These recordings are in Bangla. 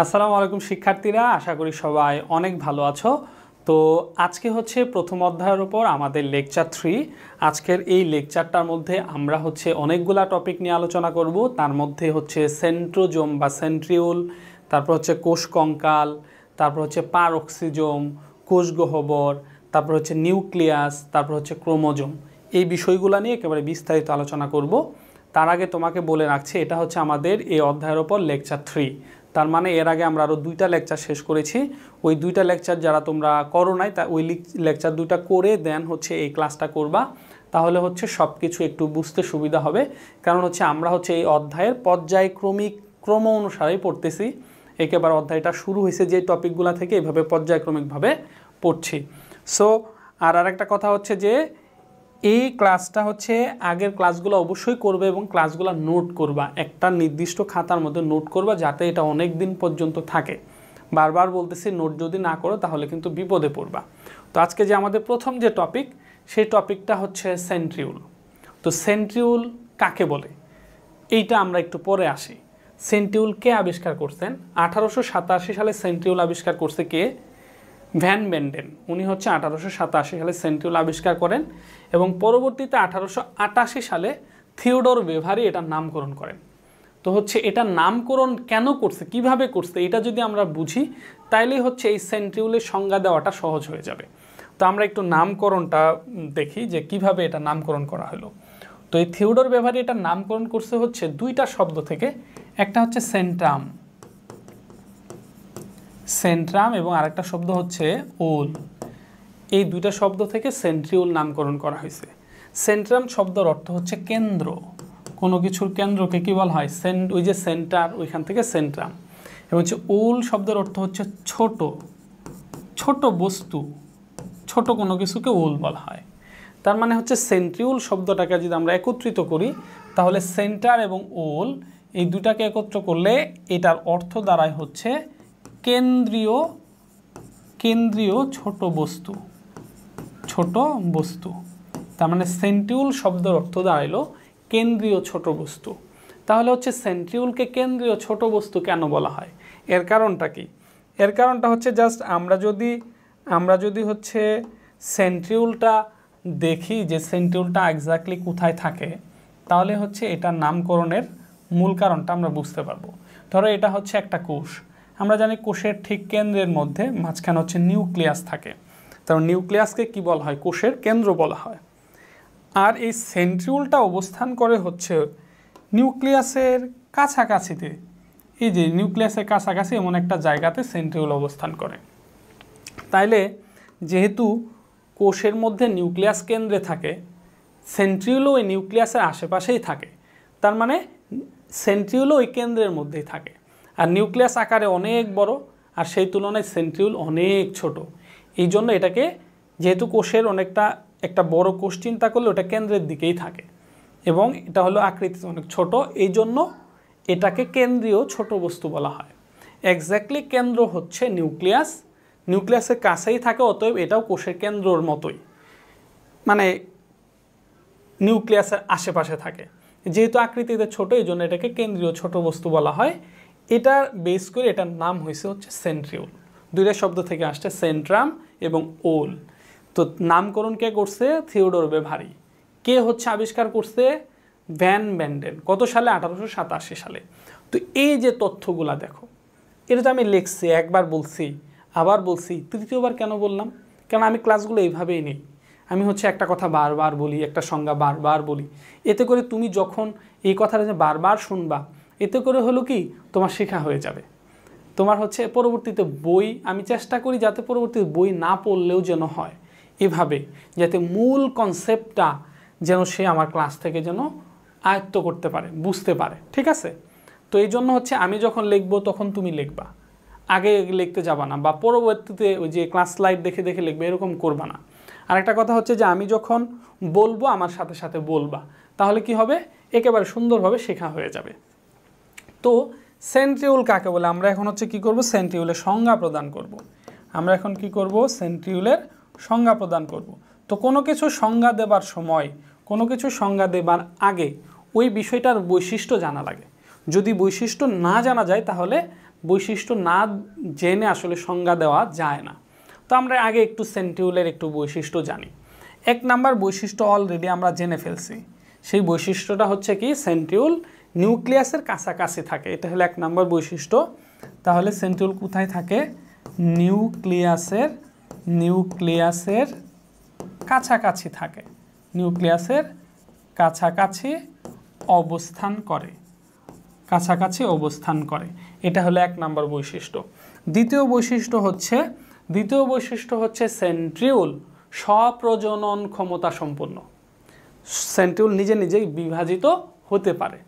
আসসালামু আলাইকুম শিক্ষার্থীরা, আশা করি সবাই অনেক ভালো আছো। তো আজকে হচ্ছে প্রথম অধ্যায়ের উপর আমাদের লেকচার 3। আজকের এই লেকচারটার মধ্যে আমরা অনেকগুলা টপিক নিয়ে আলোচনা করব। তার মধ্যে সেন্ট্রোজোম বা সেন্ট্রিউল, তারপর কোষ কঙ্কাল, তারপর পারঅক্সিজোম, কোষ গহ্বর, তারপর নিউক্লিয়াস, তারপর ক্রোমোজোম। এই বিষয়গুলো নিয়ে একেবারে বিস্তারিত আলোচনা করব। তার আগে তোমাকে বলে রাখছি, এটা আমাদের এই অধ্যায়ের উপর লেকচার 3। তার মানে এর আগে আমরা আরও 2টা লেকচার শেষ করেছি। ওই 2টা লেকচার যারা তোমরা করো নাই, তা ওই লেকচার 2টা করে দেন এই ক্লাসটা করবা। তাহলে সব কিছু একটু বুঝতে সুবিধা হবে। কারণ আমরা এই অধ্যায়ের পর্যায়ক্রমিক ক্রম অনুসারেই পড়তেছি। একেবারে অধ্যায়টা শুরু হয়েছে যে টপিকগুলো থেকে, এইভাবে পর্যায়ক্রমিকভাবে পড়ছি। সো আরেকটা কথা যে এই ক্লাসটা আগের ক্লাসগুলো অবশ্যই করবে এবং ক্লাসগুলো নোট করবা, একটা নির্দিষ্ট খাতার মধ্যে নোট করবা, যাতে এটা অনেক দিন পর্যন্ত থাকে। বারবার বলতেছি, নোট যদি না করো তাহলে কিন্তু বিপদে পড়বা। তো আজকে যে আমাদের প্রথম যে টপিক, সেই টপিকটা সেন্ট্রিউল। তো সেন্ট্রিউল কাকে বলে এইটা আমরা একটু পরে আসি। সেন্ট্রিউল কে আবিষ্কার করছেন? 1887 সালে সেন্ট্রিউল আবিষ্কার করছে কে? Van Benden. উনি 1887 সালে সেন্ট্রিউল আবিষ্কার করেন এবং পরবর্তীতে 1888 সালে থিওডর বেভারি এটার নামকরণ করেন। তো এটার নামকরণ কেন করছে, কিভাবে করছে, এটা যদি আমরা বুঝি তাইলেই এই সেন্ট্রিউলের সংজ্ঞা দেওয়াটা সহজ হয়ে যাবে। তো আমরা একটু নামকরণটা দেখি যে কিভাবে এটা নামকরণ করা হলো। তো এই থিওডর বেভারি এটার নামকরণ করছে 2টা শব্দ থেকে। একটা সেন্ট্রাম, সেন্ট্রাম, এবং আরেকটা শব্দ ওল। এই 2টা শব্দ থেকে সেন্ট্রিউল নামকরণ করা হয়েছে। সেন্ট্রাম শব্দের অর্থ কেন্দ্র, কোনো কিছুর কেন্দ্রকে কি বলা হয়? ওই যে সেন্টার, ওইখান থেকে সেন্ট্রাম। এবং ওল শব্দের অর্থ ছোট, ছোট বস্তু, ছোট কোনো কিছুকে ওল বলা হয়। তার মানে সেন্ট্রিউল শব্দটাকে যদি আমরা একত্রিত করি, তাহলে সেন্টার এবং ওল এই দুটাকে একত্র করলে এটার অর্থ দাঁড়ায় কেন্দ্রীয়, কেন্দ্রীয় ছোট বস্তু, ছোট বস্তু। তার মানে সেন্ট্রিউল শব্দের অর্থ দাঁড়াইলো কেন্দ্রীয় ছোট বস্তু। তাহলে সেন্ট্রিউলকে কেন্দ্রীয় ছোট বস্তু কেন বলা হয়? এর কারণটা কি? এর কারণটা জাস্ট আমরা যদি সেন্ট্রিউলটা দেখি যে সেন্ট্রিউলটা এক্স্যাক্টলি কোথায় থাকে, তাহলে এটার নামকরণের মূল কারণটা আমরা বুঝতে পারবো। ধরো এটা একটা কোষ। আমরা জানি কোষের ঠিক কেন্দ্রের মধ্যে মাঝখানে নিউক্লিয়াস থাকে। তার নিউক্লিয়াসকে কি বলা হয়? কোষের কেন্দ্র বলা হয়। আর এই সেন্ট্রিউলটা অবস্থান করে নিউক্লিয়াসের কাছাকাছিতে। এই যে নিউক্লিয়াসের কাছাকাছি এমন একটা জায়গাতে সেন্ট্রিউল অবস্থান করে। তাইলে যেহেতু কোষের মধ্যে নিউক্লিয়াস কেন্দ্রে থাকে, সেন্ট্রিউলও ওই নিউক্লিয়াসের আশেপাশেই থাকে। তার মানে সেন্ট্রিউলও ওই কেন্দ্রের মধ্যেই থাকে। আর নিউক্লিয়াস আকারে অনেক বড়, আর সেই তুলনায় সেন্ট্রিউল অনেক ছোট। এই জন্য এটাকে, যেহেতু কোষের একটা বড় কোষ চিন্তা করলে ওটা কেন্দ্রের দিকেই থাকে এবং এটা আকৃতিতে অনেক ছোট, এই জন্য এটাকে কেন্দ্রীয় ছোট বস্তু বলা হয়। এক্স্যাক্টলি কেন্দ্র নিউক্লিয়াস, নিউক্লিয়াসের কাছেই থাকে, অতএব এটাও কোষের কেন্দ্রর মতোই, মানে নিউক্লিয়াসের আশেপাশে থাকে। যেহেতু আকৃতিতে ছোট, এই জন্য এটাকে কেন্দ্রীয় ছোট বস্তু বলা হয়। এটা বেস করে এটার নাম হয়েছে সেন্ট্রিউল। 2টা শব্দ থেকে আসছে, সেন্ট্রাম এবং ওল। তো নামকরণ কে করছে? থিওডর বেভারি। কে আবিষ্কার করছে? Van Benden. কত সালে? 1887 সালে। তো এই যে তথ্যগুলা দেখো, এটা তো আমি লিখছি, একবার বলছি, আবার বলছি, তৃতীয়বার কেন বললাম? কারণ আমি ক্লাসগুলো এইভাবেই নেই। আমি একটা কথা বারবার বলি, একটা সংজ্ঞা বারবার বলি। এতে করে তুমি যখন এই কথাটা বারবার শুনবা, এতে করে কি তোমার শেখা হয়ে যাবে। তোমার পরবর্তীতে বই, আমি চেষ্টা করি যাতে পরবর্তীতে বই না পড়লেও যেন হয়, এভাবে যাতে মূল কনসেপ্টটা যেন সে আমার ক্লাস থেকে যেন আয়ত্ত করতে পারে, বুঝতে পারে। ঠিক আছে? তো এই জন্য আমি যখন লিখবো তখন তুমি লিখবা, আগে লিখতে যাবা না, বা পরবর্তীতে ওই যে ক্লাস স্লাইড দেখে দেখে লিখবে, এরকম করবা না। আর একটা কথা যে আমি যখন বলবো আমার সাথে সাথে বলবা, তাহলে কি হবে? একেবারে সুন্দরভাবে শেখা হয়ে যাবে। তো সেন্ট্রিউল কাকে বলে? আমরা এখন কি করব? সেন্ট্রিউলের সংজ্ঞা প্রদান করব। আমরা এখন কি করব? সেন্ট্রিউলের সংজ্ঞা প্রদান করব। তো কোনো কিছু সংজ্ঞা দেবার সময়, কোনো কিছু সংজ্ঞা দেবার আগে ওই বিষয়টার বৈশিষ্ট্য জানা লাগে। যদি বৈশিষ্ট্য না জানা যায়, তাহলে বৈশিষ্ট্য না জেনে আসলে সংজ্ঞা দেওয়া যায় না। তো আমরা আগে একটু সেন্ট্রিওলের একটু বৈশিষ্ট্য জানি। 1 নাম্বার বৈশিষ্ট্য অলরেডি আমরা জেনে ফেলছি। সেই বৈশিষ্ট্যটা হচ্ছে কি, সেন্ট্রিওল নিউক্লিয়াসের কাছাকাছি থাকে। এটা হলো 1 নাম্বার বৈশিষ্ট্য। তাহলে সেন্ট্রিওল কোথায় থাকে? নিউক্লিয়াসের কাছাকাছি থাকে, নিউক্লিয়াসের কাছাকাছি অবস্থান করে, এটা হলো 1 নাম্বার বৈশিষ্ট্য। দ্বিতীয় বৈশিষ্ট্য হচ্ছে সেন্ট্রিওল স্বপ্রজনন ক্ষমতা সম্পন্ন। সেন্ট্রিওল নিজে নিজেই বিভাজিত হতে পারে।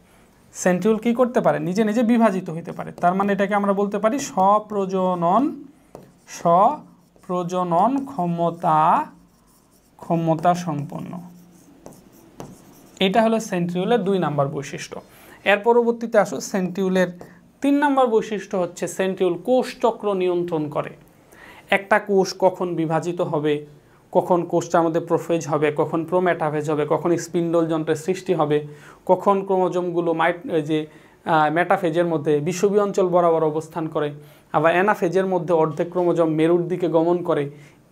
সেন্ট্রিওল কি করতে পারে? নিজে নিজে বিভাজিত হতে পারে। তার মানে এটাকে আমরা বলতে পারি স্বপ্রজনন ক্ষমতা সম্পন্ন। এটা হলো সেন্ট্রিওলের 2 নাম্বার বৈশিষ্ট্য। এর পরবর্তীতে আসো সেন্ট্রিওলের 3 নাম্বার বৈশিষ্ট্য হচ্ছে সেন্ট্রিওল কোষচক্র নিয়ন্ত্রণ করে। একটা কোষ কখন বিভাজিত হবে, কখন কোষটার মধ্যে প্রোফেজ হবে, কখন প্রোমেটাফেজ হবে, কখন স্পিন্ডল যন্ত্রের সৃষ্টি হবে, কখন ক্রোমোজোমগুলো মেটাফেজের মধ্যে বিষুবীয় অঞ্চল বরাবর অবস্থান করে, আবার অ্যানাফেজের মধ্যে অর্ধেক ক্রোমোজোম মেরুর দিকে গমন করে।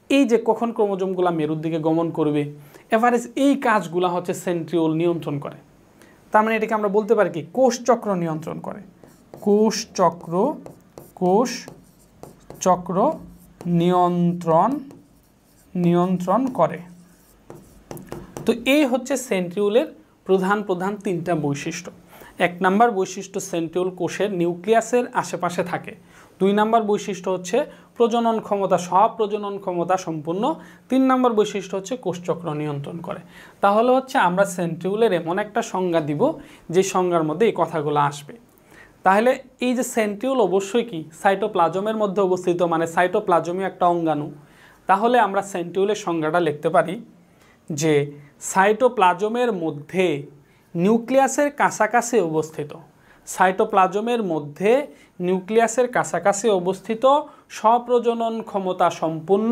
এই যে কখন ক্রোমোজোমগুলো মেরুর দিকে গমন করবে, এভারেজ এই কাজগুলো হচ্ছে সেন্ট্রিওল নিয়ন্ত্রণ করে। তার মানে এটাকে আমরা বলতে পারি কি, কোষচক্র নিয়ন্ত্রণ করে। কোষচক্র নিয়ন্ত্রণ করে। তো এই হচ্ছে সেন্ট্রিওলের প্রধান 3টা বৈশিষ্ট্য। 1 নাম্বার বৈশিষ্ট্য সেন্ট্রিওল কোষের নিউক্লিয়াসের আশেপাশে থাকে। 2 নাম্বার বৈশিষ্ট্য হচ্ছে স্বপ্রজনন ক্ষমতা সম্পূর্ণ। 3 নাম্বার বৈশিষ্ট্য হচ্ছে কোষচক্র নিয়ন্ত্রণ করে। তাহলে হচ্ছে আমরা সেন্ট্রিওলের এমন একটা সংজ্ঞা দিব যে সংজ্ঞার মধ্যে এই কথাগুলো আসবে। তাহলে এই যে সেন্ট্রিওল অবশ্যই কি সাইটোপ্লাজমের মধ্যে অবস্থিত, মানে সাইটোপ্লাজমীয় একটা অঙ্গাণু। তাহলে আমরা সেন্ট্রিওলের সংজ্ঞাটা লিখতে পারি যে সাইটোপ্লাজমের মধ্যে নিউক্লিয়াসের কাছাকাছি অবস্থিত স্বপ্রজনন ক্ষমতা সম্পূর্ণ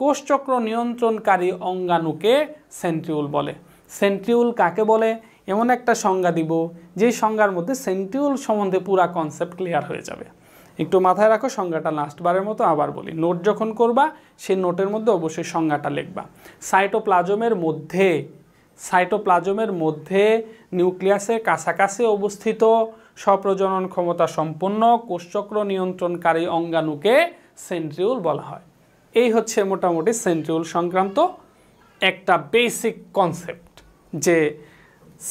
কোষচক্র নিয়ন্ত্রণকারী অঙ্গাণুকে সেন্ট্রিওল বলে। সেন্ট্রিওল কাকে বলে এমন একটা সংজ্ঞা দিব যেই সংজ্ঞার মধ্যে সেন্ট্রিওল সম্বন্ধে পুরা কনসেপ্ট ক্লিয়ার হয়ে যাবে। একটু মাথায় রাখো, সংজ্ঞাটা লাস্টবারের মতো আবার বলি। নোট যখন করবা সেই নোটের মধ্যে অবশ্যই সংজ্ঞাটা লিখবা। সাইটোপ্লাজমের মধ্যে নিউক্লিয়াসের কাছাকাছি অবস্থিত স্বপ্রজনন ক্ষমতা সম্পন্ন কোষচক্র নিয়ন্ত্রণকারী অঙ্গাণুকে সেন্ট্রিওল বলা হয়। এই হচ্ছে মোটামুটি সেন্ট্রিওল সংক্রান্ত একটা বেসিক কনসেপ্ট, যে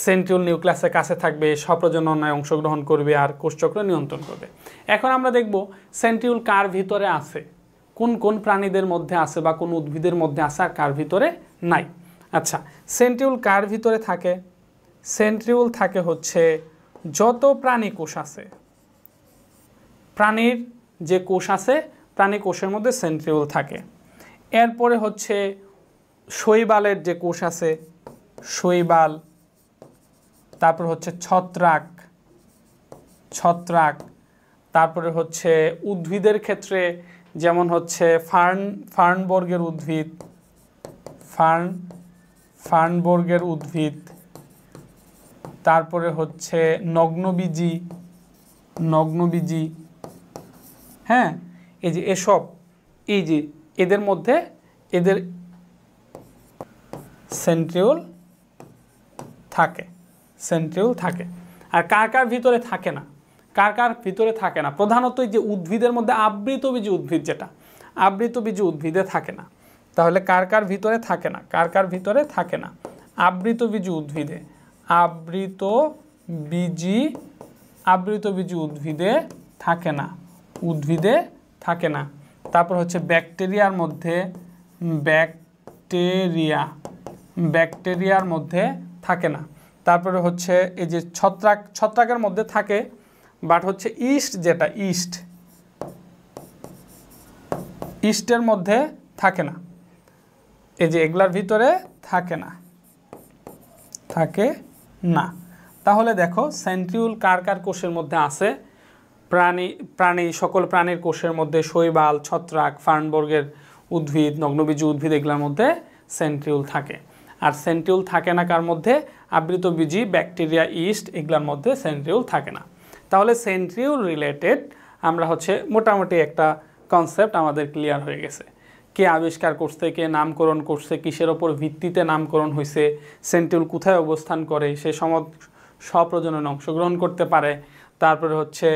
সেন্ট্রিওল নিউক্লিয়াসের কাছে থাকবে, স্বপ্রজননে অংশগ্রহণ করবে আর কোষচক্র নিয়ন্ত্রণ করবে। এখন আমরা দেখব সেন্ট্রিওল কার ভিতরে আছে, কোন কোন প্রাণীদের মধ্যে আছে বা কোন উদ্ভিদের মধ্যে আছে আর কার ভিতরে নাই। আচ্ছা, সেন্ট্রিওল কার ভিতরে থাকে? সেন্ট্রিওল থাকে হচ্ছে যত প্রাণী কোষ আছে, প্রাণীর যে কোষ আছে প্রাণী কোষের মধ্যে সেন্ট্রিওল থাকে। এরপরে হচ্ছে শৈবালের যে কোষ আছে, শৈবাল, তারপর হচ্ছে ছত্রাক, তারপরে হচ্ছে উদ্ভিদের ক্ষেত্রে যেমন হচ্ছে ফার্নবর্গের উদ্ভিদ, তারপরে হচ্ছে নগ্নবীজি, হ্যাঁ, এই যে এসব, এই যে এদের মধ্যে এদের সেন্ট্রিওল থাকে। আর কার ভিতরে থাকে না? কার ভিতরে থাকে না? প্রধানত যে উদ্ভিদের মধ্যে আবৃতবীজী উদ্ভিদ, যেটা আবৃতবীজী উদ্ভিদে থাকে না। তাহলে কার ভিতরে থাকে না? কার ভিতরে থাকে না? আবৃতবীজী উদ্ভিদে, আবৃতবীজী উদ্ভিদে থাকে না। তারপর হচ্ছে ব্যাকটেরিয়ার মধ্যে থাকে না। তারপরে হচ্ছে এই যে ছত্রাকের মধ্যে থাকে, বাট হচ্ছে ইস্টের মধ্যে থাকে না। এই যে এগুলার ভিতরে থাকে না। তাহলে দেখো সেন্ট্রিওল কার কোষের মধ্যে আছে? সকল প্রাণীর কোষের মধ্যে শৈবাল, ছত্রাক, ফার্নবর্গের উদ্ভিদ, নগ্নবীজী উদ্ভিদ, এগুলোর মধ্যে সেন্ট্রিওল থাকে। আর সেন্ট্রিওল থাকে না কার মধ্যে? আবৃতবীজী ব্যাকটেরিয়া, ইস্ট, এগুলোর মধ্যে সেন্ট্রিওল থাকে না। তাহলে সেন্ট্রিওল রিলেটেড আমরা হচ্ছে মোটামুটি একটা কনসেপ্ট আমাদের ক্লিয়ার হয়ে গেছে। কে আবিষ্কার করছে, কে নামকরণ করছে, কিসের ওপর ভিত্তিতে নামকরণ হয়েছে, সেন্ট্রিউল কোথায় অবস্থান করে, সে স্বপ্রজননে অংশগ্রহণ করতে পারে, তারপরে হচ্ছে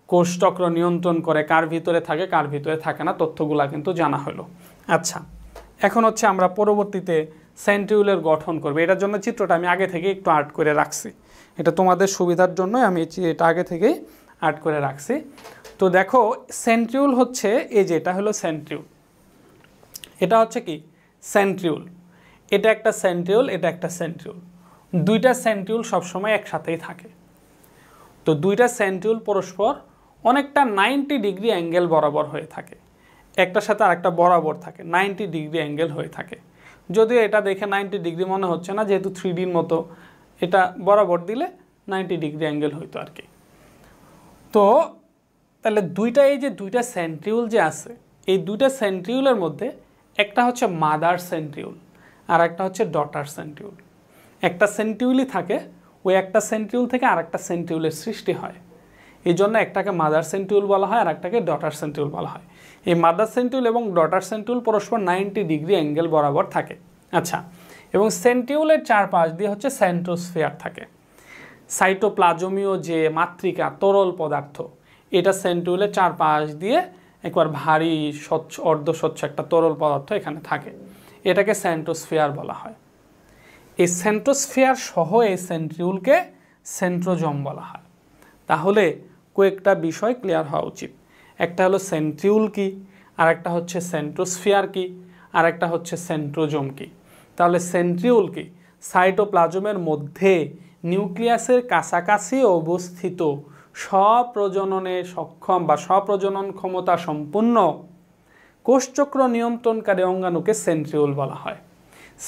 কোষচক্র নিয়ন্ত্রণ করে, কার ভিতরে থাকে কার ভিতরে থাকে না, তথ্যগুলা কিন্তু জানা হলো। আচ্ছা, এখন হচ্ছে আমরা পরবর্তীতে সেন্ট্রিউলের গঠন করব। এটার জন্য চিত্রটা আমি আগে থেকে একটু আর্ট করে রাখছি, এটা তোমাদের সুবিধার জন্য আমি এটা আগে থেকেই আর্ট করে রাখছি। তো দেখো সেন্ট্রিউল হচ্ছে এই যে এটা হলো সেন্ট্রিউল, এটা হচ্ছে কি সেন্ট্রিউল, এটা একটা সেন্ট্রিউল, এটা একটা সেন্ট্রিউল। দুইটা সেন্ট্রিউল সবসময় একসাথেই থাকে। তো দুইটা সেন্ট্রিউল পরস্পর অনেকটা 90 ডিগ্রি অ্যাঙ্গেল বরাবর হয়ে থাকে, একটার সাথে আরেকটা বরাবর থাকে, 90 ডিগ্রি অ্যাঙ্গেল হয়ে থাকে। যদিও এটা দেখে 90 ডিগ্রি মনে হচ্ছে না, যেহেতু 3Dর মতো, এটা বরাবর দিলে 90 ডিগ্রি অ্যাঙ্গেল হইতো আর কি। তো তাহলে এই যে দুইটা সেন্ট্রিউল যে আছে, এই দুইটা সেন্ট্রিউলের মধ্যে একটা হচ্ছে মাদার সেন্ট্রিউল আর একটা হচ্ছে ডটার সেন্ট্রিউল। একটা সেন্ট্রিউলই থাকে, ওই একটা সেন্ট্রিউল থেকে আরেকটা সেন্ট্রিউলের সৃষ্টি হয়। এই জন্য একটাকে মাদার সেন্ট্রিউল বলা হয় আর একটাকে ডটার সেন্ট্রিউল বলা হয়। এই মাদার সেন্ট্রিউল এবং ডটার সেন্ট্রিউল পরস্পর 90 ডিগ্রি অ্যাঙ্গেল বরাবর থাকে। আচ্ছা, এবং সেন্ট্রিউলের চারপাশ দিয়ে হচ্ছে সেন্ট্রোস্ফিয়ার থাকে। সাইটোপ্লাজমীয় যে মাতৃকা তরল পদার্থ, এটা সেন্ট্রিউলের চারপাশ দিয়ে একবার ভারী স্বচ্ছ অর্ধস্বচ্ছ একটা তরল পদার্থ এখানে থাকে, এটাকে সেন্ট্রোস্ফিয়ার বলা হয়। এই সেন্ট্রোস্ফিয়ার সহ এই সেন্ট্রিউলকে সেন্ট্রোজোম বলা হয়। তাহলে কয়েকটা বিষয় ক্লিয়ার হওয়া উচিত। একটা হলো সেন্ট্রিউল কি, আর একটা হচ্ছে সেন্ট্রোস্ফিয়ার কি, আর একটা হচ্ছে সেন্ট্রোজোম কি। তাহলে সেন্ট্রিউল কি? সাইটোপ্লাজমের মধ্যে নিউক্লিয়াসের কাছাকাছি অবস্থিত স্বপ্রজননে সক্ষম বা স্বপ্রজনন ক্ষমতা সম্পন্ন কোষচক্র নিয়ন্ত্রণকারী অঙ্গাণুকে সেন্ট্রিউল বলা হয়।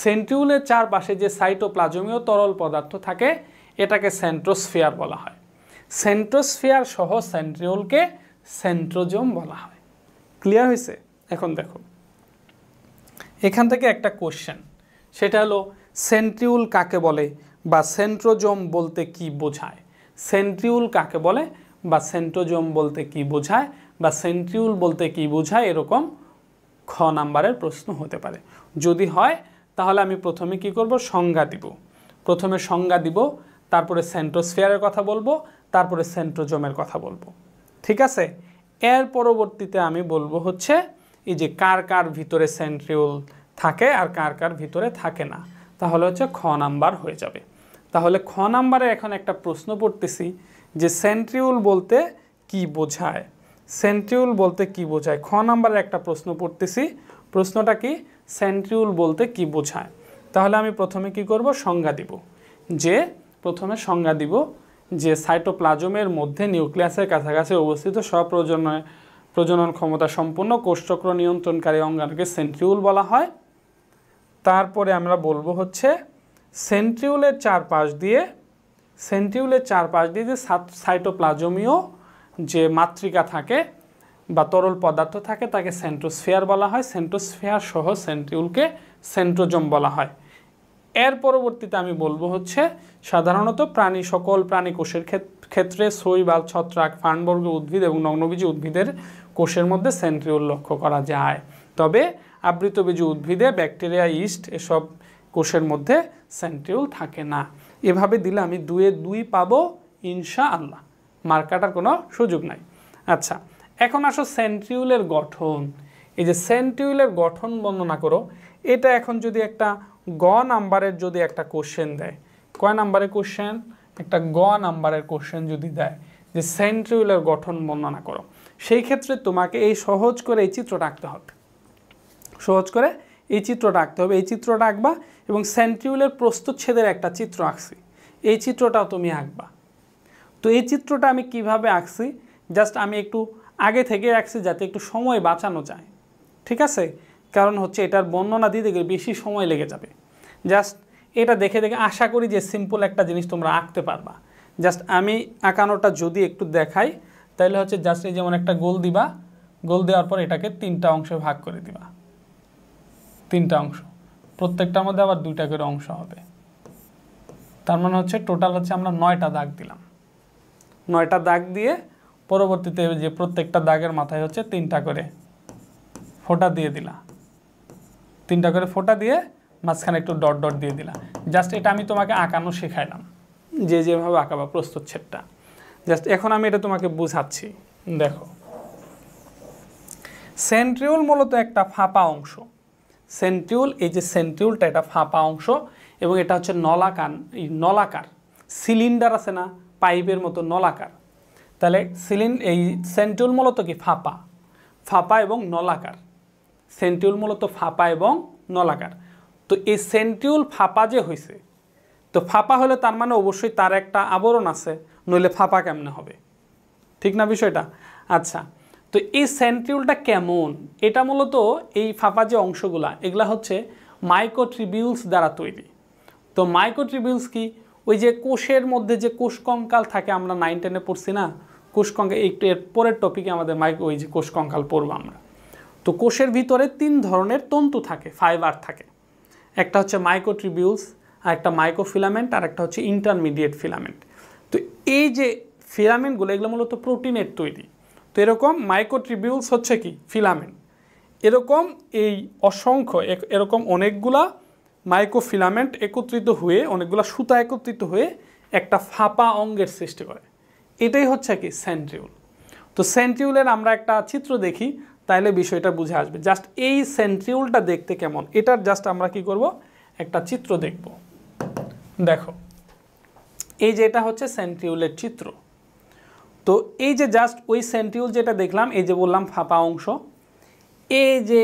সেন্ট্রিউলের চারপাশে যে সাইটোপ্লাজমীয় তরল পদার্থ থাকে এটাকে সেন্ট্রোস্ফিয়ার বলা হয়। সেন্ট্রোস্ফিয়ার সহ সেন্ট্রিউলকে সেন্ট্রোজোম বলা হয়। ক্লিয়ার হয়েছে? এখন দেখো এখান থেকে একটা কোশ্চেন, সেটা হলো সেন্ট্রিউল কাকে বলে বা সেন্ট্রোজোম বলতে কি বোঝায়। সেন্ট্রিউল কাকে বলে বা সেন্ট্রোজোম বলতে কি বোঝায় বা সেন্ট্রিউল বলতে কি বোঝায়, এরকম খ নাম্বারের প্রশ্ন হতে পারে। যদি হয় তাহলে আমি প্রথমে কি করব, সংজ্ঞা দিব। প্রথমে সংজ্ঞা দিব, তারপরে সেন্ট্রোস্ফিয়ারের কথা বলবো, তারপরে সেন্ট্রোজোমের কথা বলবো। ঠিক আছে? এর পরবর্তীতে আমি বলবো হচ্ছে এই যে কার কার ভিতরে সেন্ট্রিউল থাকে আর কার কার ভিতরে থাকে না। তাহলে হচ্ছে খ নাম্বার হয়ে যাবে। তাহলে খ নাম্বারে এখন একটা প্রশ্ন পড়তেছি যে সেন্ট্রিউল বলতে কি বোঝায়। সেন্ট্রিউল বলতে কি বোঝায়, খ নাম্বারে একটা প্রশ্ন পড়তেছি। প্রশ্নটা কি? সেন্ট্রিউল বলতে কি বোঝায়। তাহলে আমি প্রথমে কি করব, সংজ্ঞা দিব। প্রথমে সংজ্ঞা দিব যে সাইটোপ্লাজমের মধ্যে নিউক্লিয়াসের কাছাকাছি অবস্থিত প্রজনন ক্ষমতা সম্পন্ন কোষচক্র নিয়ন্ত্রণকারী অঙ্গাণুকে সেন্ট্রিউল বলা হয়। তারপরে আমরা বলবো হচ্ছে সেন্ট্রিউলের চারপাশ দিয়ে যে সাইটোপ্লাজমীয় যে মাতৃকা থাকে বা তরল পদার্থ থাকে তাকে সেন্ট্রোস্ফিয়ার বলা হয়। সেন্ট্রোস্ফিয়ার সহ সেন্ট্রিউলকে সেন্ট্রোজোম বলা হয়। এর পরবর্তীতে আমি বলবো হচ্ছে সাধারণত সকল প্রাণী কোষের ক্ষেত্রে শৈবাল, ছত্রাক, ফার্নবর্গ উদ্ভিদ এবং নগ্নবীজী উদ্ভিদের কোষের মধ্যে সেন্ট্রিউল লক্ষ্য করা যায়। তবে আবৃতবীজী উদ্ভিদে ব্যাকটেরিয়া, ইস্ট এসব কোষের মধ্যে সেন্ট্রিউল থাকে না। এভাবে দিলে আমি 2-2 পাবো ইনশাআল্লাহ, মার্ক কাটার কোনো সুযোগ নাই। আচ্ছা, এখন আসো সেন্ট্রিউলের গঠন। এই যে সেন্ট্রিউলের গঠন বর্ণনা করো, এটা এখন যদি একটা গ নাম্বারের যদি একটা কোশ্চেন দেয়, কয় নাম্বারের কোশ্চেন? একটা গ নাম্বারের কোশ্চেন যদি দেয় যে সেন্ট্রিউলের গঠন বর্ণনা করো, সেই ক্ষেত্রে তোমাকে এই সহজ করে এই চিত্রটা আঁকতে হবে। এই চিত্রটা আঁকবা এবং সেন্ট্রিউলের প্রস্থচ্ছেদের একটা চিত্র আঁকছি, এই চিত্রটাও তুমি আঁকবা। তো এই চিত্রটা আমি কিভাবে আঁকছি, জাস্ট আমি একটু আগে থেকে আঁকছি যাতে একটু সময় বাঁচানো যায়। ঠিক আছে? কারণ হচ্ছে এটার বর্ণনা দিতে গেলে বেশি সময় লেগে যাবে। জাস্ট এটা দেখে আশা করি যে সিম্পল একটা জিনিস তোমরা আঁকতে পারবা। জাস্ট আমি আঁকানোটা যদি একটু দেখাই তাহলে হচ্ছে জাস্ট এই যেমন একটা গোল দিবা, গোল দেওয়ার পর এটাকে 3টা অংশে ভাগ করে দিবা। 3টা অংশ, প্রত্যেকটার মধ্যে আবার 2টা করে অংশ হবে। তার মানে হচ্ছে টোটাল হচ্ছে আমরা 9টা দাগ দিলাম। 9টা দাগ দিয়ে পরবর্তীতে যে প্রত্যেকটা দাগের মাথায় হচ্ছে 3টা করে ফোঁটা দিয়ে দিলা, 3টা করে ফোঁটা দিয়ে মাঝখানে একটু ডট ডট দিয়ে দিলা। জাস্ট এটা আমি তোমাকে আঁকানো শেখাইলাম, যেভাবে আঁকাবা প্রস্তুতছেদটা। জাস্ট এখন আমি এটা তোমাকে বুঝাচ্ছি। দেখো, সেন্ট্রিওল মূলত একটা ফাঁপা অংশ। সেন্ট্রিওল, এই যে সেন্ট্রিওলটা, এটা ফাঁপা অংশ এবং এটা হচ্ছে নলাকার সিলিন্ডার আছে না, পাইপের মতো নলাকার। তাহলে এই সেন্ট্রিওল মূলত কি ফাঁপা এবং নলাকার। সেন্ট্রিওল মূলত ফাঁপা এবং নলাকার। তো এই সেন্ট্রিওল ফাঁপা যে হয়েছে, তো ফাঁপা হলে তার মানে অবশ্যই তার একটা আবরণ আছে, নইলে ফাঁপা কেমনে হবে, ঠিক না বিষয়টা? আচ্ছা, তো এই সেন্ট্রিওলটা কেমন? এটা মূলত এই ফাঁপা যে অংশগুলা, এগুলা হচ্ছে মাইক্রোটিবিউলস দ্বারা তৈরি। তো মাইক্রোটিবিউলস কি? ওই যে কোষের মধ্যে যে কোষ কঙ্কাল থাকে, আমরা 9-10-এ পড়ছি না কোষ কঙ্কাল, একটু এর পরের টপিকে আমাদের ওই যে কোষ কঙ্কাল পড়বো আমরা। তো কোষের ভিতরে 3 ধরনের তন্তু থাকে, ফাইবার থাকে। একটা হচ্ছে মাইক্রোটিবিউলস, আর একটা মাইক্রোফিলামেন্ট, আর একটা হচ্ছে ইন্টারমিডিয়েট ফিলামেন্ট। তো এই যে ফিলামেন্টগুলো, এগুলো মূলত প্রোটিনের তৈরি। তো এরকম মাইক্রোটিবিউলস হচ্ছে কি ফিলামেন্ট। এরকম এই অসংখ্য এরকম অনেকগুলা মাইক্রোফিলামেন্ট একত্রিত হয়ে, অনেকগুলা সুতা একত্রিত হয়ে একটা ফাঁপা অঙ্গের সৃষ্টি করে। এটাই হচ্ছে কি সেন্ট্রিওল। তো সেন্ট্রিওলের আমরা একটা চিত্র দেখি, তাইলে বিষয়টা বুঝে আসবে। জাস্ট এই সেন্ট্রিওলটা দেখতে কেমন, এটার জাস্ট আমরা কি করব, একটা চিত্র দেখব। দেখো, এই যে এটা হচ্ছে সেন্ট্রিওলের চিত্র। তো এই যে জাস্ট ওই সেন্ট্রিওল যেটা দেখলাম, এই যে বললাম ফাঁপা অংশ, এই যে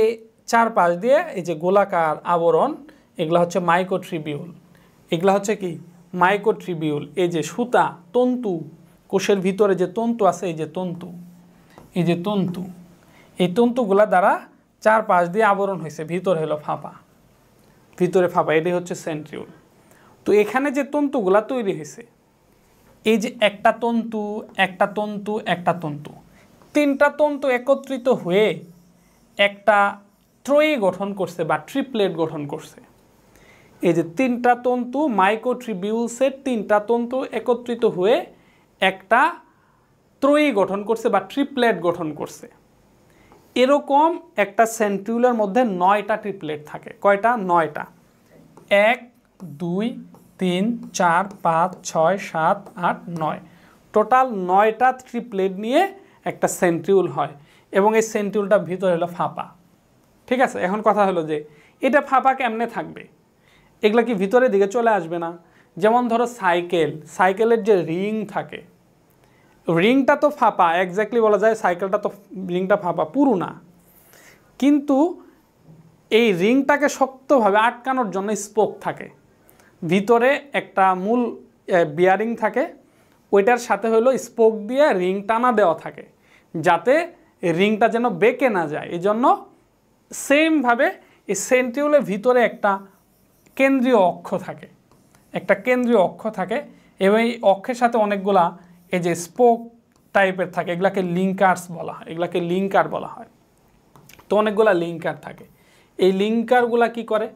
চারপাশ দিয়ে এই যে গোলাকার আবরণ, এগুলা হচ্ছে মাইক্রোটিবিউল। এগুলা হচ্ছে কি মাইক্রোটিবিউল। এই যে সুতা, তন্তু, কোষের ভিতরে যে তন্তু আছে, এই যে তন্তু, এই তন্তুগুলা দ্বারা চারপাশ দিয়ে আবরণ হয়েছে, ভিতরে হলো ফাঁপা, এটাই হচ্ছে সেন্ট্রিওল। তো এখানে যে তন্তুগুলা তৈরি হয়েছে, এই যে একটা তন্তু, 3টা তন্তু একত্রিত হয়ে একটা ত্রয়ী গঠন করছে বা ট্রিপলেট গঠন করছে। এই যে 3টা তন্তু, মাইক্রোটিবিউলসের 3টা তন্তু একত্রিত হয়ে একটা ত্রয়ী গঠন করছে বা ট্রিপলেট গঠন করছে। এরকম একটা সেন্ট্রিওলের মধ্যে 9টা ট্রিপলেট থাকে। কয়টা? 9টা। 1, 2, 3, 4, 5, 6, 7, 8, 9, টোটাল 9টা ট্রিপলেট নিয়ে একটা সেন্ট্রিওল হয় এবং এই সেন্ট্রিওলটার ভিতরে হলো ফাঁপা। ঠিক আছে, এখন কথা হলো যে এটা ফাঁপা কেমনে থাকবে? এগুলা কি ভিতরের দিকে চলে আসবে না? যেমন ধরো সাইকেলের যে রিং থাকে, রিংটা তো ফাঁপা, এক্স্যাক্টলি বলা যায় সাইকেলটা তো রিংটা ফাঁপা, পুরো না। কিন্তু এই রিংটাকে শক্তভাবে আটকানোর জন্য স্পোক থাকে, ভিতরে একটা মূল বিয়ারিং থাকে, ওইটার সাথে হলো স্পোক দিয়ে রিং টানা দেওয়া থাকে, যাতে রিংটা যেন বেঁকে না যায়। এই জন্য সেমভাবে এই সেন্ট্রিওলের ভিতরে একটা কেন্দ্রীয় অক্ষ থাকে, এবং এই অক্ষের সাথে অনেকগুলা এই যে স্পোক টাইপের থাকে, এগুলাকে লিঙ্কার বলা হয়। তো অনেকগুলা লিঙ্কার থাকে। এই লিঙ্কারগুলা কি করে?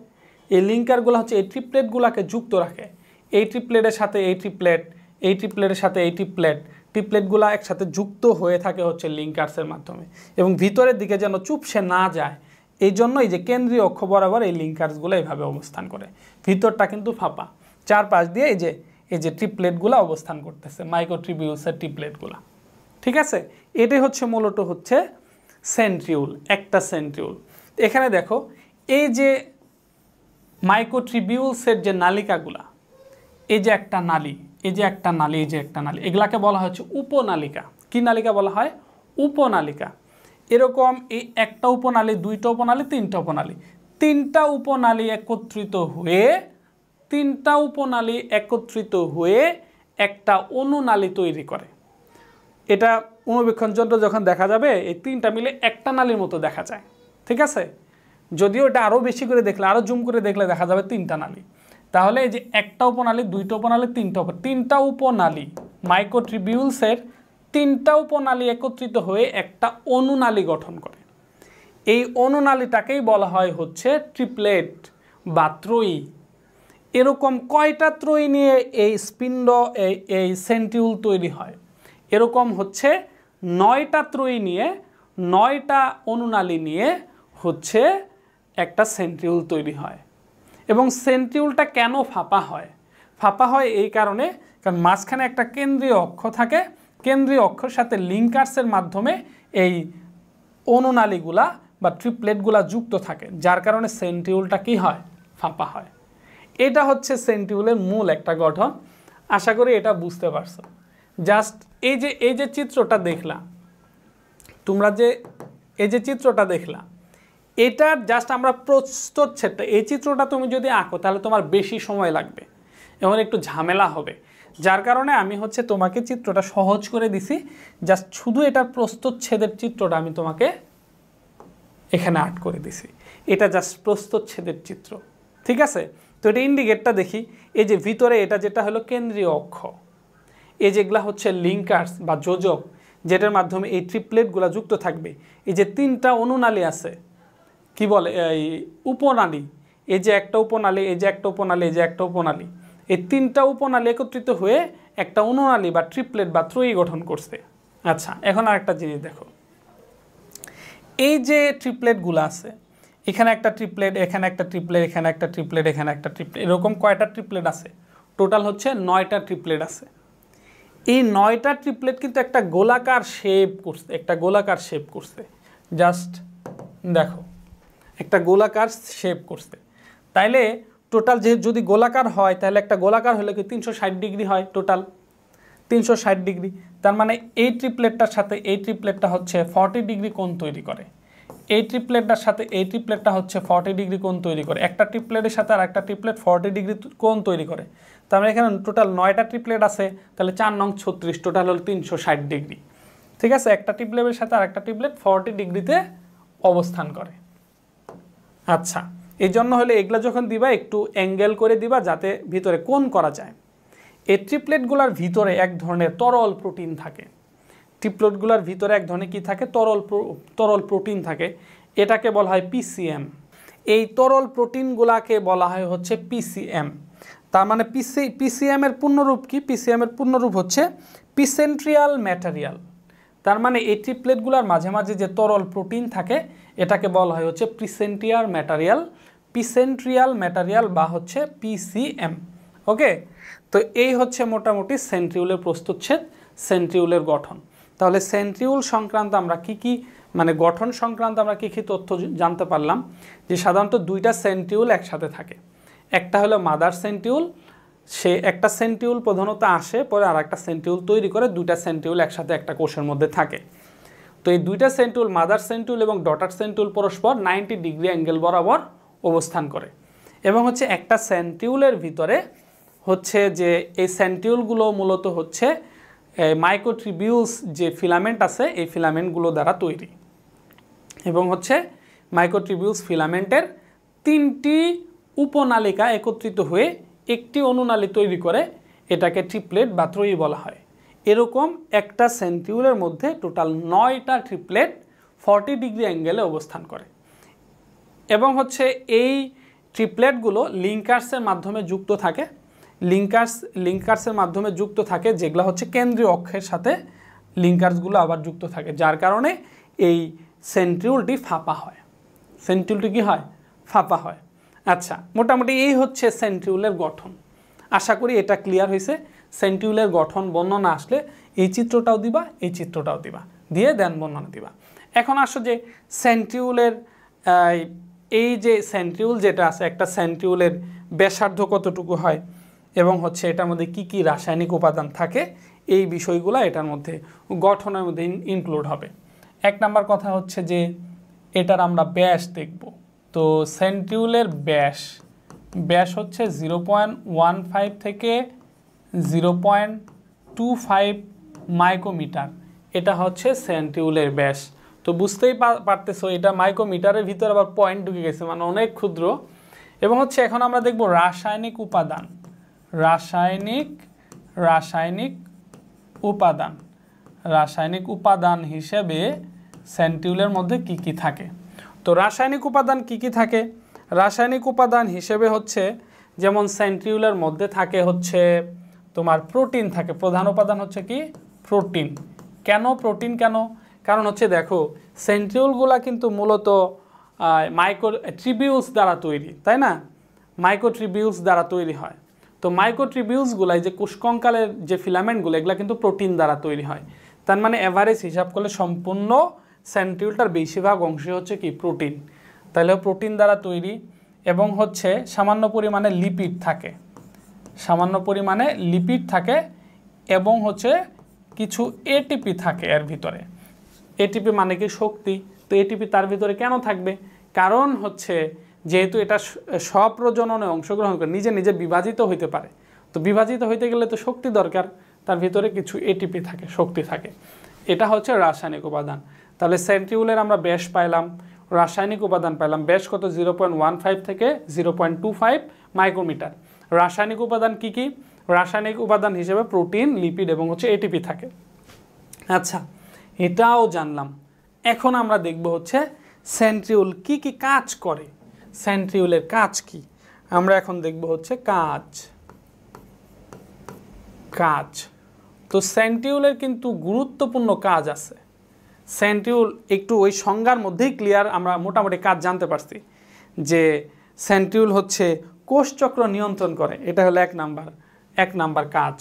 এই লিঙ্কারগুলো হচ্ছে এই ট্রিপলেটগুলোকে যুক্ত রাখে। এই ট্রিপলেটের সাথে এই ট্রিপলেটের সাথে এই ট্রিপলেটগুলো একসাথে যুক্ত হয়ে থাকে হচ্ছে লিঙ্কার্সের মাধ্যমে, এবং ভিতরের দিকে যেন চুপসে না যায়, এই জন্য এই যে কেন্দ্রীয় অক্ষ বরাবর এই লিঙ্কার্সগুলো এইভাবে অবস্থান করে। ভিতরটা কিন্তু ফাঁপা, চারপাশ দিয়ে এই যে ট্রিপলেটগুলো অবস্থান করতেছে, মাইক্রোটিবিউলসের ট্রিপলেটগুলো। ঠিক আছে, এটাই হচ্ছে মূলত হচ্ছে সেন্ট্রিওল, একটা সেন্ট্রিওল। এখানে দেখো, এই যে মাইক্রোটিবিউলসের যে নালিকাগুলা, এই যে একটা নালী, এগুলাকে বলা হচ্ছে উপনালিকা। কি নালিকা বলা হয়? উপনালিকা। এরকম এই একটা উপনালী, 2টা উপনালী, 3টা উপনালী, 3টা উপনালী একত্রিত হয়ে একটা অনুনালী তৈরি করে। এটা অনুবীক্ষণ যন্ত্র যখন দেখা যাবে, এই 3টা মিলে একটা নালীর মতো দেখা যায়। ঠিক আছে, যদিও এটা আরও বেশি করে দেখলে, আরও জুম করে দেখলে দেখা যাবে 3টা নালী। তাহলে এই যে একটা উপনালী, 2টা উপনালী, 3টা উপনালী, মাইক্রোটিবিউলসের 3টা উপনালী একত্রিত হয়ে একটা অনুনালী গঠন করে। এই অনুনালীটাকেই বলা হয় হচ্ছে ট্রিপলেট বা ত্রয়ী। এরকম কয়টা ত্রয়ী নিয়ে এই সেন্ট্রিওল তৈরি হয়? এরকম হচ্ছে 9টা ত্রয়ী নিয়ে 9টা অনুনালী নিয়ে হচ্ছে একটা সেন্ট্রিউল তৈরি হয়। এবং সেন্ট্রিউলটা কেন ফাঁপা হয়? ফাঁপা হয় এই কারণে, কারণ মাঝখানে একটা কেন্দ্রীয় অক্ষ থাকে, কেন্দ্রীয় অক্ষর সাথে লিঙ্কার্সের মাধ্যমে এই অনুনালীগুলা বা ট্রিপলেটগুলা যুক্ত থাকে, যার কারণে সেন্ট্রিউলটা কি হয়? ফাঁপা হয়। এটা হচ্ছে সেন্ট্রিউলের মূল একটা গঠন। আশা করি এটা বুঝতে পারছো। জাস্ট এই যে চিত্রটা দেখলা তোমরা, যে এই যে চিত্রটা দেখলা, এটার জাস্ট আমরা প্রস্থচ্ছেদটা, এই চিত্রটা তুমি যদি আঁকো তাহলে তোমার বেশি সময় লাগবে এবং একটু ঝামেলা হবে, যার কারণে আমি হচ্ছে তোমাকে চিত্রটা সহজ করে দিছি। জাস্ট শুধু এটার প্রস্থচ্ছেদের চিত্রটা আমি তোমাকে এখানে আর্ট করে দিছি। এটা জাস্ট প্রস্থচ্ছেদের চিত্র, ঠিক আছে? তো এটা ইন্ডিকেটটা দেখি। এই যে ভিতরে এটা যেটা হলো কেন্দ্রীয় অক্ষ, এই যেগুলা হচ্ছে লিঙ্কার্স বা যোজক, যেটার মাধ্যমে এই ট্রিপলেটগুলো যুক্ত থাকবে। এই যে 3টা অনুনালী আছে, কি বলে এই উপনালী, এই যে একটা উপনালী, এই যে একটা উপনালী, এই যে একটা উপনালী, এই 3টা উপনালী একত্রিত হয়ে একটা অনুনালী বা ট্রিপলেট বা ত্রয়ী গঠন করছে। আচ্ছা, এখন আরেকটা জিনিস দেখো, এই যে ট্রিপলেটগুলো আছে, এখানে একটা ট্রিপলেট, এখানে একটা ট্রিপলেট, এখানে একটা ট্রিপলেট, এখানে একটা ট্রিপলেট, এরকম কয়টা ট্রিপলেট আছে? টোটাল হচ্ছে 9টা ট্রিপলেট আছে। এই 9টা ট্রিপলেট কিন্তু একটা গোলাকার শেপ করছে, একটা গোলাকার শেপ করছে। জাস্ট দেখো, একটা গোলাকার শেপ করছে। তাইলে টোটাল যে যদি গোলাকার হয়, তাহলে একটা গোলাকার হলে কি 360 ডিগ্রি হয়, টোটাল 360 ডিগ্রি। তার মানে এই ট্রিপলেটটার সাথে এই ট্রিপলেটটা হচ্ছে 40 ডিগ্রি কোণ তৈরি করে। এই ট্রিপলেটটার সাথে এই ট্রিপলেটটা হচ্ছে 40 ডিগ্রি কোণ তৈরি করে। একটা ট্রিপলেটের সাথে আর একটা ট্রিপলেট 40 ডিগ্রি কোণ তৈরি করে। তার মানে এখানে টোটাল 9টা ট্রিপলেট আছে, তাহলে 4 নং 36, টোটাল হলো 360 ডিগ্রি। ঠিক আছে, একটা ট্রিপলেটের সাথে আর একটা ট্রিপলেট 40 ডিগ্রিতে অবস্থান করে। আচ্ছা, এই জন্য হলে এগুলা যখন দিবা একটু অ্যাঙ্গেল করে দিবা, যাতে ভিতরে কোণ করা যায়। এই ট্রিপলেটগুলোর ভিতরে এক ধরনের তরল প্রোটিন থাকে। ট্রিপলেটগুলোর ভিতরে এক ধরনের কি থাকে? তরল প্রোটিন থাকে। এটাকে বলা হয় পিসিএম। এই তরল প্রোটিনগুলাকে বলা হয় হচ্ছে পিসিএম। তার মানে পিসিএম এর পূর্ণরূপ কি? পিসিএম এর পূর্ণরূপ হচ্ছে পিসেন্ট্রিয়াল ম্যাটেরিয়াল। তার মানে এই ট্রিপলেটগুলোর মাঝে মাঝে যে তরল প্রোটিন থাকে, এটাকে বলা হয় হচ্ছে পিসেন্ট্রিয়াল ম্যাটেরিয়াল বা হচ্ছে পিসিএম। ওকে, তো এই হচ্ছে মোটামুটি সেন্ট্রিউলের প্রস্তুচ্ছেদ, সেন্ট্রিউলের গঠন। তাহলে সেন্ট্রিউল সংক্রান্ত আমরা কি মানে গঠন সংক্রান্ত আমরা কি তথ্য জানতে পারলাম? যে সাধারণত 2টা সেন্ট্রিউল একসাথে থাকে। একটা হলো মাদার সেন্ট্রিউল, সে একটা সেন্ট্রিউল প্রধানত আসে, পরে আর একটা সেন্ট্রিউল তৈরি করে, 2টা সেন্ট্রিউল একসাথে একটা কোষের মধ্যে থাকে। তো এই 2টা সেন্ট্রিউল, মাদার সেন্ট্রিউল এবং ডটার সেন্ট্রিউল, পরস্পর 90 ডিগ্রি অ্যাঙ্গেল বরাবর অবস্থান করে। এবং হচ্ছে একটা সেন্ট্রিউলের ভিতরে হচ্ছে যে এই সেন্ট্রিউলগুলো মূলত হচ্ছে মাইক্রোটিবিউলস যে ফিলামেন্ট আছে, এই ফিলামেন্টগুলো দ্বারা তৈরি। এবং হচ্ছে মাইক্রোটিবিউলস ফিলামেন্টের 3টি উপনালিকা একত্রিত হয়ে একটি অনুনালী তৈরি করে, এটাকে ট্রিপলেট বা ত্রয়ী বলা হয়। এরকম একটা সেন্ট্রিউলের মধ্যে টোটাল 9টা ট্রিপলেট 40 ডিগ্রি অ্যাঙ্গেলে অবস্থান করে। এবং হচ্ছে এই ট্রিপলেটগুলো লিঙ্কার্সের মাধ্যমে যুক্ত থাকে। লিঙ্কার্সের মাধ্যমে যুক্ত থাকে, যেগুলো হচ্ছে কেন্দ্রীয় অক্ষের সাথে লিঙ্কার্সগুলো আবার যুক্ত থাকে, যার কারণে এই সেন্ট্রিউলটি ফাঁপা হয়। সেন্ট্রিউলটি কি হয়? ফাঁপা হয়। আচ্ছা, মোটামুটি এই হচ্ছে সেন্ট্রিউলের গঠন। আশা করি এটা ক্লিয়ার হয়েছে। সেন্ট্রিউলের গঠন বর্ণনা আসলে এই চিত্রটাও দিবা, এই চিত্রটাও দিবা, দিয়ে দেন বর্ণনা দিবা। এখন আসো যে সেন্ট্রিউলের এই যে সেন্ট্রিউল যেটা আছে, একটা সেন্ট্রিউলের ব্যাসার্ধ কতটুকু হয় এবং হচ্ছে এটার মধ্যে কি কি রাসায়নিক উপাদান থাকে, এই বিষয়গুলো এটার মধ্যে গঠনের মধ্যে ইনক্লুড হবে। 1 নাম্বার কথা হচ্ছে যে এটার আমরা ব্যাস দেখব। তো সেন্ট্রিউলের ব্যাস হচ্ছে 0.15 থেকে 0.25 মাইক্রোমিটার। এটা হচ্ছে সেন্ট্রিউলের ব্যাস। তো বুঝতেই পারতেছো, এটা মাইক্রোমিটারের ভিতরে আবার পয়েন্ট ঢুকে গেছে, মানে অনেক ক্ষুদ্র। এবং হচ্ছে এখন আমরা দেখব রাসায়নিক উপাদান হিসেবে সেন্ট্রিউলের মধ্যে কি কি থাকে। তো রাসায়নিক উপাদান কি কি থাকে? রাসায়নিক উপাদান হিসেবে হচ্ছে যেমন সেন্ট্রিউলের মধ্যে থাকে হচ্ছে তোমার প্রোটিন থাকে। প্রধান উপাদান হচ্ছে কি? প্রোটিন। কেন প্রোটিন কেন? কারণ হচ্ছে দেখো সেন্ট্রিওলগুলা কিন্তু মূলত মাইক্রোটিবিউলস দ্বারা তৈরি, তাই না? মাইক্রোটিবিউলস দ্বারা তৈরি হয়। তো মাইক্রোটিবিউলসগুলাই যে কোষকঙ্কালের যে ফিলামেন্টগুলো এগুলো কিন্তু প্রোটিন দ্বারা তৈরি হয়। তার মানে এভারেজ হিসাব করলে সম্পূর্ণ সেন্ট্রিওলটার বেশিরভাগ অংশই হচ্ছে কি প্রোটিন। তাহলে প্রোটিন দ্বারা তৈরি এবং হচ্ছে সামান্য পরিমাণে লিপিড থাকে, সামান্য পরিমাণে লিপিড থাকে এবং হচ্ছে কিছু এটিপি থাকে এর ভিতরে। এটিপি মানে কি শক্তি। তো এটিপি তার ভিতরে কেন থাকবে? কারণ হচ্ছে যেহেতু এটা স্বপ্রজননে অংশগ্রহণ করে নিজে নিজে বিভাজিত হইতে পারে, তো বিভাজিত হইতে গেলে তো শক্তি দরকার, তার ভিতরে কিছু এটিপি থাকে, শক্তি থাকে। এটা হচ্ছে রাসায়নিক উপাদান। তাহলে সেন্ট্রিওলের আমরা ব্যাস পাইলাম, রাসায়নিক উপাদান পাইলাম। ব্যাস কত? 0.15 থেকে 0.25 মাইক্রোমিটার। রাসায়নিক উপাদান কি কি? রাসায়নিক উপাদান হিসেবে প্রোটিন, লিপিড এবং হচ্ছে এটিপি থাকে। আচ্ছা, এটাও জানলাম। এখন আমরা দেখব হচ্ছে সেন্ট্রিওল কি কি কাজ করে, সেন্ট্রিওলের কাজ কি। আমরা এখন দেখব হচ্ছে কাজ। তো সেন্ট্রিওলের কিন্তু গুরুত্বপূর্ণ কাজ আছে। সেন্ট্রিওল একটু ওই সংজ্ঞার মধ্যেই ক্লিয়ার, আমরা মোটামুটি কাজ জানতে পারছি যে সেন্ট্রিওল হচ্ছে কোষচক্র নিয়ন্ত্রণ করে। এটা হলো এক নাম্বার কাজ।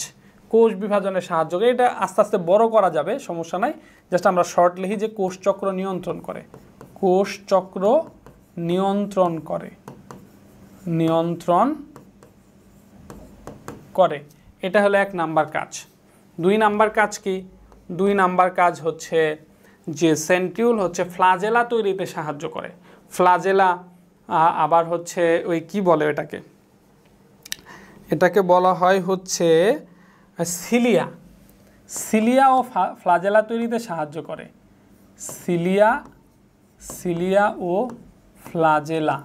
কোষ বিভাজনে সাহায্য করে। এটা আস্তে আস্তে বড় করা যাবে, সমস্যা নাই। জাস্ট আমরা শর্ট লিখি যে কোষচক্র নিয়ন্ত্রণ করে। কোষচক্র নিয়ন্ত্রণ করে, এটা হলো 1 নাম্বার কাজ। 2 নাম্বার কাজ কি? 2 নাম্বার কাজ হচ্ছে যে সেন্ট্রিওল হচ্ছে ফ্লাজেলা তৈরিতে সাহায্য করে। ফ্লাজেলা আবার হচ্ছে ওই কি বলে এটাকে বলা হয় হচ্ছে সিলিয়া ও ফ্লাজেলা তৈরিতে সাহায্য করে। সিলিয়া ও ফ্লাজেলা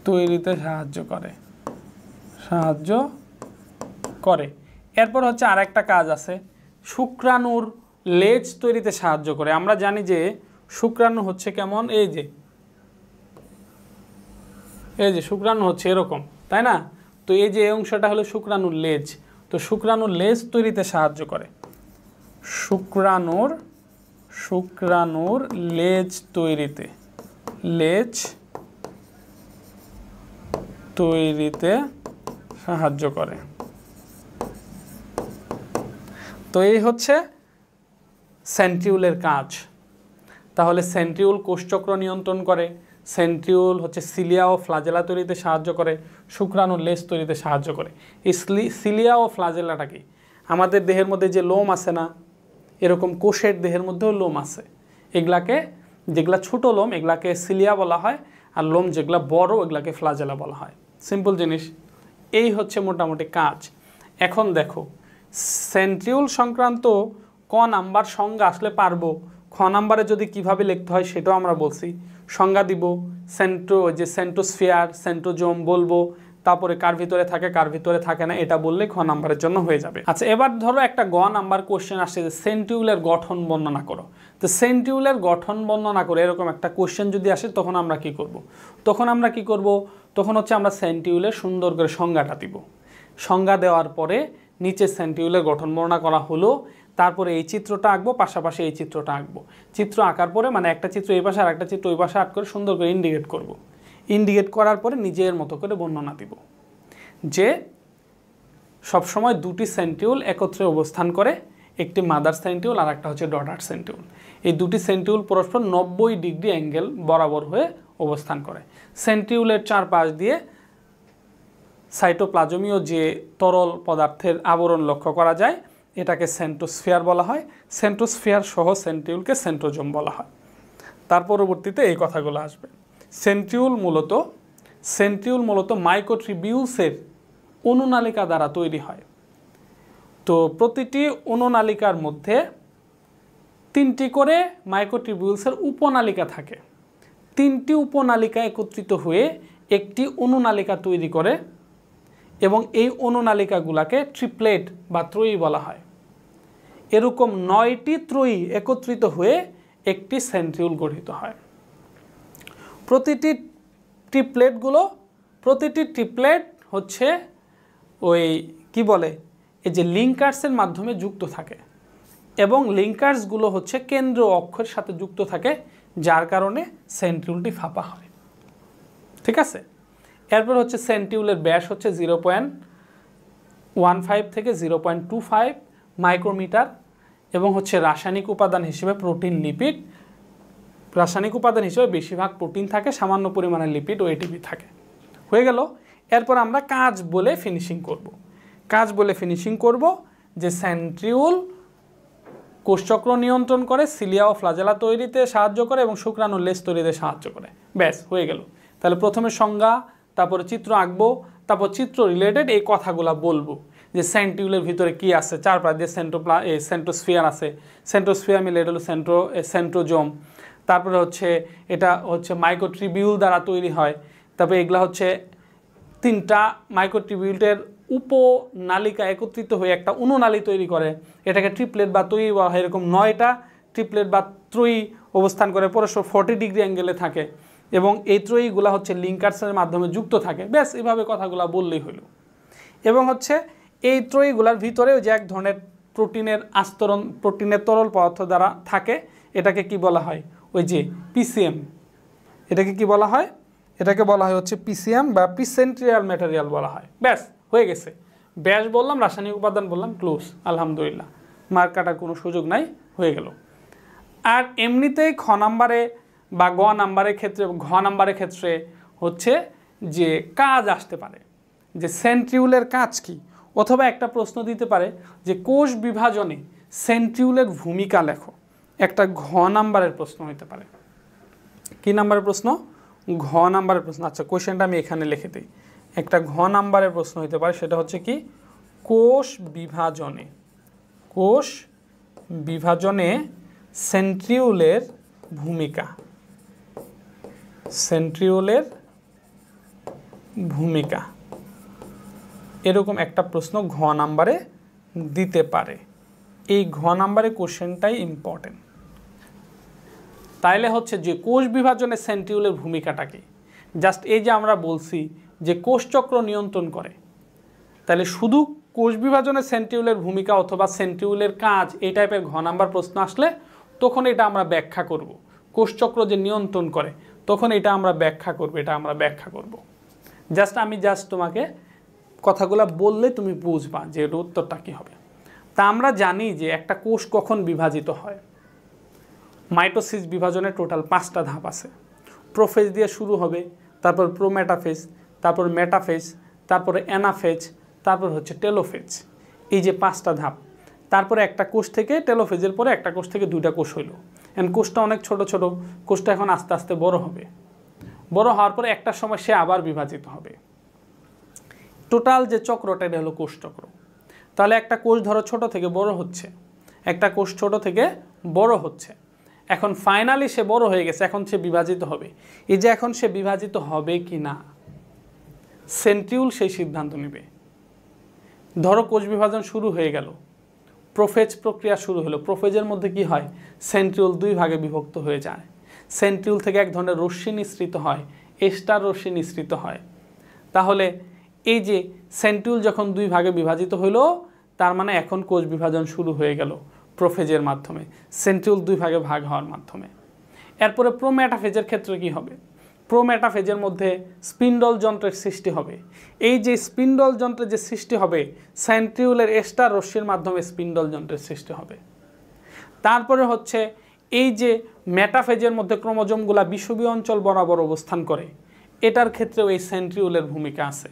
তৈরিতে সাহায্য করে। এরপর হচ্ছে আরেকটা কাজ আছে, শুক্রাণুর লেজ তৈরিতে সাহায্য করে। আমরা জানি যে শুক্রাণু হচ্ছে কেমন, এই যে শুক্রাণু হচ্ছে এরকম, তাই না? তো এই যে এই অংশটা হলো শুক্রাণুর লেজ। তো শুক্রাণুর লেজ তৈরিতে সাহায্য করে। শুক্রাণুর লেজ তৈরিতে সাহায্য করে। তো এই হচ্ছে সেন্ট্রিওলের কাজ। তাহলে সেন্ট্রিওল কোষচক্র নিয়ন্ত্রণ করে, সেন্ট্রিওল হচ্ছে সিলিয়া ও ফ্লাজেলা তৈরিতে সাহায্য করে, শুক্রাণুর লেজ তৈরিতে সাহায্য করে। এই সিলিয়া ও ফ্লাজেলাটা কি? আমাদের দেহের মধ্যে যে লোম আছে না, এরকম কোষের দেহের মধ্যেও লোম আছে। যেগুলা ছোট লোম এগুলাকে সিলিয়া বলা হয়, আর লোম যেগুলা বড় এগুলাকে ফ্লাজেলা বলা হয়। সিম্পল জিনিস। এই হচ্ছে মোটামুটি কাজ। এখন দেখো সেন্ট্রিওল সংক্রান্ত ক নাম্বার সংজ্ঞা আসলে পারবো, খ নাম্বারে যদি কিভাবে লিখতে হয় সেটাও আমরা বলছি, সংজ্ঞা দিব। সেন্ট্রোস্ফিয়ার, সেন্ট্রোজোম বলবো, তারপরে কার ভিতরে থাকে কার ভিতরে থাকে না এটা বললে খ নাম্বারের জন্য হয়ে যাবে। আচ্ছা, এবার ধরো একটা গ নাম্বার কোশ্চেন আসছে যে সেন্ট্রিওলের গঠন বর্ণনা করো। তো সেন্ট্রিওলের গঠন বর্ণনা করে এরকম একটা কোশ্চেন যদি আসে তখন আমরা কি করব? তখন হচ্ছে আমরা সেন্ট্রিওলের সুন্দর করে সংজ্ঞাটা দিব। সংজ্ঞা দেওয়ার পরে নিচে সেন্ট্রিওলের গঠন বর্ণনা করা হলো, তারপরে এই চিত্রটা আঁকবো, পাশাপাশি এই চিত্রটা আঁকবো। চিত্র আঁকার পরে মানে একটা চিত্র এই পাশে আর একটা চিত্র ওই পাশে আট করে সুন্দর করে ইন্ডিকেট করব। ইন্ডিকেট করার পরে নিজের মতো করে বর্ণনা দিব যে সবসময় দুটি সেন্ট্রিওল একত্রে অবস্থান করে, একটি মাদার সেন্ট্রিওল আর একটা হচ্ছে ডটার সেন্ট্রিওল। এই দুটি সেন্ট্রিওল পরস্পর 90 ডিগ্রি অ্যাঙ্গেল বরাবর হয়ে অবস্থান করে। সেন্ট্রিওলের চারপাশ দিয়ে সাইটোপ্লাজমীয় যে তরল পদার্থের আবরণ লক্ষ্য করা যায়, এটাকে সেন্ট্রোস্ফিয়ার বলা হয়। সেন্ট্রোস্ফিয়ার সহ সেন্ট্রিওলকে সেন্ট্রোজোম বলা হয়। তার পরবর্তীতে এই কথাগুলো আসবে। সেন্ট্রিওল মূলত মাইক্রোটিবিউলসের অনুনালিকা দ্বারা তৈরি হয়। তো প্রতিটি অনুনালিকার মধ্যে 3টি করে মাইক্রোটিবিউলসের উপনালিকা থাকে। 3টি উপনালিকা একত্রিত হয়ে একটি অনুনালিকা তৈরি করে এবং এই অনুনালিকাগুলোকে ট্রিপ্লেট বা ত্রয়ী বলা হয়। এরকম 9টি ত্রয়ী একত্রিত হয়ে একটি সেন্ট্রিওল গঠিত হয়। প্রতিটি ট্রিপ্লেট হচ্ছে ওই কি বলে এই যে লিঙ্কার্সের মাধ্যমে যুক্ত থাকে এবং লিঙ্কার্সগুলো হচ্ছে কেন্দ্র অক্ষের সাথে যুক্ত থাকে, যার কারণে সেন্ট্রিউলটি ফাঁপা হয়। ঠিক আছে, এরপর হচ্ছে সেন্ট্রিউলের ব্যাস হচ্ছে 0.15 থেকে 0.25 মাইক্রোমিটার এবং হচ্ছে রাসায়নিক উপাদান হিসেবে প্রোটিন, লিপিড। রাসায়নিক উপাদান হিসেবে বেশিরভাগ প্রোটিন থাকে, সামান্য পরিমাণে লিপিড ও এটিপি থাকে। হয়ে গেল। এরপর আমরা কাজ বলে ফিনিশিং করব। কাজ বলে ফিনিশিং করব যে সেন্ট্রিউল কোষচক্র নিয়ন্ত্রণ করে, সিলিয়া ও ফ্লাজেলা তৈরিতে সাহায্য করে এবং শুক্রাণুর লেজ তৈরিতে সাহায্য করে। ব্যাস হয়ে গেল। তাহলে প্রথমে সংজ্ঞা, তারপরে চিত্র আঁকবো, তারপর চিত্র রিলেটেড এই কথাগুলো বলবো যে সেন্ট্রিউলের ভিতরে কি আছে। চারপাশ দিয়ে সেন্ট্রোস্ফিয়ার আছে, সেন্ট্রোস্ফিয়ার মিলে এটা হলো সেন্ট্রোজোম। তারপরে হচ্ছে এটা হচ্ছে মাইক্রোটিবিউল দ্বারা তৈরি হয়। তারপরে এগুলা হচ্ছে 3টা মাইক্রোটিবিউলের উপনালিকা একত্রিত হয়ে একটা অনুনালী তৈরি করে, এটাকে ট্রিপলেট বা ত্রয়ী বলা হয়। এরকম 9টা ট্রিপলেট বা ত্রয়ী অবস্থান করে, পরস্পর 40 ডিগ্রি অ্যাঙ্গেলে থাকে এবং এই ত্রয়ীগুলা হচ্ছে লিঙ্কার্সের মাধ্যমে যুক্ত থাকে। ব্যাস এভাবে কথাগুলো বললেই হলো। এবং হচ্ছে এই ত্রয়ীগুলার ভিতরেও যে এক ধরনের প্রোটিনের আস্তরণ, প্রোটিনের তরল পদার্থ দ্বারা থাকে, এটাকে কি বলা হয়, ওই যে পিসিএম। এটাকে কি বলা হয়, এটাকে বলা হয় হচ্ছে পিসিএম বা পিসেন্ট্রিয়াল ম্যাটেরিয়াল বলা হয়। ব্যাস হয়ে গেছে। ব্যাস বললাম, রাসায়নিক উপাদান বললাম, ক্লোজ। আলহামদুলিল্লাহ, মার্ক কাটার কোনো সুযোগ নাই, হয়ে গেল। আর এমনিতেই খ নাম্বারে বা গ নাম্বারের ক্ষেত্রে, ঘ নাম্বারের ক্ষেত্রে হচ্ছে যে কাজ আসতে পারে যে সেন্ট্রিউলের কাজ কি, অথবা একটা প্রশ্ন দিতে পারে যে কোষ বিভাজনে সেন্ট্রিউলের ভূমিকা লেখো। একটা ঘ নাম্বারের প্রশ্ন হতে পারে। কি নাম্বারের প্রশ্ন? ঘ নাম্বারের প্রশ্ন। আচ্ছা, কোশ্চেনটা আমি এখানে লিখে দিই। একটা ঘ নাম্বারের প্রশ্ন হতে পারে, সেটা হচ্ছে কি, কোষ বিভাজনে, কোষ বিভাজনে সেন্ট্রিউলের ভূমিকা, সেন্ট্রিউলের ভূমিকা, এরকম একটা প্রশ্ন ঘ নাম্বারে দিতে পারে। এই ঘ নাম্বারে কোশ্চেনটাই ইম্পর্টেন্ট। তাইলে হচ্ছে যে কোষ বিভাজনে সেন্ট্রিউলের ভূমিকাটা কি, জাস্ট এই যে আমরা বলছি যে কোষচক্র নিয়ন্ত্রণ করে, তাহলে শুধু কোষ বিভাজনে সেন্ট্রিউলের ভূমিকা অথবা সেন্ট্রিউলের কাজ এই টাইপের ঘ নাম্বার প্রশ্ন আসলে তখন এটা আমরা ব্যাখ্যা করব। কোষচক্র যে নিয়ন্ত্রণ করে তখন এটা আমরা ব্যাখ্যা করব, এটা আমরা ব্যাখ্যা করব। আমি তোমাকে কথাগুলো বললে তুমি বুঝবা যে এর উত্তরটা কী হবে। তা আমরা জানি যে একটা কোষ কখন বিভাজিত হয়। মাইটোসিস বিভাজনের টোটাল 5টা ধাপ আছে। প্রোফেজ দিয়ে শুরু হবে, তারপর প্রোমেটাফেজ, তারপর মেটাফেজ, তারপরে অ্যানাফেজ, তারপর হচ্ছে টেলোফেজ। এই যে 5টা ধাপ। তারপরে একটা কোষ থেকে, টেলোফেজের পরে একটা কোষ থেকে 2টা কোষ হইল। এন্ড কোষটা অনেক ছোট ছোট, কোষটা এখন আস্তে আস্তে বড় হবে। বড় হওয়ার পরে একটা সময় সে আবার বিভাজিত হবে। টোটাল যে চক্রটা এটা হলো কোষ চক্র। তাহলে একটা কোষ ধরো ছোট থেকে বড় হচ্ছে, একটা কোষ ছোট থেকে বড় হচ্ছে, এখন ফাইনালি সে বড় হয়ে গেছে, এখন সে বিভাজিত হবে। এই যে এখন সে বিভাজিত হবে কি না, সেন্ট্রিউল সেই সিদ্ধান্ত নেবে। ধরো কোষ বিভাজন শুরু হয়ে গেল, প্রোফেজ প্রক্রিয়া শুরু হলো। প্রোফেজের মধ্যে কি হয়, সেন্ট্রিউল 2 ভাগে বিভক্ত হয়ে যায়। সেন্ট্রিউল থেকে এক ধরনের রশ্মি নিঃসৃত হয়, এস্টার রশ্মি নিঃসৃত হয়। তাহলে এই যে সেন্ট্রিউল যখন 2 ভাগে বিভাজিত হলো, তার মানে এখন কোষ বিভাজন শুরু হয়ে গেল প্রোফেজের মাধ্যমে, সেন্ট্রিউল 2 ভাগে ভাগ হওয়ার মাধ্যমে। এরপরে প্রোমেটাফেজের ক্ষেত্রে কি হবে, প্রোমেটাফেজের মধ্যে স্পিন্ডল যন্ত্রের সৃষ্টি হবে। এই যে স্পিন্ডল যন্ত্রের যে সৃষ্টি হবে, সেন্ট্রিউলের এস্টার রশ্মির মাধ্যমে স্পিন্ডল যন্ত্রের সৃষ্টি হবে। তারপরে হচ্ছে এই যে মেটাফেজের মধ্যে ক্রোমোজোমগুলা বিষুবীয় অঞ্চল বরাবর অবস্থান করে, এটার ক্ষেত্রেও এই সেন্ট্রিউলের ভূমিকা আছে।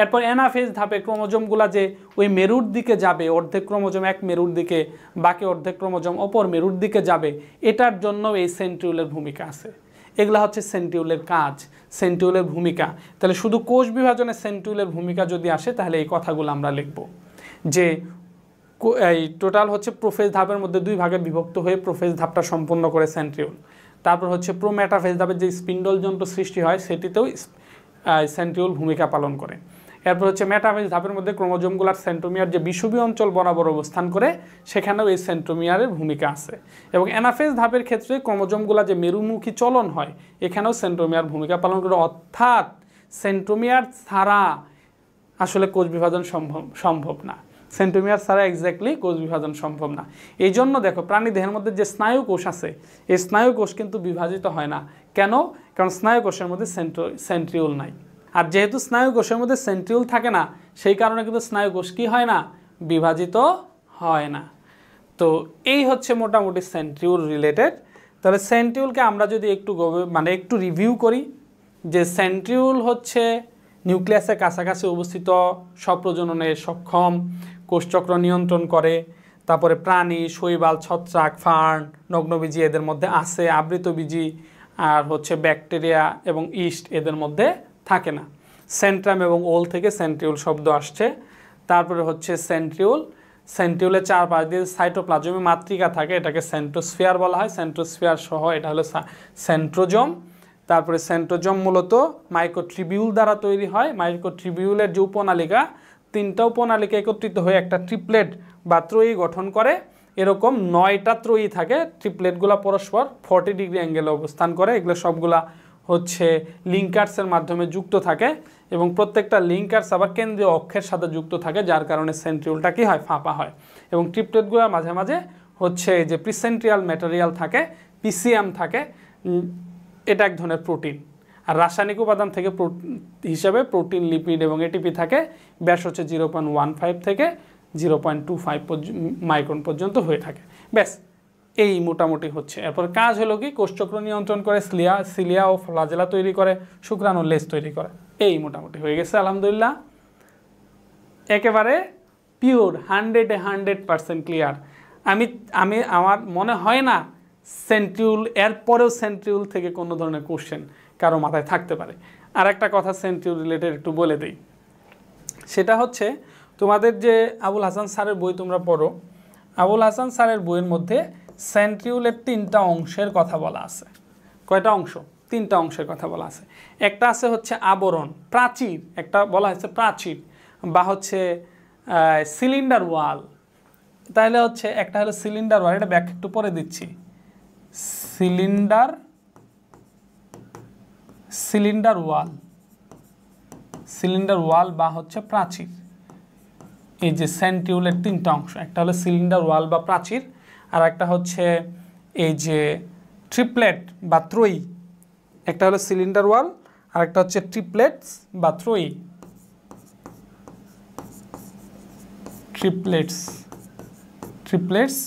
এরপর অ্যানাফেজ ধাপে ক্রোমোজোমগুলা যে ওই মেরুর দিকে যাবে, অর্ধেক ক্রোমোজোম এক মেরুর দিকে, বাকি অর্ধেক ক্রোমোজোম অপর মেরুর দিকে যাবে, এটার জন্য এই সেন্ট্রিউলের ভূমিকা আছে। এগুলা হচ্ছে সেন্ট্রিউলের কাজ, সেন্ট্রিউলের ভূমিকা। তাহলে শুধু কোষ বিভাজনে সেন্ট্রিউলের ভূমিকা যদি আসে, তাহলে এই কথাগুলো আমরা লিখব যে এই টোটাল হচ্ছে প্রোফেজ ধাপের মধ্যে 2 ভাগে বিভক্ত হয়ে প্রোফেজ ধাপটা সম্পন্ন করে সেন্ট্রিউল। তারপর হচ্ছে প্রোমেটাফেজ ধাপে যে স্পিন্ডল যন্ত্র সৃষ্টি হয়, সেটিতেও সেন্ট্রিউল ভূমিকা পালন করে। এরপর হচ্ছে মেটাফেজ ধাপের মধ্যে ক্রোমোজোমগুলার সেন্ট্রোমিয়ার যে বিষুবীয় অঞ্চল বরাবর অবস্থান করে, সেখানেও এই সেন্ট্রোমিয়ারের ভূমিকা আছে। এবং অ্যানাফেজ ধাপের ক্ষেত্রে ক্রোমোজোমগুলা যে মেরুমুখী চলন হয়, এখানেও সেন্ট্রোমিয়ার ভূমিকা পালন করে। অর্থাৎ সেন্ট্রোমিয়ার ছাড়া আসলে কোষ বিভাজন সম্ভব না। সেন্ট্রোমিয়ার ছাড়া এক্স্যাক্টলি কোষ বিভাজন সম্ভব না। এই জন্য দেখো প্রাণী দেহের মধ্যে যে স্নায়ু কোষ আছে, এই স্নায়ু কোষ কিন্তু বিভাজিত হয় না। কেন? কারণ স্নায়ু কোষের মধ্যে সেন্ট্রিওল নাই। আর যেহেতু স্নায়ু কোষের মধ্যে সেন্ট্রিওল থাকে না, সেই কারণে কিন্তু স্নায়ু কোষ কী হয় না? বিভাজিত হয় না। তো এই হচ্ছে মোটামুটি সেন্ট্রিওল রিলেটেড। তাহলে সেন্ট্রিওলকে আমরা যদি একটু রিভিউ করি, যে সেন্ট্রিওল হচ্ছে নিউক্লিয়াসের কাছাকাছি অবস্থিত, স্বপ্রজননে সক্ষম, কোষচক্র নিয়ন্ত্রণ করে, তারপরে প্রাণী, শৈবাল, ছত্রাক, ফার্ন, নগ্নবীজি এদের মধ্যে আছে, আবৃতবীজি আর হচ্ছে ব্যাকটেরিয়া এবং ইস্ট এদের মধ্যে থাকে না। সেন্ট্রাম এবং ওল থেকে সেন্ট্রিওল শব্দ আসছে। তারপরে হচ্ছে সেন্ট্রিওলের চারপাশ দিয়ে সাইটোপ্লাজমে মাতৃকা থাকে, এটাকে সেন্ট্রোস্ফিয়ার বলা হয়। সেন্ট্রোস্ফিয়ার সহ এটা হলো সেন্ট্রোজোম। তারপরে সেন্ট্রোজোম মূলত মাইক্রোটিবিউল দ্বারা তৈরি হয়। মাইক্রোটিবিউলের যে উপনালিকা, 3টা উপনালিকা একত্রিত হয়ে একটা ট্রিপলেট বা ত্রয়ী গঠন করে। এরকম 9টা ত্রয়ী থাকে। ট্রিপলেটগুলো পরস্পর 40 ডিগ্রি অ্যাঙ্গেলে অবস্থান করে। এগুলো সবগুলা হচ্ছে লিঙ্কার্সের মাধ্যমে যুক্ত থাকে এবং প্রত্যেকটা লিঙ্কার্স আবার কেন্দ্রীয় অক্ষের সাথে যুক্ত থাকে, যার কারণে সেন্ট্রিওলটা কী হয়? ফাঁপা হয়। এবং ট্রিপলেটগুলোর মাঝে মাঝে হচ্ছে যে প্রিসেন্ট্রিয়াল ম্যাটেরিয়াল থাকে, পিসিএম থাকে, এটা এক ধরনের প্রোটিন। আর রাসায়নিক উপাদান থেকে হিসাবে প্রোটিন, লিপিড এবং এটিপি থাকে। ব্যাস হচ্ছে 0.15 থেকে 0.25 মাইক্রন পর্যন্ত হয়ে থাকে। ব্যাস এই মোটামুটি হচ্ছে। এরপর কাজ হলো কি? কোষচক্র নিয়ন্ত্রণ করে, সিলিয়া ও ফ্লাজেলা তৈরি করে, শুক্রাণু লেজ তৈরি করে। এই মোটামুটি হয়ে গেছে আলহামদুলিল্লাহ। একেবারে পিওর 100% ক্লিয়ার। আমার মনে হয় না সেন্ট্রিওল এরপরেও সেন্ট্রিওল থেকে কোনো ধরনের কোশ্চেন কারো মাথায় থাকতে পারে। আর একটা কথা সেন্ট্রিওল রিলেটেড একটু বলে দিই, সেটা হচ্ছে তোমাদের যে আবুল হাসান স্যারের বই তোমরা পড়ো, আবুল হাসান স্যারের বইয়ের মধ্যে সেন্ট্রিওলের 3টা অংশের কথা বলা আছে। কয়টা অংশ? 3টা অংশের কথা বলা আছে। একটা আছে হচ্ছে আবরণ, প্রাচীর, একটা বলা হচ্ছে প্রাচীর বা হচ্ছে সিলিন্ডার ওয়াল। তাহলে হচ্ছে একটা হলো সিলিন্ডার ওয়াল, এটা ব্যাখ্যা একটু পরে দিচ্ছি। সিলিন্ডার ওয়াল বা হচ্ছে প্রাচীর। এই যে সেন্ট্রিওলের 3টা অংশ, একটা হলো সিলিন্ডার ওয়াল বা প্রাচীর, আর একটা হচ্ছে এই যে ট্রিপলেট বা ত্রয়ী। একটা হলো সিলিন্ডার ওয়াল, আর একটা হচ্ছে ট্রিপলেটস বা ত্রয়ী। ট্রিপলেটস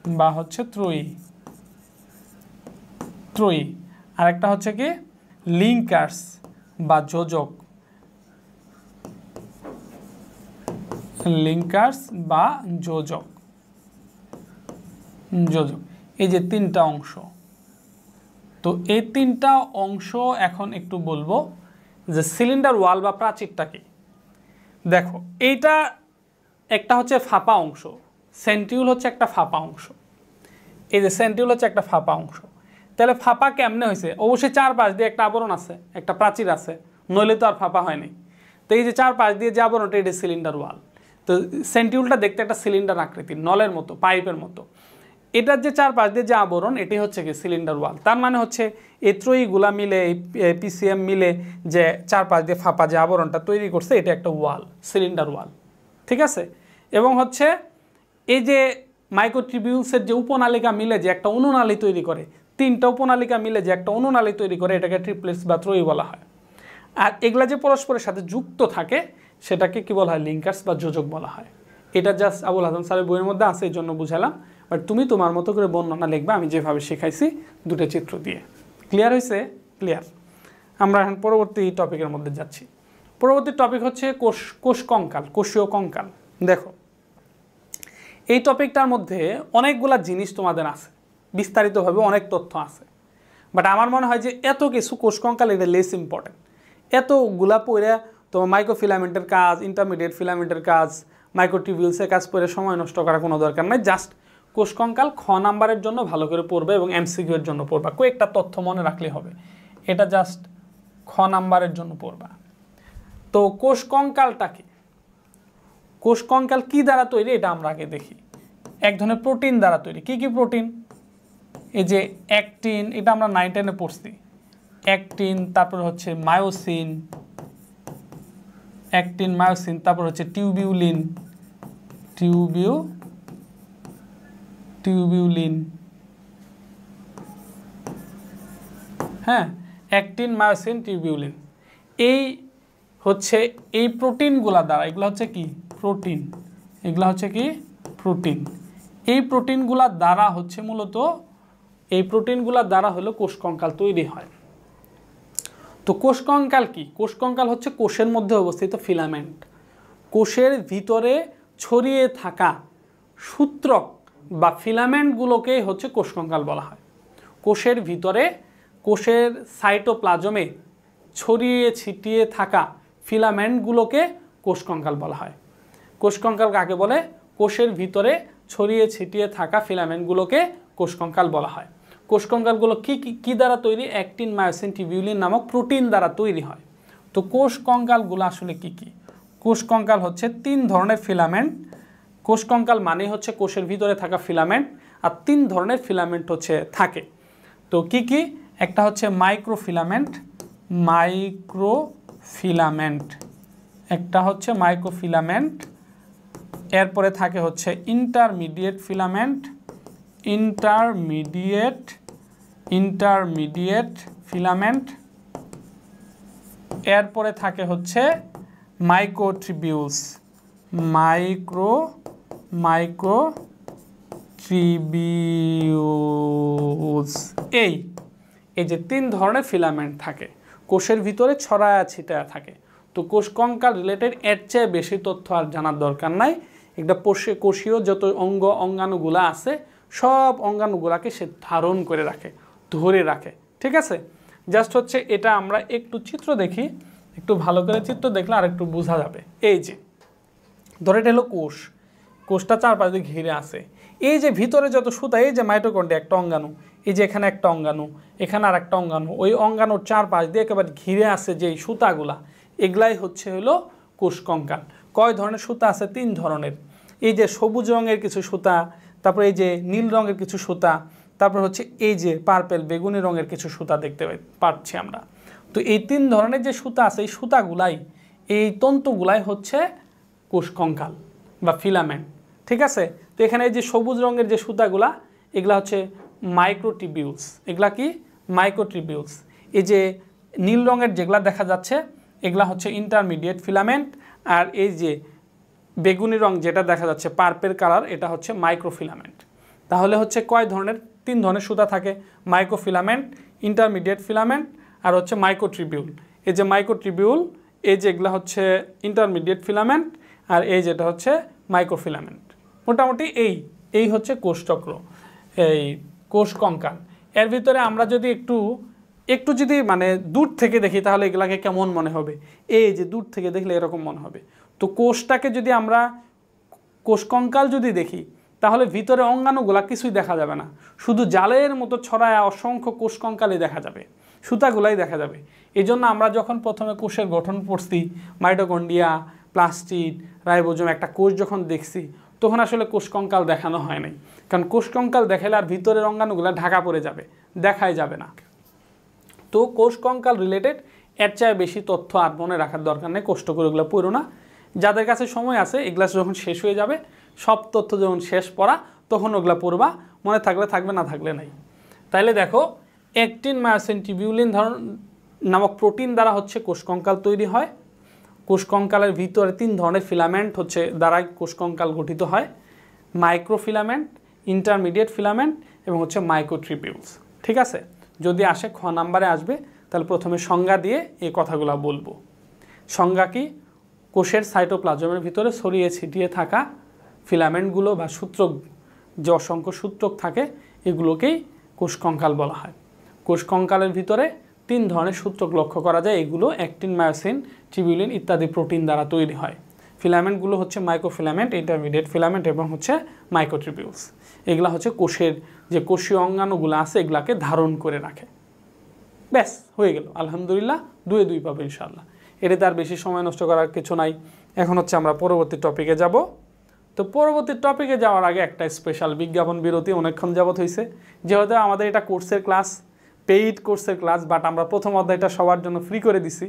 বা হচ্ছে ত্রয়ী। আর একটা হচ্ছে কি? লিঙ্কার্স বা যোজক। এই যে 3টা অংশ। তো এই 3টা অংশ এখন একটু বলবো যে সিলিন্ডার ওয়াল বা প্রাচীরটা কি। দেখো এইটা একটা হচ্ছে ফাঁপা অংশ, সেন্ট্রিওল হচ্ছে একটা ফাঁপা অংশ। এই যে সেন্ট্রিওল হচ্ছে একটা ফাঁপা অংশ। তাহলে ফাঁপা কেমনে হয়েছে? অবশ্যই চারপাশ দিয়ে একটা আবরণ আছে, একটা প্রাচীর আছে, নইলে তো আর ফাঁপা হয়নি। তো এই যে চারপাশ দিয়ে যে আবরণটা, এটা সিলিন্ডার ওয়াল। তো সেন্ট্রিওলটা দেখতে একটা সিলিন্ডার আকৃতির, নলের মতো, পাইপের মতো। এটার যে চারপাশ দিয়ে যে আবরণ, এটি হচ্ছে কি? সিলিন্ডার ওয়াল। তার মানে হচ্ছে এই ত্রয়ীগুলা মিলে, এই পিসিএম মিলে যে চারপাশ দিয়ে ফাঁপা যে আবরণটা তৈরি করছে, এটা একটা ওয়াল, সিলিন্ডার ওয়াল। ঠিক আছে? এবং হচ্ছে এই যে মাইক্রোটিবিউলসের যে উপনালিকা মিলে যে একটা অনুনালী তৈরি করে, 3টা উপনালিকা মিলে যে একটা অনুনালী তৈরি করে, এটাকে ট্রিপলেটস বা ত্রয়ী বলা হয়। আর এগুলা যে পরস্পরের সাথে যুক্ত থাকে, সেটাকে কি বলা হয়? লিঙ্কার্স বা যোজক বলা হয়। এটা জাস্ট আবুল হাসান স্যারের বইয়ের মধ্যে আছে, এই জন্য বুঝালাম। বাট তুমি তোমার মতো করে বর্ণনা লিখবা, আমি যেভাবে শেখাইছি 2টা চিত্র দিয়ে। ক্লিয়ার হয়েছে? ক্লিয়ার। আমরা এখন পরবর্তী টপিকের মধ্যে যাচ্ছি। পরবর্তী টপিক হচ্ছে কোষ কঙ্কাল, কোষীয় কঙ্কাল। দেখো এই টপিকটার মধ্যে অনেকগুলা জিনিস তোমাদের আছে, বিস্তারিতভাবে অনেক তথ্য আছে। বাট আমার মনে হয় যে এত কিছু কোষ কঙ্কাল এটা লেস ইম্পর্টেন্ট। এতগুলা পড়ে তোমার মাইক্রোফিলামেন্টের কাজ, ইন্টারমিডিয়েট ফিলামেন্টের কাজ, মাইক্রোটিবিউলসের কাজ পড়ে সময় নষ্ট করার কোনো দরকার নাই। জাস্ট কোষ কঙ্কাল খ নাম্বারের জন্য ভালো করে পড়বে এবং এমসিকিউ এর জন্য পড়বা। কয়েকটা তথ্য মনে রাখলে হবে, এটা জাস্ট খ নাম্বারের জন্য পড়বা। তো কোষ কঙ্কালটা কি? কোষ কঙ্কাল কী দ্বারা তৈরি এটা আমরা আগে দেখি। এক ধরনের প্রোটিন দ্বারা তৈরি। কি কি প্রোটিন? এই যে অ্যাক্টিন, এটা আমরা 9-10-এ পড়ছি। অ্যাক্টিন, তারপর হচ্ছে মায়োসিন, অ্যাক্টিন মায়োসিন, তারপর হচ্ছে টিউবিউলিন, টিউবিউলিন, হ্যাঁ, অ্যাক্টিন মায়োসিন টিউবিউলিন। এই হচ্ছে এই প্রোটিনগুলা দ্বারা, এগুলো হচ্ছে কি প্রোটিন, এগুলো হচ্ছে কি প্রোটিন। এই প্রোটিনগুলার দ্বারা হচ্ছে মূলত এই প্রোটিনগুলার দ্বারা হলো কোষ কঙ্কাল তৈরি হয়। তো কোষ কঙ্কাল কি? কোষ কঙ্কাল হচ্ছে কোষের মধ্যে অবস্থিত ফিলামেন্ট। কোষের ভিতরে ছড়িয়ে থাকা সূত্রক বা ফিলামেন্টগুলোকেই হচ্ছে কোষ কঙ্কাল বলা হয়। কোষের ভিতরে, কোষের সাইটোপ্লাজমে ছড়িয়ে ছিটিয়ে থাকা ফিলামেন্টগুলোকে কোষ কঙ্কাল বলা হয়। কোষ কঙ্কাল কাকে বলে? কোষের ভিতরে ছড়িয়ে ছিটিয়ে থাকা ফিলামেন্টগুলোকে কোষ কঙ্কাল বলা হয়। কোষ কঙ্কালগুলো কি দ্বারা তৈরি? অ্যাক্টিন মায়োসিন টিউবিউলিন নামক প্রোটিন দ্বারা তৈরি হয়। তো কোষ কঙ্কালগুলো আসলে কি কি? কোষ কঙ্কাল হচ্ছে 3 ধরনের ফিলামেন্ট। কোষ কঙ্কাল মানে হচ্ছে কোষের ভিতরে থাকা ফিলামেন্ট, আর 3 ধরনের ফিলামেন্ট হচ্ছে থাকে। তো কি কি? একটা হচ্ছে মাইক্রোফিলামেন্ট, একটা হচ্ছে মাইক্রোফিলামেন্ট, এরপরে থাকে হচ্ছে ইন্টারমিডিয়েট ফিলামেন্ট, এরপরে থাকে হচ্ছে মাইক্রোটিবিউলস, এই যে 3 ধরনের ফিলামেন্ট থাকে, কোষের ভিতরে ছড়ায়া ছিটায়া থাকে। তো কোষ কঙ্কাল রিলেটেড এর চেয়ে বেশি তথ্য আর জানার দরকার নাই। একটা কোষীয় যত অঙ্গাণুগুলা আছে, সব অঙ্গাণুগুলাকে সে ধারণ করে রাখে, ধরে রাখে। ঠিক আছে, জাস্ট হচ্ছে এটা আমরা একটু চিত্র দেখি, একটু ভালো করে চিত্র দেখলে আর একটু বোঝা যাবে। এই যে ধরে এটা হলো কোষ, কোষটা চারপাশে ঘিরে আছে। এই যে ভিতরে যত সুতা, এই যে মাইটোকন্ড্রিয়া একটা অঙ্গাণু, এই যে এখানে একটা অঙ্গাণু, এখানে আর একটা অঙ্গাণু, ওই অঙ্গাণুর চারপাশ দিয়ে একেবারে ঘিরে আছে যে সুতাগুলা, এগুলাই হচ্ছে হলো কোষ কঙ্কাল। কয় ধরনের সুতা আছে? 3 ধরনের। এই যে সবুজ রঙের কিছু সুতা, তারপর এই যে নীল রঙের কিছু সুতা, তারপর হচ্ছে এই যে পার্পেল বেগুনি রঙের কিছু সুতা দেখতে পাচ্ছি আমরা। তো এই 3 ধরনের যে সুতা আছে, এই সুতাগুলাই, এই তন্তুগুলাই হচ্ছে কোষ কঙ্কাল বা ফিলামেন্ট। ঠিক আছে, তো এখানে এই যে সবুজ রঙের যে সুতাগুলা, এগুলা হচ্ছে মাইক্রোটিবিউলস। এগুলা কি? মাইক্রোটিবিউলস। এই যে নীল রঙের যেগুলা দেখা যাচ্ছে, এগুলা হচ্ছে ইন্টারমিডিয়েট ফিলামেন্ট। আর এই যে বেগুনি রং যেটা দেখা যাচ্ছে পার্পেল কালার, এটা হচ্ছে মাইক্রোফিলামেন্ট। তাহলে হচ্ছে কয় ধরনের? 3 ধরনের সুতা থাকে, মাইক্রোফিলামেন্ট, ইন্টারমিডিয়েট ফিলামেন্ট আর হচ্ছে মাইক্রোটিবিউল। এই যে মাইক্রোটিবিউল, এই যেগুলা হচ্ছে ইন্টারমিডিয়েট ফিলামেন্ট, আর এই যেটা হচ্ছে মাইক্রোফিলামেন্ট। মোটামুটি এই হচ্ছে কোষচক্র, এই কোষ কঙ্কাল। এর ভিতরে আমরা যদি একটু যদি মানে দূর থেকে দেখি, তাহলে এগুলাকে কেমন মনে হবে? এই যে দূর থেকে দেখলে এরকম মনে হবে। তো কোষটাকে যদি আমরা কোষ কঙ্কাল যদি দেখি, তাহলে ভিতরে অঙ্গাণুগুলা কিছুই দেখা যাবে না, শুধু জালের মতো ছড়ায় অসংখ্য কোষ কঙ্কালই দেখা যাবে, সুতাগুলাই দেখা যাবে। এই জন্য আমরা যখন প্রথমে কোষের গঠন পড়ছি, মাইটোকন্ড্রিয়া, প্লাস্টিড, রাইবোজোম, একটা কোষ যখন দেখছি, তখন আসলে কোষ কঙ্কাল দেখানো হয় নাই। কারণ কোষ কঙ্কাল দেখালে আর ভিতরের অঙ্গাণুগুলা ঢাকা পড়ে যাবে, দেখাই যাবে না। তো কোষ কঙ্কাল রিলেটেড এর চেয়ে বেশি তথ্য আর মনে রাখার দরকার নেই, কষ্ট করে ওগুলো পড়ো না। যাদের কাছে সময় আছে, এগুলা যখন শেষ হয়ে যাবে, সব তথ্য যখন শেষ পড়া, তখন ওগুলা পড়বা, মনে থাকলে থাকবে, না থাকলে নাই। তাইলে দেখো, অ্যাক্টিন মায়োসিন টিউবিউলিন নামক প্রোটিন দ্বারা হচ্ছে কোষ কঙ্কাল তৈরি হয়। কোষ কঙ্কালের ভিতরে 3 ধরনের ফিলামেন্ট হচ্ছে দ্বারাই কোষ কঙ্কাল গঠিত হয়, মাইক্রোফিলামেন্ট, ইন্টারমিডিয়েট ফিলামেন্ট এবং হচ্ছে মাইক্রোটিবিউলস। ঠিক আছে, যদি আসে খ নাম্বারে আসবে, তাহলে প্রথমে সংজ্ঞা দিয়ে এই কথাগুলো বলবো। সংজ্ঞা কি? কোষের সাইটোপ্লাজমের ভিতরে ছড়িয়ে ছিটিয়ে থাকা ফিলামেন্টগুলো বা সূত্রক, যে অসংখ্য সূত্রক থাকে, এগুলোকেই কোষ কঙ্কাল বলা হয়। কোষ কঙ্কালের ভিতরে 3 ধরনের সূত্রক লক্ষ্য করা যায়, এগুলো অ্যাক্টিন মায়োসিন টিউবিউলিন ইত্যাদি প্রোটিন দ্বারা তৈরি হয়। ফিলামেন্টগুলো হচ্ছে মাইক্রোফিলামেন্ট, ইন্টারমিডিয়েট ফিলামেন্ট এবং হচ্ছে মাইক্রোটিবিউলস। এগুলা হচ্ছে কোষের যে কোষীয় অঙ্গাণুগুলো আছে, এগুলাকে ধারণ করে রাখে। ব্যাস হয়ে গেল, আলহামদুলিল্লাহ, 2-2 পাবে ইনশাআল্লাহ। এটাতে আর বেশি সময় নষ্ট করার কিছু নাই। এখন হচ্ছে আমরা পরবর্তী টপিকে যাব। তো পরবর্তী টপিকে যাওয়ার আগে একটা স্পেশাল বিজ্ঞাপন বিরতি অনেকক্ষণ যাবত হয়েছে। যেহেতু আমাদের এটা কোর্সের ক্লাস, পেইড কোর্সের ক্লাস, বাট আমরা প্রথম অধ্যায়টা সবার জন্য ফ্রি করে দিছি।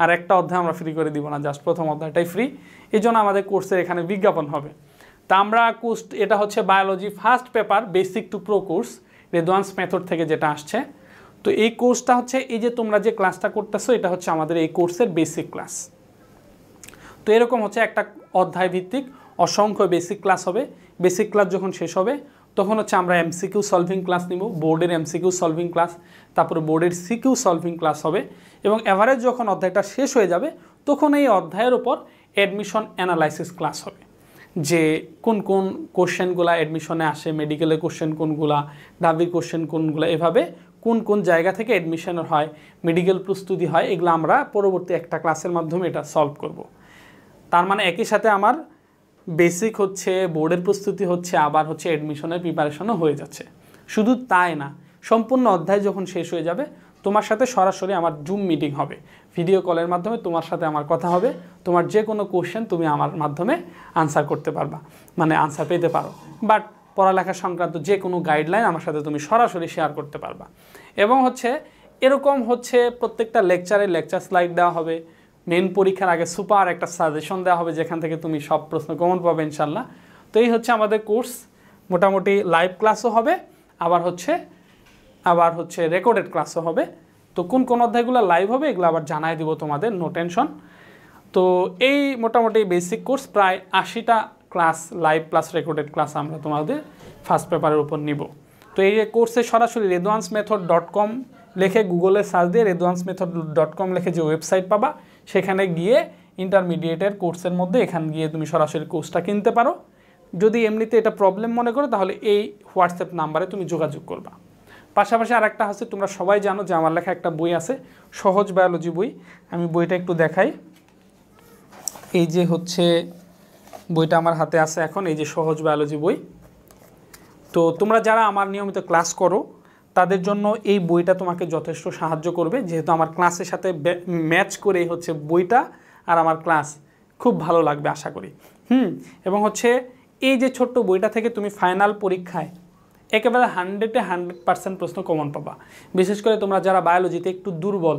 আর একটা অধ্যায় আমরা ফ্রি করে দিব না, জাস্ট প্রথম অধ্যায়টাই ফ্রি। এই জন্য আমাদের কোর্সের এখানে বিজ্ঞাপন হবে। তা আমরা কোর্স, এটা হচ্ছে biology first paper basic to pro course, রেদওয়ান্স মেথড থেকে যেটা আসছে। তো এই কোর্সটা হচ্ছে, এই যে তোমরা যে ক্লাসটা করতেছো, এটা হচ্ছে আমাদের এই কোর্সের বেসিক ক্লাস। তো এরকম হচ্ছে একটা অধ্যায় ভিত্তিক অসংখ্য বেসিক ক্লাস হবে। বেসিক ক্লাস যখন শেষ হবে তখন হচ্ছে আমরা এমসিকিউ সলভিং ক্লাস নিব, বোর্ডের এমসিকিউ সলভিং ক্লাস, তারপরে বোর্ডের সিকিউ সলভিং ক্লাস হবে। এবং এভারেজ যখন অধ্যায়টা শেষ হয়ে যাবে তখন এই অধ্যায়ের উপর অ্যাডমিশন অ্যানালাইসিস ক্লাস হবে, যে কোন কোন কোশ্চেনগুলো অ্যাডমিশনে আসে, মেডিকেলের কোশ্চেন কোনগুলা, ডাবির কোশ্চেন কোনগুলো, এভাবে কোন কোন জায়গা থেকে অ্যাডমিশনের হয়, মেডিকেল প্রস্তুতি হয়, এগুলো আমরা পরবর্তী একটা ক্লাসের মাধ্যমে এটা সলভ করব। তার মানে একই সাথে আমার বেসিক হচ্ছে, বোর্ডের প্রস্তুতি হচ্ছে, আবার হচ্ছে অ্যাডমিশনের প্রিপারেশনও হয়ে যাচ্ছে। শুধু তাই না, সম্পূর্ণ অধ্যায় যখন শেষ হয়ে যাবে তোমার সাথে সরাসরি আমার জুম মিটিং হবে, ভিডিও কলের মাধ্যমে তোমার সাথে আমার কথা হবে। তোমার যে কোনো কোশ্চেন তুমি আমার মাধ্যমে আনসার করতে পারবা, মানে আনসার পেতে পারো। বাট পড়ালেখা সংক্রান্ত যে কোনো গাইডলাইন আমার সাথে তুমি সরাসরি শেয়ার করতে পারবা। এবং হচ্ছে এরকম হচ্ছে প্রত্যেকটা লেকচারে লেকচার স্লাইড দেওয়া হবে, মেন পরীক্ষার আগে সুপার একটা সাজেশন দেওয়া হবে যেখান থেকে তুমি সব প্রশ্ন কমন পাবে ইনশাল্লাহ। তো এই হচ্ছে আমাদের কোর্স। মোটামুটি লাইভ ক্লাসও হবে, আবার হচ্ছে রেকর্ডেড ক্লাসও হবে। তো কোন কোন অধ্যায়গুলো লাইভ হবে এগুলো আবার জানাই দিব তোমাদের, নো টেনশন। তো এই মোটামুটি বেসিক কোর্স প্রায় 80টা class, live plus recorded class আমরা তোমাদের ফার্স্ট পেপারের উপর নিব। তো এই কোর্সে সরাসরি redwansmethod.com লিখে গুগলে সার্চ দিয়ে redwansmethod.com লিখে যে ওয়েবসাইট পাবা, সেখানে গিয়ে ইন্টারমিডিয়েটের কোর্সের মধ্যে এখানে গিয়ে তুমি সরাসরি কোর্সটা কিনতে পারো। যদি এমনিতে এটা প্রবলেম মনে করো তাহলে এই হোয়াটসঅ্যাপ নাম্বারে তুমি যোগাযোগ করবা। পাশাপাশি আরেকটা হচ্ছে, তোমরা সবাই জানো যে আমার লেখা একটা বই আছে, সহজ বায়োলজি বই। আমি বইটা একটু দেখাই। এই যে হচ্ছে বইটা আমার হাতে আছে এখন, এই যে সহজ বায়োলজি বই। তো তোমরা যারা আমার নিয়মিত ক্লাস করো তাদের জন্য এই বইটা তোমাকে যথেষ্ট সাহায্য করবে, যেহেতু আমার ক্লাসের সাথে ম্যাচ করে হচ্ছে বইটা আর আমার ক্লাস খুব ভালো লাগবে আশা করি। এবং হচ্ছে এই যে ছোট্ট বইটা থেকে তুমি ফাইনাল পরীক্ষায় একেবারে 100% প্রশ্ন কমন পাবা। বিশেষ করে তোমরা যারা বায়োলজিতে একটু দুর্বল,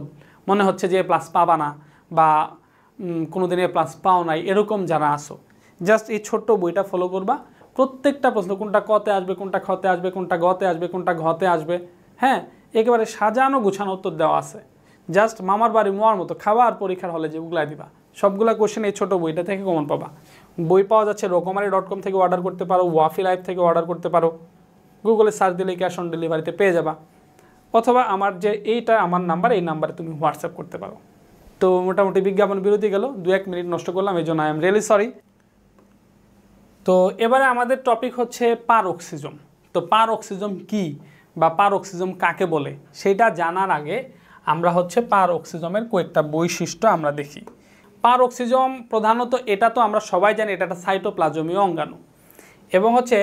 মনে হচ্ছে যে প্লাস পাবা না বা কোনো দিনে প্লাস পাও নাই, এরকম যারা আসো, জাস্ট এই ছোট্ট বইটা ফলো করবা। প্রত্যেকটা প্রশ্ন কোনটা কতে আসবে, কোনটা খতে আসবে, কোনটা গতে আসবে, কোনটা ঘতে আসবে, হ্যাঁ, একেবারে সাজানো গুছানো উত্তর দেওয়া আছে। জাস্ট মামার বাড়ি মোয়ার মতো খাবার পরীক্ষার হলে যে উগলাই দিবা, সবগুলা কোশ্চেন এই ছোটো বইটা থেকে কমন পাবা। বই পাওয়া যাচ্ছে রকমারি.com থেকে অর্ডার করতে পারো, ওয়াফি লাইভ থেকে অর্ডার করতে পারো, গুগলে সার্চ দিলে ক্যাশ অন ডেলিভারিতে পেয়ে যাবা, অথবা আমার যে এইটা আমার নাম্বার, এই নাম্বারে তুমি হোয়াটসঅ্যাপ করতে পারো। তো মোটামুটি বিজ্ঞাপন বিরতি গেল, 2-1 মিনিট নষ্ট করলাম, এই জন্য আই এম রিয়েলি সরি। তো এবারে আমাদের টপিক হচ্ছে পারঅক্সিজম। তো পারঅক্সিজম কি বা পারঅক্সিজম কাকে বলে সেটা জানার আগে আমরা হচ্ছে পারঅক্সিজমের কয়েকটা বৈশিষ্ট্য আমরা দেখি। পারঅক্সিজম প্রধানত, এটা তো আমরা সবাই জানি, এটা একটা সাইটোপ্লাজমীয় অঙ্গাণু। এবং হচ্ছে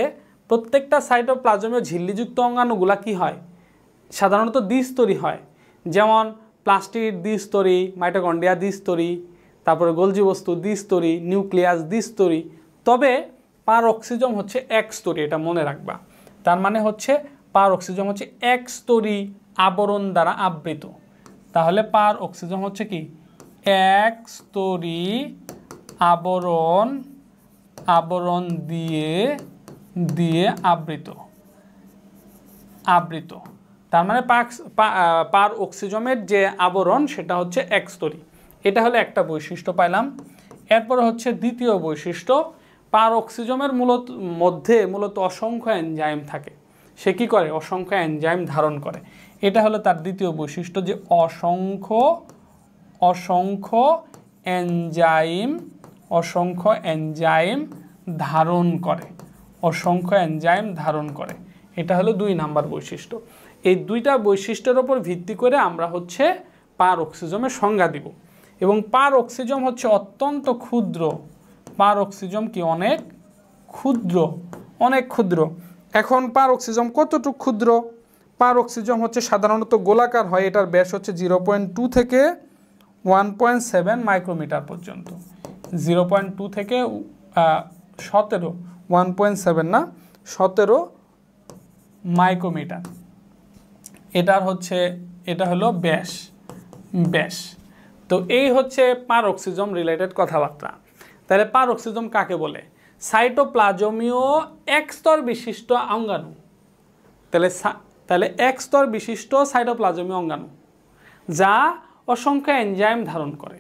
প্রত্যেকটা সাইটোপ্লাজমীয় ঝিল্লিযুক্ত অঙ্গাণুগুলা কি হয়, সাধারণত দ্বিস্তরী হয়। যেমন প্লাস্টিড দ্বিস্তরী, মাইটোকন্ড্রিয়া দ্বিস্তরী, তারপরে গোলজি বস্তু দ্বিস্তরী, নিউক্লিয়াস দ্বিস্তরী। তবে পারঅক্সিজম হচ্ছে একস্তরী, এটা মনে রাখবা। তার মানে হচ্ছে পারঅক্সিজম হচ্ছে একস্তরী আবরণ দ্বারা আবৃত। তাহলে পারঅক্সিজম হচ্ছে কি, একস্তরী আবরণ দিয়ে আবৃত। তার মানে পারঅক্সিজমের যে আবরণ সেটা হচ্ছে একস্তরী। এটা হলো একটা বৈশিষ্ট্য পাইলাম। এরপর হচ্ছে দ্বিতীয় বৈশিষ্ট্য, পারঅক্সিজমের মূলত অসংখ্য এনজাইম থাকে। সে কি করে, অসংখ্য এনজাইম ধারণ করে। এটা হলো তার দ্বিতীয় বৈশিষ্ট্য, যে অসংখ্য এনজাইম ধারণ করে। এটা হলো 2 নাম্বার বৈশিষ্ট্য। এই 2টা বৈশিষ্ট্যের উপর ভিত্তি করে আমরা হচ্ছে পারঅক্সিজমের সংজ্ঞা দিব। এবং পারঅক্সিজম হচ্ছে অত্যন্ত ক্ষুদ্র। পারঅক্সিজম কি, অনেক ক্ষুদ্র। এখন পারঅক্সিজম কতটুকু ক্ষুদ্র? পারঅক্সিজম হচ্ছে সাধারণত গোলাকার হয়, এটার ব্যাস হচ্ছে 0.2 থেকে 1.7 মাইক্রোমিটার পর্যন্ত। 0.2 থেকে 17 মাইক্রোমিটার। এটা হলো ব্যাস। তো এই হচ্ছে পারঅক্সিজম রিলেটেড কথাবার্তা। তাহলে পারঅক্সিজম কাকে বলে? সাইটোপ্লাজমীয় এক স্তর বিশিষ্ট অঙ্গাণু। তাহলে এক স্তর বিশিষ্ট সাইটোপ্লাজমীয় অঙ্গাণু যা অসংখ্য এনজাইম ধারণ করে,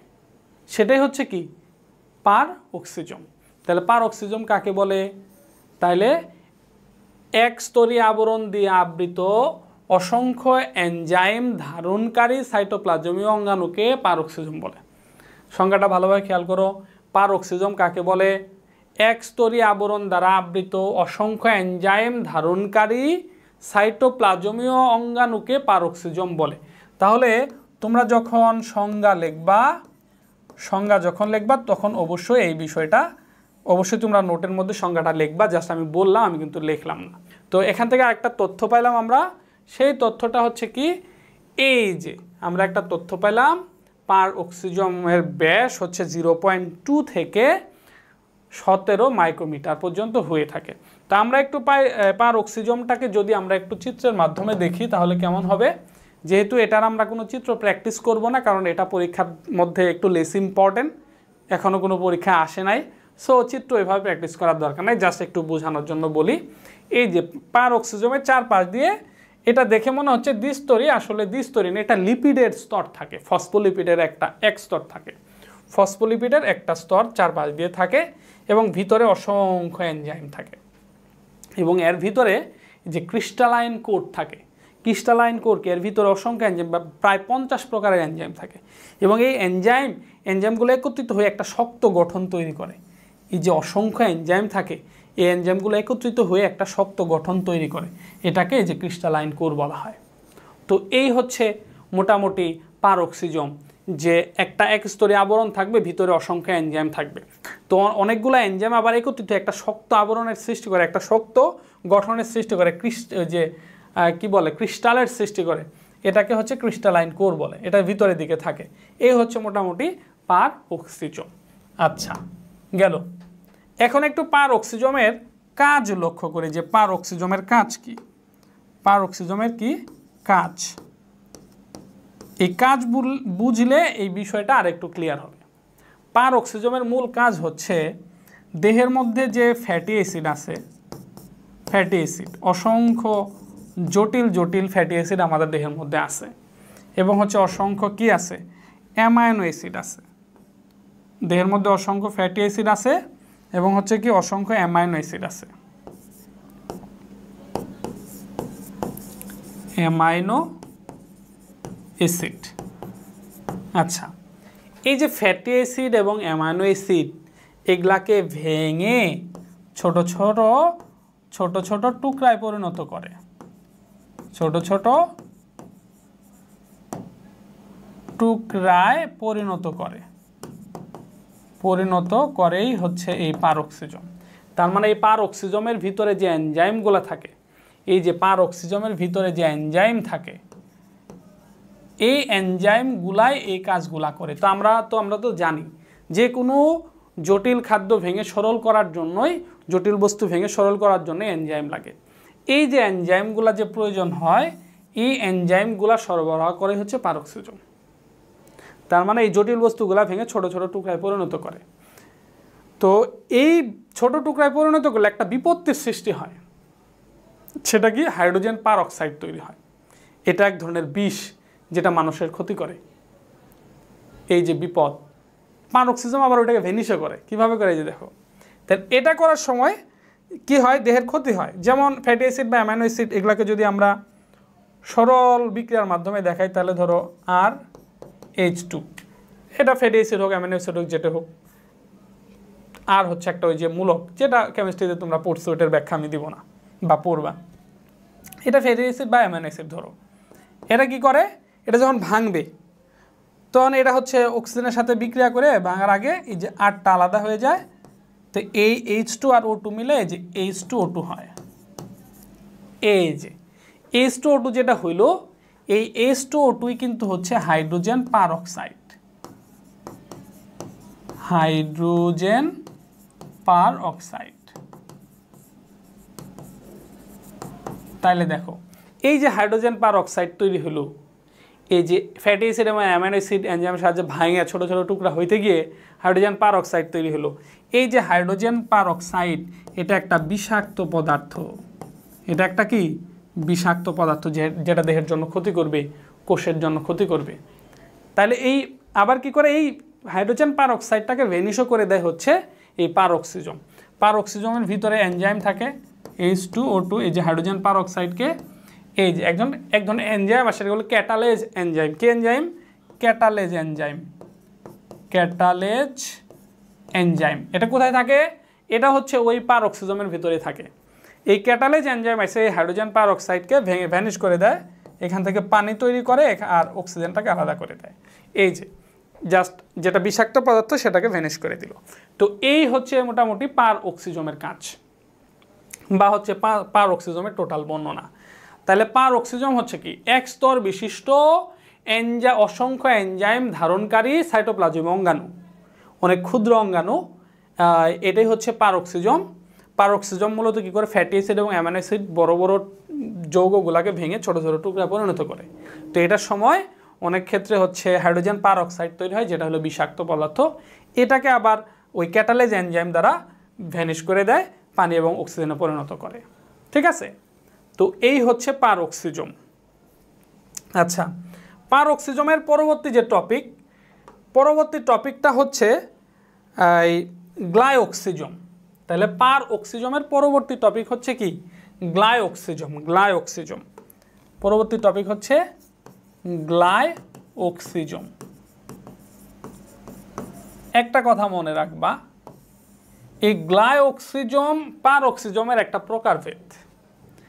সেটাই হচ্ছে কি পারঅক্সিজম। তাহলে পারঅক্সিজম কাকে বলে? তাহলে এক স্তরীয় আবরণ দিয়ে আবৃত অসংখ্য এনজাইম ধারণকারী সাইটোপ্লাজমীয় অঙ্গাণুকে পারঅক্সিজম বলে। সংজ্ঞাটা ভালোভাবে খেয়াল করো। পারঅক্সিজম কাকে বলে? এক স্তরীয় আবরণ দ্বারা আবৃত অসংখ্য এনজাইম ধারণকারী সাইটোপ্লাজমীয় অঙ্গাণুকে পারঅক্সিজম বলে। তাহলে তোমরা যখন সংজ্ঞা লিখবা তখন অবশ্যই এই বিষয়টা অবশ্যই তোমরা নোটের মধ্যে সংজ্ঞাটা লিখবা। জাস্ট আমি বললাম, আমি কিন্তু লিখলাম না। তো এখান থেকে আরেকটা তথ্য পাইলাম আমরা। সেই তথ্যটা হচ্ছে কি, এই যে আমরা একটা তথ্য পেলাম, পারঅক্সিজমের ব্যাস হচ্ছে 0.2 থেকে 17 মাইক্রোমিটার পর্যন্ত হয়ে থাকে। তা আমরা একটু পারঅক্সিজমটাকে যদি আমরা একটু চিত্রের মাধ্যমে দেখি তাহলে কেমন হবে। যেহেতু এটার আমরা কোনো চিত্র প্র্যাকটিস করব না, কারণ এটা পরীক্ষার মধ্যে একটু লেস ইম্পর্টেন্ট, এখনও কোনো পরীক্ষা আসে নাই। সো চিত্র এভাবে প্র্যাকটিস করার দরকার নাই, জাস্ট একটু বোঝানোর জন্য বলি। এই যে পারঅক্সিজমের চারপাশ দিয়ে এটা দেখে মনে হচ্ছে দ্বিস্তরী, আসলে দ্বিস্তরী না, এটা লিপিডের স্তর থাকে। ফসফোলিপিডের এক স্তর থাকে, ফসফোলিপিডের একটা স্তর চারপাশ দিয়ে থাকে এবং ভিতরে অসংখ্য এনজাইম থাকে। এবং এর ভিতরে যে ক্রিস্টালাইন কোড থাকে, ক্রিস্টালাইন কোডকে এর ভিতরে অসংখ্য এনজাইম, প্রায় 50 প্রকারের এনজাইম থাকে। এবং এই এনজাইমগুলো একত্রিত হয়ে একটা শক্ত গঠন তৈরি করে। এই যে অসংখ্য এনজাইম থাকে, এই এনজাইমগুলো একত্রিত হয়ে একটা শক্ত গঠন তৈরি করে, এটাকে এই যে ক্রিস্টালাইন কোর বলা হয়। তো এই হচ্ছে মোটামুটি পারঅক্সিজম, যে একটা একস্তরীয় আবরণ থাকবে, ভিতরে অসংখ্য এনজাইম থাকবে। তো অনেকগুলো এনজাইম আবার একত্রিত একটা শক্ত আবরণের সৃষ্টি করে, একটা শক্ত গঠনের সৃষ্টি করে, ক্রিস্টালের সৃষ্টি করে। এটাকে হচ্ছে ক্রিস্টালাইন কোর বলে, এটার ভিতরের দিকে থাকে। এই হচ্ছে মোটামুটি পারঅক্সিজম। আচ্ছা, গেল। এখন একটু পারঅক্সিজমের কাজ লক্ষ্য করি, যে পারঅক্সিজমের কাজ কি। পারঅক্সিজমের কি কাজ, এই কাজ বুঝলে এই বিষয়টা আরেকটু ক্লিয়ার হবে। পারঅক্সিজমের মূল কাজ হচ্ছে দেহের মধ্যে যে ফ্যাটি অ্যাসিড আছে, ফ্যাটি অ্যাসিড, অসংখ্য জটিল জটিল ফ্যাটি অ্যাসিড আমাদের দেহের মধ্যে আছে, এবং হচ্ছে অসংখ্য কি আছে, অ্যামাইনো অ্যাসিড আছে। দেহের মধ্যে অসংখ্য ফ্যাটি অ্যাসিড আছে এবং হচ্ছে কি অসংখ্য অ্যামাইনো অ্যাসিড আছে। Amino acid. আচ্ছা, এই যে ফ্যাটি অ্যাসিড এবং অ্যামাইনো অ্যাসিড, এগুলাকে ভেঙে ছোট ছোট টুকরায় পরিণত করে, ছোট ছোট টুকরায় পরিণত করেই হচ্ছে এই পারঅক্সিজম। তার মানে এই পারঅক্সিজমের ভিতরে যে এনজাইমগুলো থাকে, এই যে পারঅক্সিজমের ভিতরে যে এনজাইম থাকে, এই এনজাইমগুলাই এই কাজগুলা করে। তো আমরা তো জানি যে কোনো জটিল খাদ্য ভেঙে সরল করার জন্যই, জটিল বস্তু ভেঙে সরল করার জন্য এনজাইম লাগে। এই যে এনজাইমগুলা যে প্রয়োজন হয়, এই এনজাইমগুলা সরবরাহ করে হচ্ছে পারঅক্সিজম। তার মানে এই জটিল বস্তুগুলা ভেঙে ছোট ছোট টুকরায় পরিণত করে। তো এই ছোট টুকরায় পরিণত করলে একটা বিপত্তির সৃষ্টি হয়, সেটা কি হাইড্রোজেন পারঅক্সাইড তৈরি হয়। এটা এক ধরনের বিষ যেটা মানুষের ক্ষতি করে। এই যে বিপদ, পারঅক্সিজম আবার ওটাকে ভেনিশও করে। কিভাবে করে, এই যে দেখো। তাই এটা করার সময় কি হয়, দেহের ক্ষতি হয়। যেমন ফ্যাটি অ্যাসিড বা অ্যামাইনো অ্যাসিড, এগুলাকে যদি আমরা সরল বিক্রিয়ার মাধ্যমে দেখাই, তাহলে ধরো RH2, এটা ফ্যাটি অ্যাসিড হোক, অ্যামাইনো অ্যাসিড হোক, যেটা হোক। আর হচ্ছে একটা ওই যে মূলক, যেটা কেমিস্ট্রিতে তোমরা পড়ছো, এটার ব্যাখ্যা আমি দিব না বা পড়বা। এটা ফ্যাটি অ্যাসিড বা অ্যামাইনো অ্যাসিড ধরো। এটা কি করে, এটা যখন ভাঙবে তখন এটা হচ্ছে অক্সিজেনের সাথে বিক্রিয়া করে ভাঙার আগে এই যে আটটা আলাদা হয়ে যায়। তো এই H2 আর O2 মিলে এই যে H2O2 হয়। এই যে H2O2 যেটা হইল, এই H2O2 কিন্তু হচ্ছে হাইড্রোজেন পারঅক্সাইড। Hydrogen peroxide. তাইলে দেখো, এই যে হাইড্রোজেন পারঅক্সাইড তৈরি হলো, এই যে ফ্যাটি অ্যাসিড এবং অ্যামাইনো অ্যাসিড এনজাইমের সাহায্যে ভাঙে ছোট ছোট টুকরা হইতে গিয়ে হাইড্রোজেন পারঅক্সাইড তৈরি হলো। এই যে হাইড্রোজেন পারঅক্সাইড এটা একটা বিষাক্ত পদার্থ, এটা একটা কি বিষাক্ত পদার্থ যেটা দেহের জন্য ক্ষতি করবে, কোষের জন্য ক্ষতি করবে। তাহলে এই আবার কি করে এই হাইড্রোজেন পারঅক্সাইডটাকে ভেনিশও করে দেয় হচ্ছে এই পারঅক্সিজম। পারঅক্সিজমের ভিতরে এনজাইম থাকে H2O2, এই যে হাইড্রোজেন পারঅক্সাইডকে এই যে একজন এনজাইম আসে, এগুলো ক্যাটালেজ এনজাইম। কি enzyme? Catalase enzyme. Catalase enzyme এটা কোথায় থাকে? এটা হচ্ছে ওই পারঅক্সিজমের ভিতরে থাকে। এই ক্যাটালেজ এনজাইম এসে এই হাইড্রোজেন পারঅক্সাইডকে ভেঙে ভ্যানিশ করে দেয়, এখান থেকে পানি তৈরি করে আর অক্সিজেনটাকে আলাদা করে দেয়। এই যে জাস্ট যেটা বিষাক্ত পদার্থ সেটাকে ভ্যানিশ করে দিল। তো এই হচ্ছে মোটামুটি পারঅক্সিজমের কাজ, বা হচ্ছে পারঅক্সিজমের টোটাল বর্ণনা। তাহলে পারঅক্সিজম হচ্ছে কি এক স্তর বিশিষ্ট অসংখ্য এনজাইম ধারণকারী সাইটোপ্লাজম অঙ্গাণু, অনেক ক্ষুদ্র অঙ্গাণু, এটাই হচ্ছে পারঅক্সিজম। পারঅক্সিজম মূলত কী করে ফ্যাটি অ্যাসিড এবং অ্যামাইনো অ্যাসিড বড় বড় যৌগগুলোকে ভেঙে ছোট ছোট টুকরা পরিণত করে। তো এটার সময় অনেক ক্ষেত্রে হচ্ছে হাইড্রোজেন পারঅক্সাইড তৈরি হয়, যেটা হলো বিষাক্ত পদার্থ। এটাকে আবার ওই ক্যাটালেজ এনজাইম দ্বারা ভ্যানিশ করে দেয়, পানি এবং অক্সিজেনে পরিণত করে। ঠিক আছে, তো এই হচ্ছে পারঅক্সিজম। আচ্ছা, পারঅক্সিজমের পরবর্তী যে পরবর্তী টপিকটা হচ্ছে এই গ্লাইঅক্সিজম। তাহলে পারঅক্সিজমের পরবর্তী টপিক হচ্ছে কি গ্লাইঅক্সিজম। গ্লাইঅক্সিজম পরবর্তী টপিক হচ্ছে গ্লাইঅক্সিজম। একটা কথা মনে রাখবা, এই গ্লাইঅক্সিজম পারঅক্সিজমের একটা প্রকারভেদ।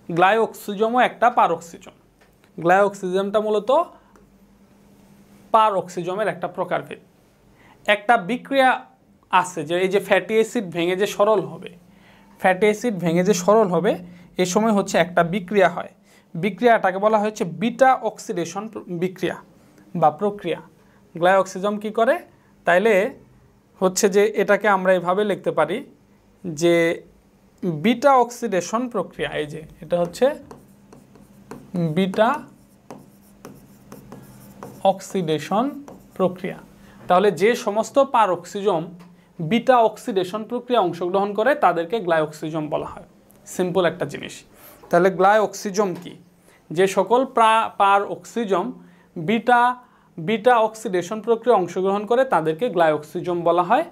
গ্লাইঅক্সিজমও একটা পারঅক্সিজম। গ্লাইঅক্সিজমটা মূলত পারঅক্সিজমের একটা প্রকারভেদ। একটা বিক্রিয়া আছে যে এই যে ফ্যাটি অ্যাসিড ভেঙে যে সরল হবে, ফ্যাটি অ্যাসিড ভেঙে যে সরল হবে এই সময় হচ্ছে একটা বিক্রিয়া হয়। বিক্রিয়াটাকে বলা হচ্ছে বিটা অক্সিডেশন বিক্রিয়া বা প্রক্রিয়া। গ্লাইঅক্সিজম কি করে? তাইলে হচ্ছে যে এটাকে আমরা এভাবে লিখতে পারি যে বিটা অক্সিডেশন প্রক্রিয়া। এই যে এটা হচ্ছে বিটা অক্সিডেশন প্রক্রিয়া। তাহলে যে সমস্ত পারঅক্সিজম বিটা অক্সিডেশন প্রক্রিয়া অংশগ্রহণ করে তাদেরকে গ্লাইঅক্সিজম বলা হয়। সিম্পল একটা জিনিস। তাহলে গ্লাইঅক্সিজম কি? যে সকল পারঅক্সিজম বিটা অক্সিডেশন প্রক্রিয়া অংশগ্রহণ করে তাদেরকে গ্লাইঅক্সিজম বলা হয়।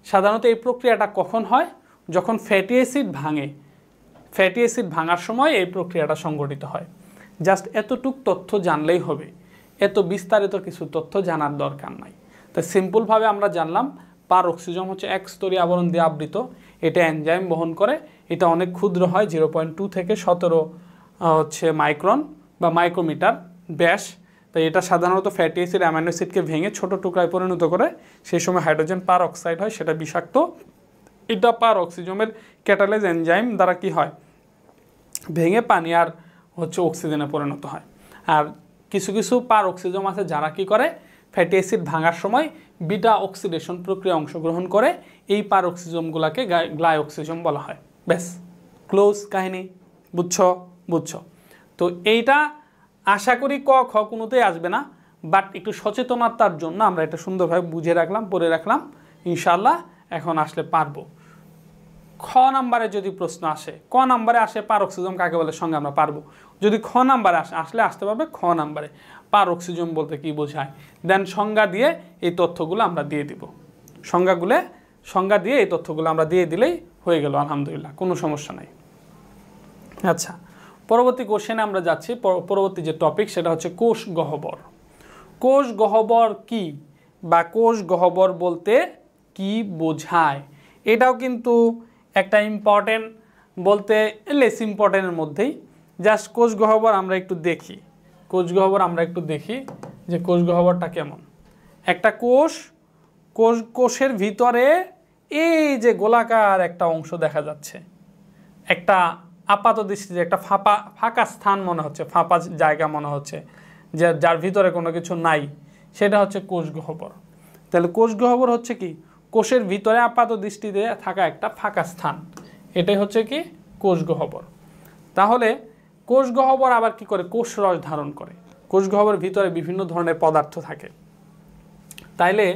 সাধারণত এই প্রক্রিয়াটা কখন হয়? যখন ফ্যাটি অ্যাসিড ভাঙে। ফ্যাটি অ্যাসিড ভাঙার সময় এই প্রক্রিয়াটা সংঘটিত হয়। জাস্ট এতটুক তথ্য জানলেই হবে, এত বিস্তারিত কিছু তথ্য জানার দরকার নাই। তো সিম্পলভাবে আমরা জানলাম পারঅক্সিজম হচ্ছে একস্তরীয় আবরণ দিয়ে আবৃত, এটা এনজাইম বহন করে, এটা অনেক ক্ষুদ্র হয়, 0.2 থেকে 17 হচ্ছে মাইক্রন বা মাইক্রোমিটার ব্যাস। তাই এটা সাধারণত ফ্যাটি অ্যাসিড অ্যামাইনো অ্যাসিডকে ভেঙে ছোট টুকরায় পরিণত করে, সেই সময় হাইড্রোজেন পারঅক্সাইড হয়, সেটা বিষাক্ত। এটা পারঅক্সিজমের ক্যাটালেজ এনজাইম দ্বারা কি হয়? ভেঙে পানি আর হচ্ছে অক্সিজেনে পরিণত হয়। আর কিছু কিছু পারঅক্সিজম আছে যারা কি করে ফ্যাটি অ্যাসিড ভাঙার সময় বিটা অক্সিডেশন প্রক্রিয়া অংশগ্রহণ করে, এই পারঅক্সিজমগুলোকে গ্লাইঅক্সিজম বলা হয়। ব্যাস, ক্লোজ কাহিনী। বুঝছো? তো এইটা আশা করি ক খ কোনোতেই আসবে না, বাট একটু সচেতনতার জন্য আমরা এটা সুন্দরভাবে বুঝে রাখলাম, পড়ে রাখলাম। ইনশাল্লাহ এখন আসলে পারবো। খ নাম্বারে যদি প্রশ্ন আসে, ক নাম্বারে আসে পারঅক্সিজম কাকে বলে সঙ্গে আমরা পারবো। যদি খ নাম্বারে আসতে পারবে খ নাম্বারে পারঅক্সিজম বলতে কি বোঝায়, দেন সংজ্ঞা দিয়ে এই তথ্যগুলো আমরা দিয়ে দিব। সংজ্ঞা দিয়ে এই তথ্যগুলো আমরা দিয়ে দিলেই হয়ে গেল, আলহামদুলিল্লাহ, কোনো সমস্যা নাই। আচ্ছা, পরবর্তী কোশ্চেনে আমরা যাচ্ছি। পরবর্তী যে টপিক সেটা হচ্ছে কোষ গহ্বর। কোষ গহ্বর কি, বা কোষ গহ্বর বলতে কি বোঝায়, এটাও কিন্তু একটা ইম্পর্টেন্ট, বলতে লেস ইম্পর্টেন্টের মধ্যেই। জাস্ট কোষ গহ্বর আমরা একটু দেখি, যে কোষ গহ্বরটা কেমন। একটা কোষের ভিতরে এই যে গোলাকার একটা অংশ দেখা যাচ্ছে, একটা আপাত দৃষ্টিতে একটা ফাঁকা স্থান মনে হচ্ছে, ফাঁপা জায়গা মনে হচ্ছে, যার ভিতরে কোনো কিছু নাই, সেটা হচ্ছে কোষ গহ্বর। তাহলে কোষ গহ্বর হচ্ছে কি? কোষের ভিতরে আপাত দৃষ্টিতে থাকা একটা ফাঁকা স্থান, এটাই হচ্ছে কি কোষ গহ্বর। তাহলে কোষ গহ্বর আবার কি করে? কোষ রস ধারণ করে। কোষ গহ্বরের ভিতরে বিভিন্ন ধরনের পদার্থ থাকে। তাইলে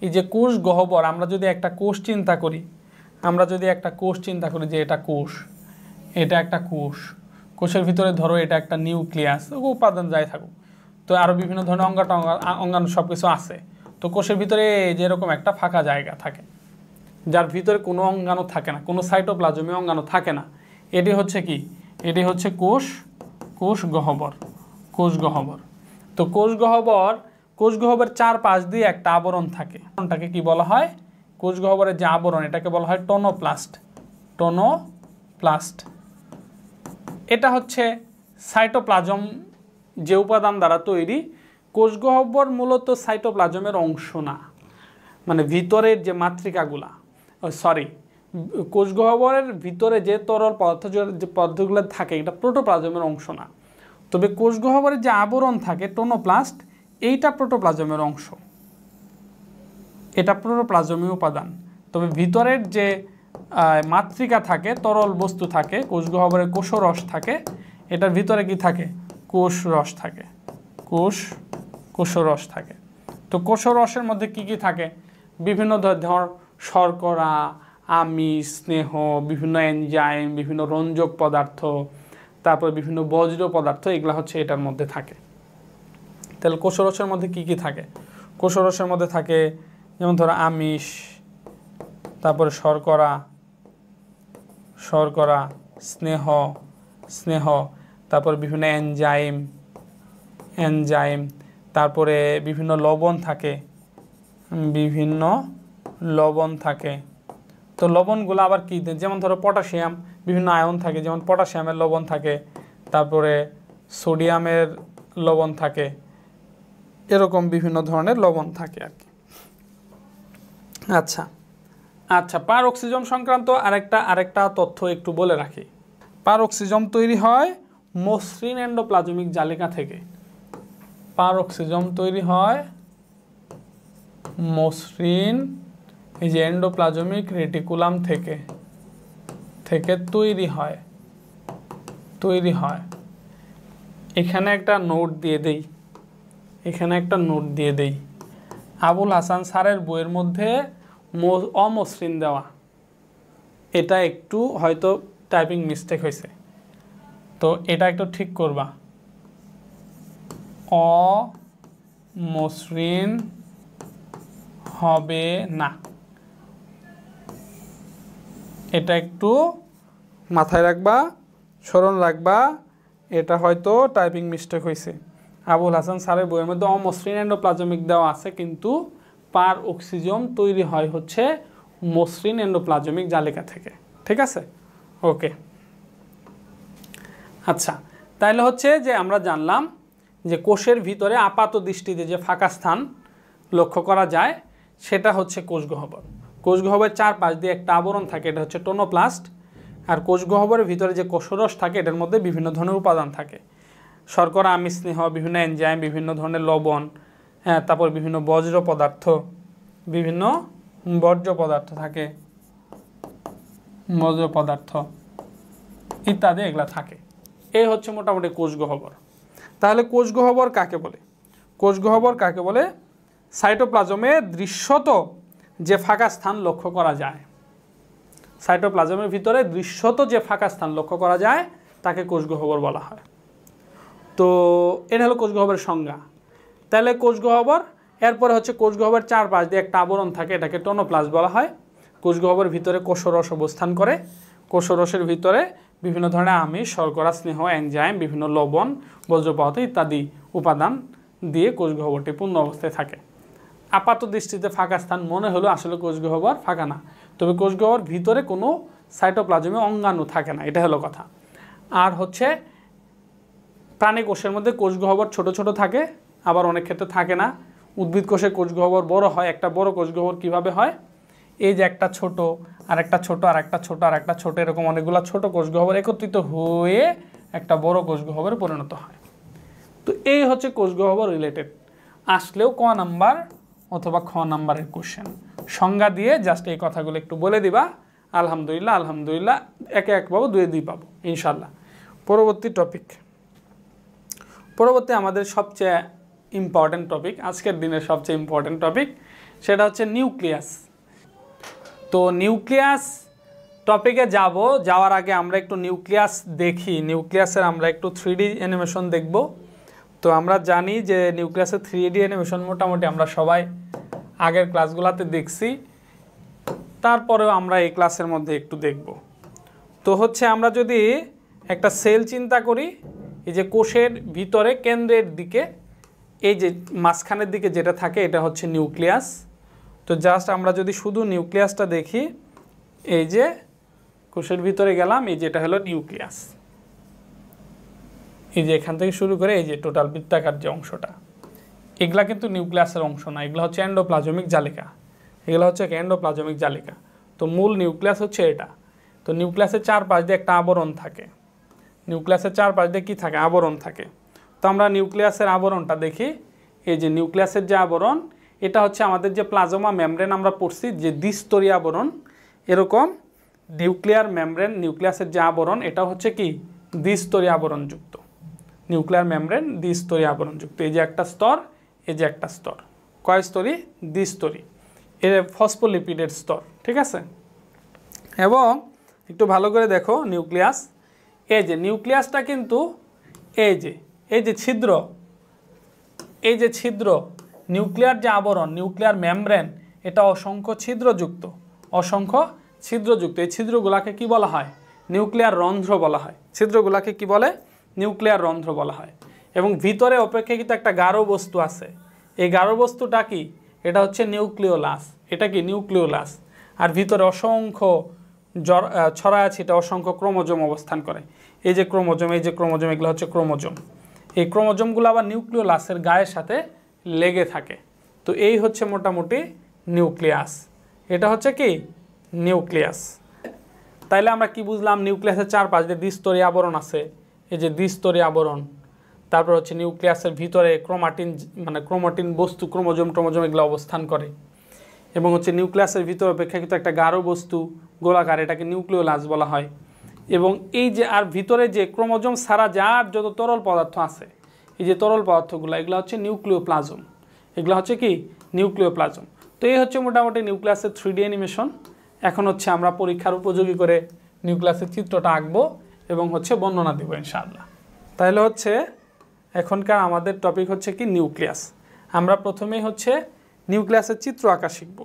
এই যে কোষ গহ্বর, আমরা যদি একটা কোষ চিন্তা করি যে এটা কোষ, এটা একটা কোষ, কোষের ভিতরে ধরো এটা একটা নিউক্লিয়াস, উপাদান যাই থাকুক, তো আরও বিভিন্ন ধরনের অঙ্গাণু সব কিছু আছে। তো কোষের ভিতরে যেরকম একটা ফাঁকা জায়গা থাকে, যার ভিতরে কোনো অঙ্গাণু থাকে না, কোনো সাইটোপ্লাজমীয় অঙ্গাণু থাকে না, এটি হচ্ছে কি, এটি হচ্ছে কোষ গহ্বর। তো কোষ গহ্বরের চারপাশ দিয়ে একটা আবরণ থাকে, আবরণটাকে কি বলা হয়, কোষ গহ্বরের যে আবরণ এটাকে বলা হয় টোনোপ্লাস্ট। এটা হচ্ছে সাইটোপ্লাজম যে উপাদান দ্বারা তৈরি। কোষ গহ্বর মূলত সাইটোপ্লাজমের অংশ না, মানে ভিতরের যে মাতৃকাগুলা, কোষ গহ্বরের ভিতরে যে তরল পদার্থ যে পদার্থগুলো থাকে এটা প্রোটোপ্লাজমের অংশ না। তবে কোষ গহ্বরের যে আবরণ থাকে টোনোপ্লাস্ট, এইটা প্রোটোপ্লাজমের অংশ, এটা প্রোটোপ্লাজমীয় উপাদান। তবে ভিতরের যে মাতৃকা থাকে, তরল বস্তু থাকে, কোষ গহ্বরের কোষরস থাকে, এটার ভিতরে কি থাকে, কোষরস থাকে। তো কোষরসের মধ্যে কি কি থাকে, বিভিন্ন ধর শর্করা, আমিষ, স্নেহ, বিভিন্ন এনজাইম, বিভিন্ন রঞ্জক পদার্থ, তারপর বিভিন্ন বজ্র পদার্থ, এগুলো হচ্ছে এটার মধ্যে থাকে। তাহলে কোষরসের মধ্যে কি কি থাকে, কোষরসের মধ্যে থাকে যেমন ধরো আমিষ, তারপরে শর্করা, স্নেহ, তারপরে বিভিন্ন এনজাইম, তারপরে বিভিন্ন লবণ থাকে। তো লবণগুলো আবার কি, যেমন ধরো পটাশিয়াম, বিভিন্ন আয়ন থাকে, যেমন পটাশিয়ামের লবণ থাকে, তারপরে সোডিয়ামের লবণ থাকে, এরকম বিভিন্ন ধরনের লবণ থাকে আর কি। আচ্ছা, পারঅক্সিজম সংক্রান্ত আরেকটা তথ্য একটু বলে রাখি। পারঅক্সিজম তৈরি হয় মসৃণ এন্ডোপ্লাজমিক জালিকা থেকে। পারঅক্সিজম তৈরি হয় মসৃণ এই যে এন্ডোপ্লাজমিক রেটিকুলাম থেকে তৈরি হয়। এখানে একটা নোট দিয়ে দেই, আবুল হাসান স্যারের বইয়ের মধ্যে অমসৃণ দেওয়া, এটা একটু হয়তো টাইপিং মিস্টেক হয়েছে, তো এটা একটু ঠিক করবা। অমসৃণ হবে না, এটা একটু মাথায় রাখবা, স্মরণ রাখবা, এটা হয়তো টাইপিং মিস্টেক হয়েছে। আবুল হাসান স্যারের বইয়ের মধ্যে অমসৃণ এন্ডোপ্লাজমিক দেওয়া আছে, কিন্তু পারঅক্সিজম তৈরি হয় হচ্ছে মসৃণ এন্ডোপ্লাজমিক জালিকা থেকে। ঠিক আছে, ওকে। আচ্ছা, তাহলে হচ্ছে যে আমরা জানলাম যে কোষের ভিতরে আপাত দৃষ্টিতে যে ফাঁকা স্থান লক্ষ্য করা যায় সেটা হচ্ছে কোষ গহ্বর। কোষ গহ্বরের চারপাশ দিয়ে একটা আবরণ থাকে, এটা হচ্ছে টোনোপ্লাস্ট। আর কোষ গহ্বরের ভিতরে যে কোষরস থাকে এটার মধ্যে বিভিন্ন ধরনের উপাদান থাকে, শর্করা, আমিষ, স্নেহ, বিভিন্ন এনজাইম, বিভিন্ন ধরনের লবণ, তারপর বিভিন্ন বর্জ্য থাকে, ইত্যাদি এগুলা থাকে। এই হচ্ছে মোটামুটি কোষ গহ্বর। তাহলে কোষ গহ্বর কাকে বলে? সাইটোপ্লাজমে দৃশ্যত যে ফাঁকা স্থান লক্ষ্য করা যায়, সাইটোপ্লাজমের ভিতরে দৃশ্যত যে ফাঁকা স্থান লক্ষ্য করা যায় তাকে কোষ গহ্বর বলা হয়। তো এটা হলো কোষ গহ্বরের সংজ্ঞা। তাহলে কোষ গহ্বর, এরপরে হচ্ছে কোষ গহ্বরের চারপাশ দিয়ে একটা আবরণ থাকে, এটাকে টোনোপ্লাস্ট বলা হয়। কোষ গহ্বরের ভিতরে কোষরস অবস্থান করে, কোষরসের ভিতরে বিভিন্ন ধরনের আমিষ, শর্করা, স্নেহ, এনজাইম, বিভিন্ন লবণ, বজ্র পদার্থ ইত্যাদি উপাদান দিয়ে কোষ গহ্বরটি পূর্ণ অবস্থায় থাকে। আপাত দৃষ্টিতে ফাঁকা স্থান মনে হলো, আসলে কোষ গহ্বর ফাঁকা না। তবে কোষ গহ্বর ভিতরে কোনো সাইটোপ্লাজমে অঙ্গাণু থাকে না, এটা হলো কথা। আর হচ্ছে প্রাণী কোষের মধ্যে কোষ গহ্বর ছোট ছোট থাকে, আবার অনেক ক্ষেত্রে থাকে না। উদ্ভিদ কোষে কোষ গহ্বর বড় হয়। একটা বড় কোষ গহ্বর কীভাবে হয়? এই যে একটা ছোট, আরেকটা ছোট, আরেকটা ছোট, আরেকটা ছোট, এরকম অনেকগুলো ছোট কোষ গহ্বর একত্রিত হয়ে একটা বড় কোষ গহ্বরে পরিণত হয়। তো এই হচ্ছে কোষ গহ্বর রিলেটেড। আসলেও ক নাম্বার অথবা খ নাম্বারের কোশ্চেন সংজ্ঞা দিয়ে জাস্ট এই কথাগুলো একটু বলে দিবা। আলহামদুলিল্লাহ 1 পাবো, 2 পাবো ইনশাল্লাহ। পরবর্তী টপিক পরবর্তী আমাদের সবচেয়ে ইম্পর্ট্যান্ট টপিক, আজকের দিনের সবচেয়ে ইম্পর্ট্যান্ট টপিক, সেটা হচ্ছে নিউক্লিয়াস। তো নিউক্লিয়াস টপিকে যাওয়ার আগে আমরা একটু নিউক্লিয়াস দেখি। নিউক্লিয়াসের আমরা একটু 3D অ্যানিমেশন দেখব। তো আমরা জানি যে নিউক্লিয়াসের 3D অ্যানিমেশন মোটামুটি আমরা সবাই আগের ক্লাসগুলোতে দেখছি, তারপরেও আমরা এই ক্লাসের মধ্যে একটু দেখব। তো হচ্ছে আমরা যদি একটা সেল চিন্তা করি, এই যে কোষের ভিতরে কেন্দ্রের দিকে এই যে মাঝখানের দিকে যেটা থাকে এটা হচ্ছে নিউক্লিয়াস। তো জাস্ট আমরা যদি শুধু নিউক্লিয়াসটা দেখি, এই যে কোষের ভিতরে গেলাম, এই যেটা হলো নিউক্লিয়াস। এই যে এখান থেকে শুরু করে এই যে টোটাল বৃত্তাকার যে অংশটা, এগুলা কিন্তু নিউক্লিয়াসের অংশ না, এগুলো হচ্ছে এন্ডোপ্লাজমিক জালিকা। এগুলো হচ্ছে এন্ডোপ্লাজমিক জালিকা। তো মূল নিউক্লিয়াস হচ্ছে এটা। তো নিউক্লিয়াসের চারপাশ দিয়ে একটা আবরণ থাকে। নিউক্লিয়াসের চারপাশ দিয়ে কী থাকে? আবরণ থাকে। তো আমরা নিউক্লিয়াসের আবরণটা দেখি। এই যে নিউক্লিয়াসের যে আবরণ, এটা হচ্ছে আমাদের যে প্লাজমা মেমব্রেন আমরা পড়ছি যে দ্বিস্তরীয় আবরণ, এরকম নিউক্লিয়ার মেমব্রেন, নিউক্লিয়াসের যে আবরণ এটা হচ্ছে কি দ্বিস্তরীয় আবরণযুক্ত। Nuclear membrane দ্বিস্তরীয় আবরণযুক্ত। এই যে একটা স্তর, এই যে একটা স্তর, কয় স্তরী? দ্বিস্তরী। এর ফসফোলিপিডের স্তর, ঠিক আছে। এবং একটু ভালো করে দেখো নিউক্লিয়াস, এই যে নিউক্লিয়াসটা কিন্তু এই যে ছিদ্র, এই যে ছিদ্র, নিউক্লিয়ার যে আবরণ, নিউক্লিয়ার মেমব্রেন, এটা অসংখ্য ছিদ্রযুক্ত, অসংখ্য ছিদ্রযুক্ত। এই ছিদ্রগুলাকে কি বলা হয়? নিউক্লিয়ার রন্ধ্র বলা হয়। ছিদ্রগুলাকে কি বলে? নিউক্লিয়ার রন্ধ্র বলা হয়। এবং ভিতরে অপেক্ষাকৃত একটা গাঢ় বস্তু আছে। এই গাঢ় বস্তুটা কি? এটা হচ্ছে নিউক্লিওলাস। এটা কি? নিউক্লিওলাস। আর ভিতরে অসংখ্য ছড়াছাটা অসংখ্য ক্রোমোজোম অবস্থান করে। এই যে ক্রোমোজোম, এই যে ক্রোমোজোম, এগুলো হচ্ছে ক্রোমোজোম। এই ক্রোমোজোমগুলো আবার নিউক্লিওলাসের গায়ের সাথে লেগে থাকে। তো এই হচ্ছে মোটামুটি নিউক্লিয়াস। এটা হচ্ছে কি? নিউক্লিয়াস। তাইলে আমরা কি বুঝলাম? নিউক্লিয়াসের চারপাশ দিয়ে দ্বিস্তরীয় আবরণ আছে, এই যে দ্বিস্তরীয় আবরণ। তারপর হচ্ছে নিউক্লিয়াসের ভিতরে ক্রোমাটিন বস্তু, ক্রোমোজোম এগুলো অবস্থান করে। এবং হচ্ছে নিউক্লিয়াসের ভিতরে অপেক্ষাকৃত একটা গাঢ় বস্তু গোলাকার, এটাকে নিউক্লিওলাস বলা হয়। এবং এই যে আর ভিতরে যে ক্রোমোজোম ছাড়া যার যত তরল পদার্থ আছে, এই যে তরল পদার্থগুলো, এগুলো হচ্ছে নিউক্লিওপ্লাজম। এগুলো হচ্ছে কি? নিউক্লিওপ্লাজম। তো এই হচ্ছে মোটামুটি নিউক্লিয়াসের 3D অ্যানিমেশন। এখন হচ্ছে আমরা পরীক্ষার উপযোগী করে নিউক্লিয়াসের চিত্রটা আঁকবো এবং হচ্ছে বর্ণনা দেবো ইনশাআল্লাহ। তাহলে হচ্ছে এখনকার আমাদের টপিক হচ্ছে কি? নিউক্লিয়াস। আমরা প্রথমেই হচ্ছে নিউক্লিয়াসের চিত্র আঁকা শিখব।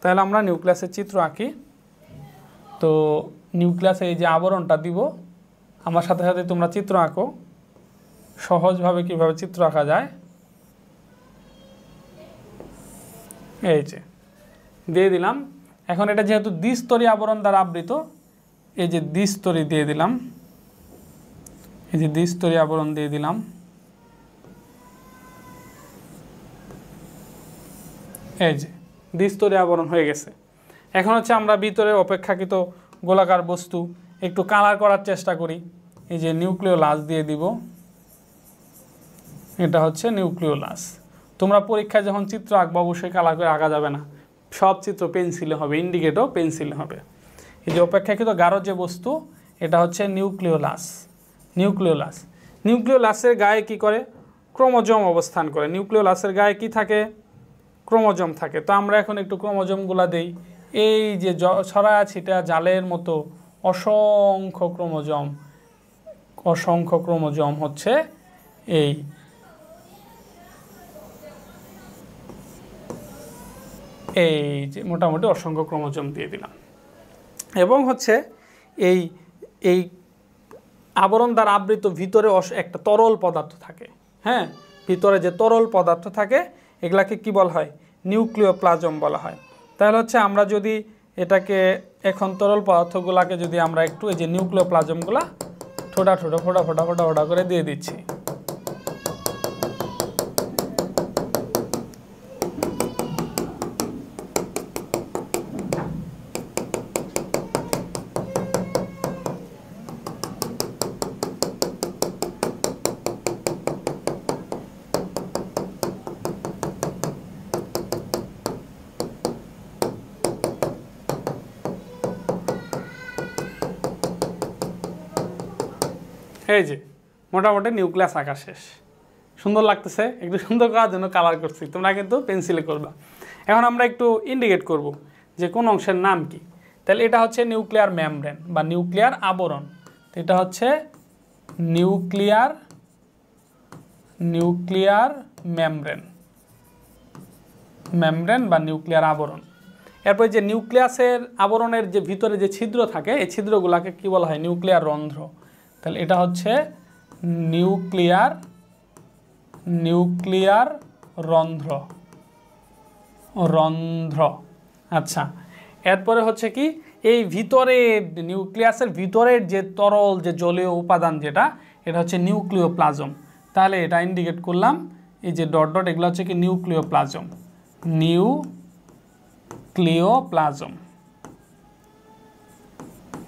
তাহলে আমরা নিউক্লিয়াসের চিত্র আঁকি। তো নিউক্লিয়াসে এই যে আবরণটা দিব, আমার সাথে সাথে তোমরা চিত্র আঁকো সহজভাবে, কিভাবে চিত্র আঁকা যায়। এই যে দিয়ে দিলাম। এখন এটা যেহেতু দ্বিস্তরী আবরণ দ্বারা আবৃত, এই যে দ্বিস্তরী দিয়ে দিলাম, এই যে দ্বিস্তরী আবরণ দিয়ে দিলাম। এই যে দ্বিস্তরী আবরণ হয়ে গেছে। এখন হচ্ছে আমরা ভিতরে অপেক্ষাকৃত গোলাকার বস্তু একটু কালার করার চেষ্টা করি। এই যে নিউক্লিওলাস দিয়ে দিব, এটা হচ্ছে নিউক্লিওলাস। তোমরা পরীক্ষায় যখন চিত্র আঁকবো অবশ্যই কালার করে আঁকা যাবে না, সব চিত্র পেন্সিলে হবে, ইন্ডিকেটও পেন্সিলে হবে। এই যে অপেক্ষাকৃত গাঢ় যে বস্তু, এটা হচ্ছে নিউক্লিওলাস। নিউক্লিওলাস, নিউক্লিওলাসের গায়ে কি করে? ক্রোমোজোম অবস্থান করে। নিউক্লিওলাসের গায়ে কি থাকে? ক্রোমোজোম থাকে। তো আমরা এখন একটু ক্রোমোজোমগুলা দেই। এই যে ছড়াছিটা জালের মতো অসংখ্য ক্রোমোজোম হচ্ছে এই যে মোটামুটি অসংখ্য ক্রোমোজোম দিয়ে দিলাম। এবং হচ্ছে এই আবরণ দ্বারা আবৃত ভিতরে একটা তরল পদার্থ থাকে। হ্যাঁ, ভিতরে যে তরল পদার্থ থাকে এগুলাকে কি বলা হয়? নিউক্লিওপ্লাজম বলা হয়। তাহলে হচ্ছে আমরা যদি এটাকে এখন তরল পদার্থগুলোকে যদি আমরা একটু এই যে নিউক্লিওপ্লাজমগুলা ফোটা করে দিয়ে দিচ্ছি। এই যে মোটামুটি নিউক্লিয়াস আঁকা শেষ। সুন্দর লাগতেছে, একটু সুন্দর করার জন্য কালার করছি, তোমরা কিন্তু পেন্সিলে করবা। এখন আমরা একটু ইন্ডিকেট করব যে কোন অংশের নাম কি। তাহলে এটা হচ্ছে নিউক্লিয়ার মেমব্রেন বা নিউক্লিয়ার আবরণ। এটা হচ্ছে নিউক্লিয়ার মেমব্রেন বা নিউক্লিয়ার আবরণ। এরপরে যে নিউক্লিয়াসের আবরণের যে ভিতরে যে ছিদ্র থাকে, এই ছিদ্রগুলোকে কি বলা হয়? নিউক্লিয়ার রন্ধ্র। তাহলে এটা হচ্ছে নিউক্লিয়ার রন্ধ্র। আচ্ছা, এরপরে হচ্ছে কি, এই ভিতরের নিউক্লিয়াসের ভিতরের যে তরল যে জলীয় উপাদান যেটা, এটা হচ্ছে নিউক্লিওপ্লাজম। তাহলে এটা ইন্ডিকেট করলাম, এই যে ডট ডট, এগুলো হচ্ছে কি নিউক্লিওপ্লাজম।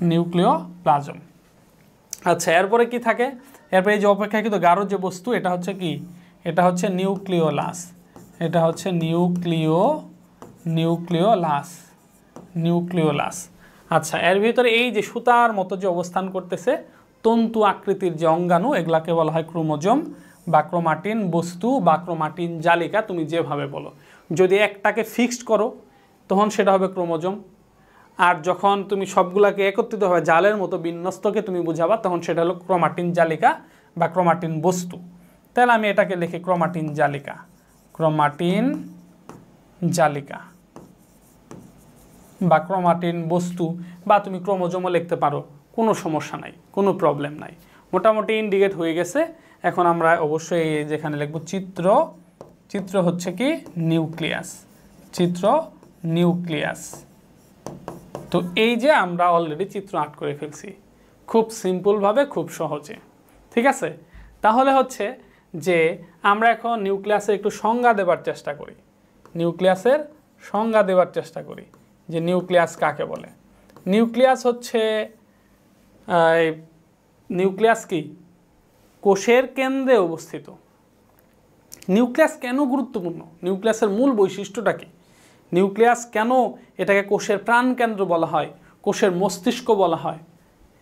নিউক্লিওপ্লাজম। আচ্ছা, এরপরে কি থাকে? এরপরে এই যে অপেক্ষাকৃত গাঢ় যে বস্তু, এটা হচ্ছে কি? এটা হচ্ছে নিউক্লিওলাস। এটা হচ্ছে নিউক্লিওলাস। আচ্ছা, এর ভিতরে এই যে সুতার মতো যে অবস্থান করতেছে তন্তু আকৃতির যে অঙ্গাণু, এগুলাকে বলা হয় ক্রোমোজোম বা ক্রোমাটিন বস্তু বা ক্রোমাটিন জালিকা, তুমি যেভাবে বলো। যদি একটাকে ফিক্সড করো তখন সেটা হবে ক্রোমোজোম, আর যখন তুমি সবগুলাকে একত্রিতভাবে জালের মতো বিন্যস্তকে তুমি বুঝাবা, তখন সেটা হলো ক্রোমাটিন জালিকা বা ক্রোমাটিন বস্তু। তাহলে আমি এটাকে লিখি ক্রোমাটিন জালিকা বা ক্রোমাটিন বস্তু, বা তুমি ক্রোমোজোমও লিখতে পারো, কোনো সমস্যা নাই, কোনো প্রবলেম নাই। মোটামুটি ইন্ডিকেট হয়ে গেছে। এখন আমরা অবশ্যই যেখানে লিখব চিত্র হচ্ছে কি নিউক্লিয়াস। তো এই যে আমরা অলরেডি চিত্র আঁট করে ফেলছি খুব সিম্পলভাবে, খুব সহজে। ঠিক আছে, তাহলে হচ্ছে যে আমরা এখন নিউক্লিয়াসের একটু সংজ্ঞা দেবার চেষ্টা করি। যে নিউক্লিয়াস কাকে বলে। নিউক্লিয়াস কি? কোষের কেন্দ্রে অবস্থিত। নিউক্লিয়াস কেন গুরুত্বপূর্ণ? নিউক্লিয়াসের মূল বৈশিষ্ট্যটা কি? নিউক্লিয়াস কেন এটাকে কোষের প্রাণকেন্দ্র বলা হয়, কোষের মস্তিষ্ক বলা হয়?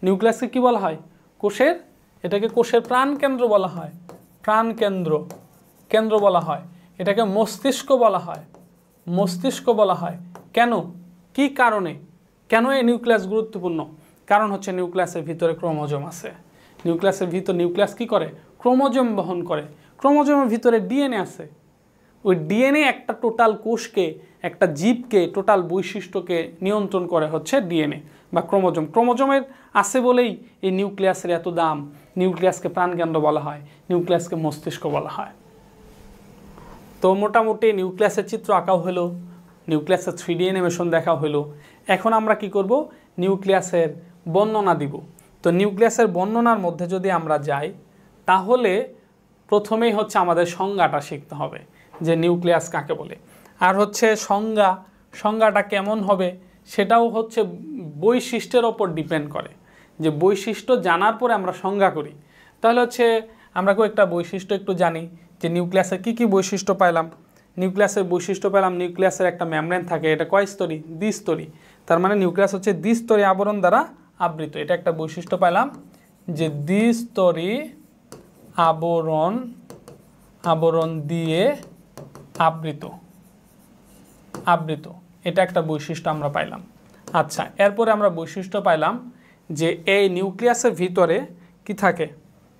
নিউক্লিয়াসকে কি বলা হয়? এটাকে কোষের প্রাণকেন্দ্র বলা হয়, কেন্দ্র বলা হয়। এটাকে মস্তিষ্ক বলা হয়। কেন? কি কারণে? কেন এই নিউক্লিয়াস গুরুত্বপূর্ণ? কারণ হচ্ছে নিউক্লিয়াসের ভিতরে ক্রোমোজোম আছে। নিউক্লিয়াস কি করে? ক্রোমোজোম বহন করে। ক্রোমোজোমের ভিতরে ডিএনএ আছে। ওই ডিএনএ একটা টোটাল কোষকে, একটা জীবকে, টোটাল বৈশিষ্ট্যকে নিয়ন্ত্রণ করে হচ্ছে ডিএনএ বা ক্রোমোজোম। ক্রোমোজোমের আছে বলেই এই নিউক্লিয়াসের এত দাম। নিউক্লিয়াসকে প্রাণকেন্দ্র বলা হয়, নিউক্লিয়াসকে মস্তিষ্ক বলা হয়। তো মোটামুটি নিউক্লিয়াসের চিত্র আঁকাও হলো, নিউক্লিয়াসের 3D অ্যানিমেশন দেখা হলো। এখন আমরা কি করব? নিউক্লিয়াসের বর্ণনা দিব। তো নিউক্লিয়াসের বর্ণনার মধ্যে যদি আমরা যাই, তাহলে প্রথমেই হচ্ছে আমাদের সংজ্ঞাটা শিখতে হবে যে নিউক্লিয়াস কাকে বলে। আর হচ্ছে সংজ্ঞাটা কেমন হবে সেটাও হচ্ছে বৈশিষ্ট্যের ওপর ডিপেন্ড করে। যে বৈশিষ্ট্য জানার পরে আমরা সংজ্ঞা করি। তাহলে হচ্ছে আমরা কয়েকটা বৈশিষ্ট্য একটু জানি যে নিউক্লিয়াসের কি বৈশিষ্ট্য পাইলাম। নিউক্লিয়াসের একটা মেমব্রেন থাকে, এটা কয় স্তরী? দ্বিস্তরী। তার মানে নিউক্লিয়াস হচ্ছে দ্বিস্তরী আবরণ দ্বারা আবৃত। এটা একটা বৈশিষ্ট্য পাইলাম যে দ্বিস্তরী আবরণ দিয়ে আবৃত। এটা একটা বৈশিষ্ট্য আমরা পাইলাম। আচ্ছা, এরপরে আমরা বৈশিষ্ট্য পাইলাম যে এই নিউক্লিয়াসের ভিতরে কি থাকে?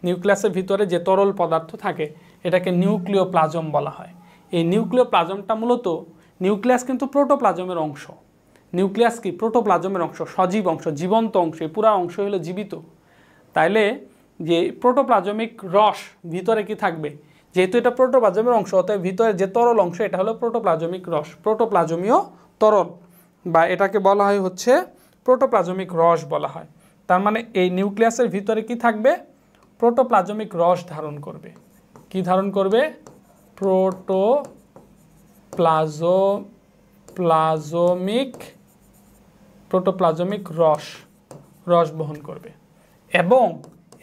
নিউক্লিয়াসের ভিতরে যে তরল পদার্থ থাকে এটাকে নিউক্লিওপ্লাজম বলা হয়। এই নিউক্লিওপ্লাজমটা মূলত, নিউক্লিয়াস কিন্তু প্রোটোপ্লাজমের অংশ। নিউক্লিয়াস কি? প্রোটোপ্লাজমের অংশ, সজীব অংশ, জীবন্ত অংশ। পুরা অংশ হলো জীবিত। তাইলে যে প্রোটোপ্লাজমিক রস ভিতরে কি থাকবে? যেহেতু এটা প্রোটোপ্লাজমের অংশ, অতএব ভিতরে যে তরল অংশ এটা হলো প্রোটোপ্লাজমিক রস, প্রোটোপ্লাজমীয় তরল, বা এটাকে বলা হয় হচ্ছে প্রোটোপ্লাজমিক রস বলা হয়। তার মানে এই নিউক্লিয়াসের ভিতরে কি থাকবে? প্রোটোপ্লাজমিক রস ধারণ করবে। কি ধারণ করবে? প্রোটোপ্লাজমিক রস বহন করবে। এবং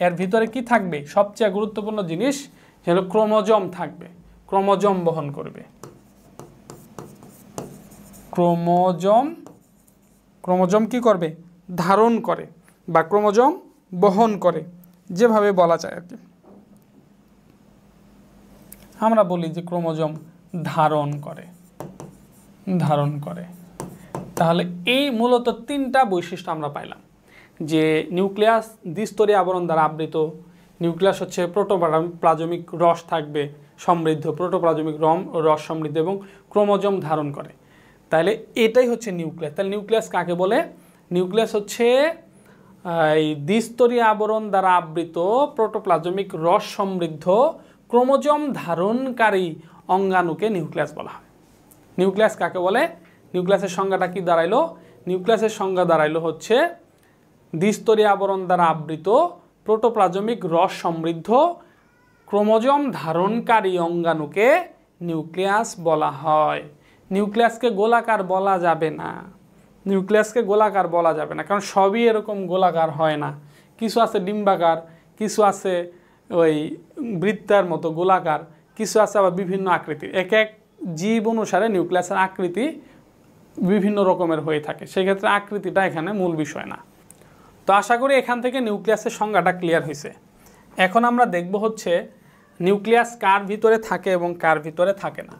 এর ভিতরে কি থাকবে? সবচেয়ে গুরুত্বপূর্ণ জিনিস হলো ক্রোমোজোম থাকবে, ক্রোমোজোম বহন করবে। ক্রোমোজোম কি করবে? ধারণ করে বা ক্রোমোজোম বহন করে, যেভাবে বলা যায় আর কি। আমরা বলি যে ক্রোমোজোম ধারণ করে। তাহলে এই মূলত তিনটা বৈশিষ্ট্য আমরা পাইলাম, যে নিউক্লিয়াস দ্বিস্তরীয় আবরণ দ্বারা আবৃত, নিউক্লিয়াস হচ্ছে প্রোটোপ্লাজমিক রস থাকবে সমৃদ্ধ, প্রোটোপ্লাজমিক রস সমৃদ্ধ এবং ক্রোমোজোম ধারণ করে। তাহলে এটাই হচ্ছে নিউক্লিয়াস। তাহলে নিউক্লিয়াস কাকে বলে? নিউক্লিয়াস হচ্ছে এই দ্বিস্তরীয় আবরণ দ্বারা আবৃত প্রোটোপ্লাজমিক রস সমৃদ্ধ ক্রোমোজোম ধারণকারী অঙ্গাণুকে নিউক্লিয়াস বলা হয়। নিউক্লিয়াস কাকে বলে? নিউক্লিয়াসের সংজ্ঞাটা কি দাঁড়াইলো? নিউক্লিয়াসের সংজ্ঞা দাঁড়াইলো হচ্ছে দ্বিস্তরীয় আবরণ দ্বারা আবৃত প্রোটোপ্লাজমিক রস সমৃদ্ধ ক্রোমোজোম ধারণকারী অঙ্গাণুকে নিউক্লিয়াস বলা হয়। নিউক্লিয়াসকে গোলাকার বলা যাবে না, কারণ সবই এরকম গোলাকার হয় না। কিছু আছে ডিম্বাকার, কিছু আছে ওই বৃত্তার মতো গোলাকার, কিছু আছে আবার বিভিন্ন আকৃতির। এক এক জীব অনুসারে নিউক্লিয়াসের আকৃতি বিভিন্ন রকমের হয়ে থাকে, সেক্ষেত্রে আকৃতিটা এখানে মূল বিষয় না। তো আশা করি এখান থেকে নিউক্লিয়াসের সংজ্ঞাটা ক্লিয়ার হয়েছে। এখন আমরা দেখব হচ্ছে নিউক্লিয়াস কার ভিতরে থাকে এবং কার ভিতরে থাকে না।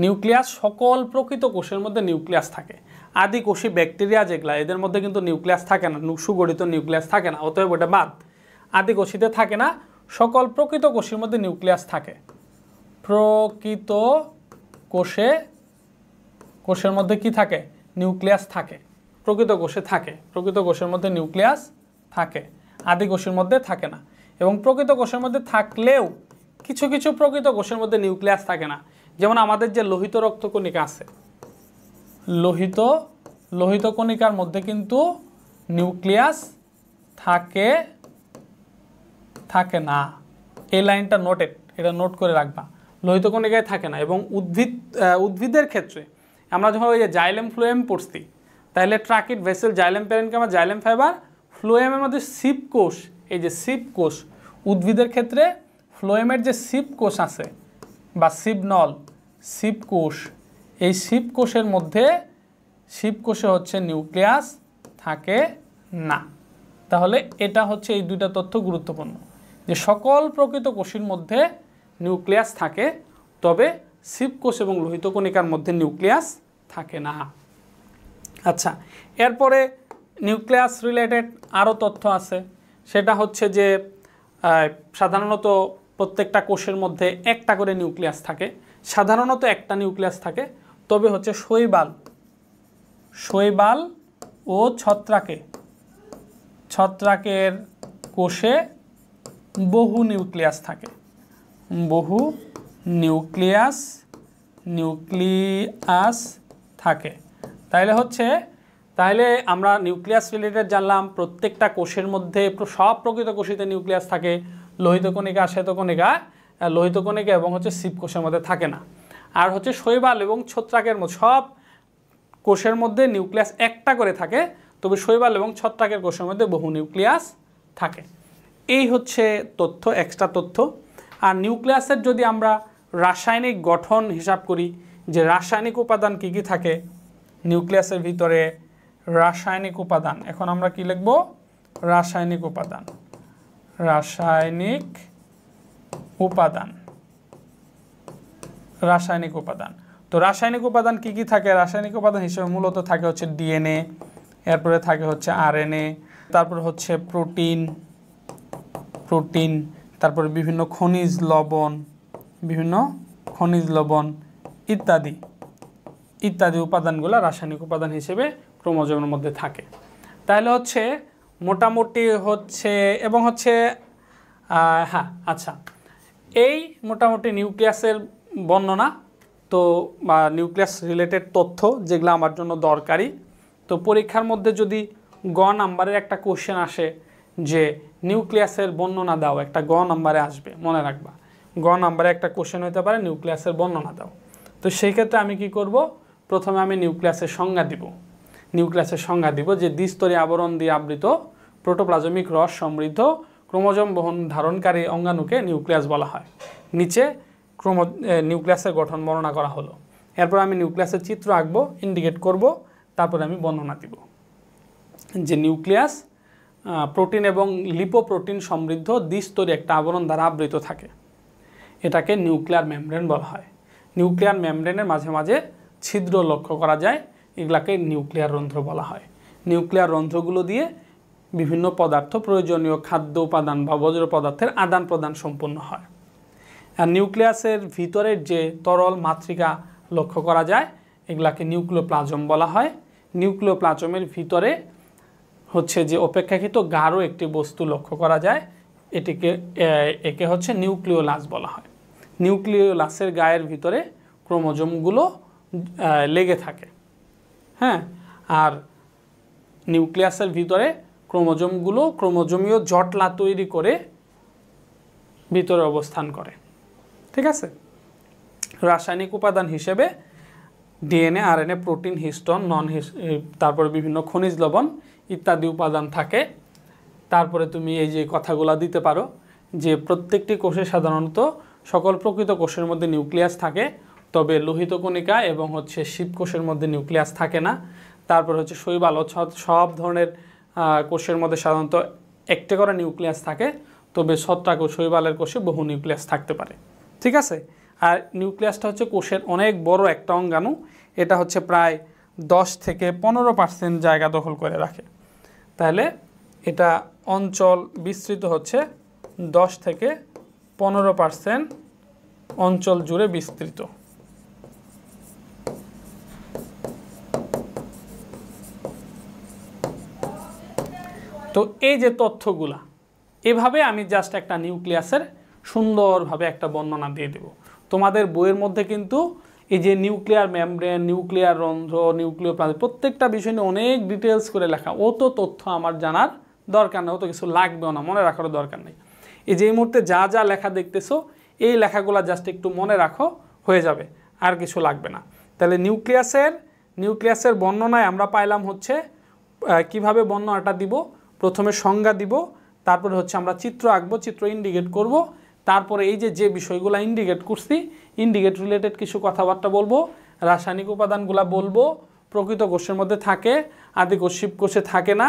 নিউক্লিয়াস সকল প্রকৃত কোষের মধ্যে নিউক্লিয়াস থাকে। আদি কোষী ব্যাকটেরিয়া যেগুলা, এদের মধ্যে কিন্তু নিউক্লিয়াস থাকে না, সুগঠিত নিউক্লিয়াস থাকে না, অতএব ওটা বাদ। আদি কোষীতে থাকে না, সকল প্রকৃত কোষের মধ্যে নিউক্লিয়াস থাকে। প্রকৃত কোষের মধ্যে কি থাকে? নিউক্লিয়াস থাকে। প্রকৃত কোষের মধ্যে নিউক্লিয়াস থাকে, আদি কোষের মধ্যে থাকে না। এবং প্রকৃত কোষের মধ্যে থাকলেও কিছু কিছু প্রকৃত কোষের মধ্যে নিউক্লিয়াস থাকে না। যেমন আমাদের যে লোহিত রক্তকণিকা আছে, লোহিত কণিকার মধ্যে কিন্তু নিউক্লিয়াস থাকে না। এই লাইনটা নোটেড, এটা নোট করে রাখবা। লোহিত কণিকায় থাকে না। এবং উদ্ভিদের ক্ষেত্রে আমরা যখন ওই যে জাইলেম ফ্লোয়েম পড়ছি, তাহলে tracheid, vessel, xylem parenchyma, xylem fibre, ফ্লোয়েমের মধ্যে সিপ কোষ, এই যে সিপ কোষ, উদ্ভিদের ক্ষেত্রে ফ্লোয়েমের যে সিপ কোষ আছে বা সিপনল, সিপ কোষ, এই সিপ কোষে হচ্ছে নিউক্লিয়াস থাকে না। তাহলে এটা হচ্ছে এই দুইটা তথ্য গুরুত্বপূর্ণ, যে সকল প্রকৃত কোষের মধ্যে নিউক্লিয়াস থাকে, তবে সিপ কোষ এবং লোহিত কণিকার মধ্যে নিউক্লিয়াস থাকে না। আচ্ছা, এরপরে নিউক্লিয়াস রিলেটেড আরও তথ্য আছে। সেটা হচ্ছে যে সাধারণত প্রত্যেকটা কোষের মধ্যে একটা করে নিউক্লিয়াস থাকে, সাধারণত একটা নিউক্লিয়াস থাকে। তবে হচ্ছে শৈবাল ও ছত্রাকের কোষে বহু নিউক্লিয়াস থাকে। বহু নিউক্লিয়াস থাকে। তাহলে আমরা নিউক্লিয়াস রিলেটেড জানলাম, প্রত্যেকটা কোষের মধ্যে সব প্রকৃত কোষিতে নিউক্লিয়াস থাকে। লোহিত কণিকা, লোহিত কণিকা এবং হচ্ছে সিপ কোষের মধ্যে থাকে না। আর হচ্ছে শৈবাল এবং ছত্রাকের মধ্যে সব কোষের মধ্যে নিউক্লিয়াস একটা করে থাকে, তবে শৈবাল এবং ছত্রাকের কোষের মধ্যে বহু নিউক্লিয়াস থাকে। এই হচ্ছে তথ্য, এক্সট্রা তথ্য। আর নিউক্লিয়াসের যদি আমরা রাসায়নিক গঠন হিসাব করি, যে রাসায়নিক উপাদান কি কি থাকে নিউক্লিয়াসের ভিতরে, রাসায়নিক উপাদান, এখন আমরা কি লিখব? রাসায়নিক উপাদান। তো রাসায়নিক উপাদান কি কি থাকে? রাসায়নিক উপাদান হিসেবে মূলত থাকে হচ্ছে ডিএনএ, এরপরে থাকে হচ্ছে আরএনএ, তারপরে হচ্ছে প্রোটিন, তারপরে বিভিন্ন খনিজ লবণ ইত্যাদি উপাদানগুলো রাসায়নিক উপাদান হিসেবে ক্রোমোজোমের মধ্যে থাকে। তাহলে হচ্ছে মোটামুটি হচ্ছে এবং হচ্ছে আচ্ছা, এই মোটামুটি নিউক্লিয়াসের বর্ণনা তো, বা নিউক্লিয়াস রিলেটেড তথ্য যেগুলো আমার জন্য দরকারি। তো পরীক্ষার মধ্যে যদি গ নাম্বারের একটা কোশ্চেন আসে যে নিউক্লিয়াসের বর্ণনা দাও, একটা গ নাম্বারে আসবে, মনে রাখবা। গ নাম্বারে একটা কোশ্চেন হতে পারে নিউক্লিয়াসের বর্ণনা দাও। তো সেই ক্ষেত্রে আমি কি করব? প্রথমে আমি নিউক্লিয়াসের সংজ্ঞা দিব যে দ্বিস্তরীয় আবরণ দিয়ে আবৃত প্রোটোপ্লাজমিক রস সমৃদ্ধ ক্রোমোজোম বহন ধারণকারী অঙ্গাণুকে নিউক্লিয়াস বলা হয়। নিচে নিউক্লিয়াসের গঠন বর্ণনা করা হলো। এরপর আমি নিউক্লিয়াসের চিত্র আঁকবো, ইন্ডিকেট করব, তারপরে আমি বর্ণনা দিব যে নিউক্লিয়াস প্রোটিন এবং লিপোপ্রোটিন সমৃদ্ধ দ্বিস্তরীয় একটা আবরণ দ্বারা আবৃত থাকে। এটাকে নিউক্লিয়ার মেমব্রেন বলা হয়। নিউক্লিয়ার মেমব্রেনের মাঝে মাঝে ছিদ্র লক্ষ্য করা যায়, এগুলাকে নিউক্লিয়ার রন্ধ্র বলা হয়। নিউক্লিয়ার রন্ধ্রগুলো দিয়ে বিভিন্ন পদার্থ, প্রয়োজনীয় খাদ্য উপাদান বা বজ্র পদার্থের আদান প্রদান সম্পন্ন হয়। আর নিউক্লিয়াসের ভিতরের যে তরল মাতৃকা লক্ষ্য করা যায়, এগুলাকে নিউক্লিওপ্লাজম বলা হয়। নিউক্লিওপ্লাজমের ভিতরে হচ্ছে যে অপেক্ষাকৃত গাঢ় একটি বস্তু লক্ষ্য করা যায়, একে হচ্ছে নিউক্লিওলাস বলা হয়। নিউক্লিওলাসের গায়ের ভিতরে ক্রোমোজোমগুলো লেগে থাকে। হ্যাঁ, আর নিউক্লিয়াসের ভিতরে ক্রোমোজোমগুলো ক্রোমোজোমীয় জটলা তৈরি করে ভিতরে অবস্থান করে। ঠিক আছে। রাসায়নিক উপাদান হিসেবে ডিএনএ, আরএনএ, প্রোটিন, হিস্টোন, তারপরে বিভিন্ন খনিজ লবণ ইত্যাদি উপাদান থাকে। তারপরে তুমি এই যে কথাগুলো দিতে পারো যে প্রত্যেকটি কোষে সাধারণত সকল প্রকৃত কোষের মধ্যে নিউক্লিয়াস থাকে, তবে লোহিত কণিকা এবং হচ্ছে শিবকোষের মধ্যে নিউক্লিয়াস থাকে না। তারপর হচ্ছে শৈবাল, সব ধরনের কোষের মধ্যে সাধারণত একটা করে নিউক্লিয়াস থাকে, তবে ছত্রাক ও শৈবালের কোষে বহু নিউক্লিয়াস থাকতে পারে। ঠিক আছে। আর নিউক্লিয়াসটা হচ্ছে কোষের অনেক বড় একটা অঙ্গাণু, এটা হচ্ছে প্রায় 10 থেকে 15% জায়গা দখল করে রাখে। তাহলে এটা অঞ্চল বিস্তৃত হচ্ছে 10 থেকে 15% অঞ্চল জুড়ে বিস্তৃত। তো এই যে তথ্যগুলা, এভাবে আমি জাস্ট একটা নিউক্লিয়াসের সুন্দরভাবে একটা বর্ণনা দিয়ে দেব। তোমাদের বইয়ের মধ্যে কিন্তু এই যে নিউক্লিয়ার মেমব্রেন, নিউক্লিয়ার রন্ধ্র, নিউক্লিওপ্লাজম প্রত্যেকটা বিষয় নিয়ে অনেক ডিটেলস করে লেখা। অত তথ্য আমার জানার দরকার নেই, অত কিছু লাগবেও না, মনে রাখারও দরকার নেই। এই যে এই মুহূর্তে যা যা লেখা দেখতেছো, এই লেখাগুলো জাস্ট একটু মনে রাখো, হয়ে যাবে, আর কিছু লাগবে না। তাহলে নিউক্লিয়াসের বর্ণনায় আমরা পাইলাম হচ্ছে কিভাবে বর্ণনাটা দিব। প্রথমে সংজ্ঞা দিব, তারপরে হচ্ছে আমরা চিত্র আঁকবো, চিত্র ইন্ডিকেট করব, তারপরে এই যে বিষয়গুলো ইন্ডিকেট করছি, ইন্ডিকেট রিলেটেড কিছু কথাবার্তা বলবো, রাসায়নিক উপাদানগুলো বলবো, প্রকৃত কোষের মধ্যে থাকে, আদিকোষ শিবকোষে থাকে না,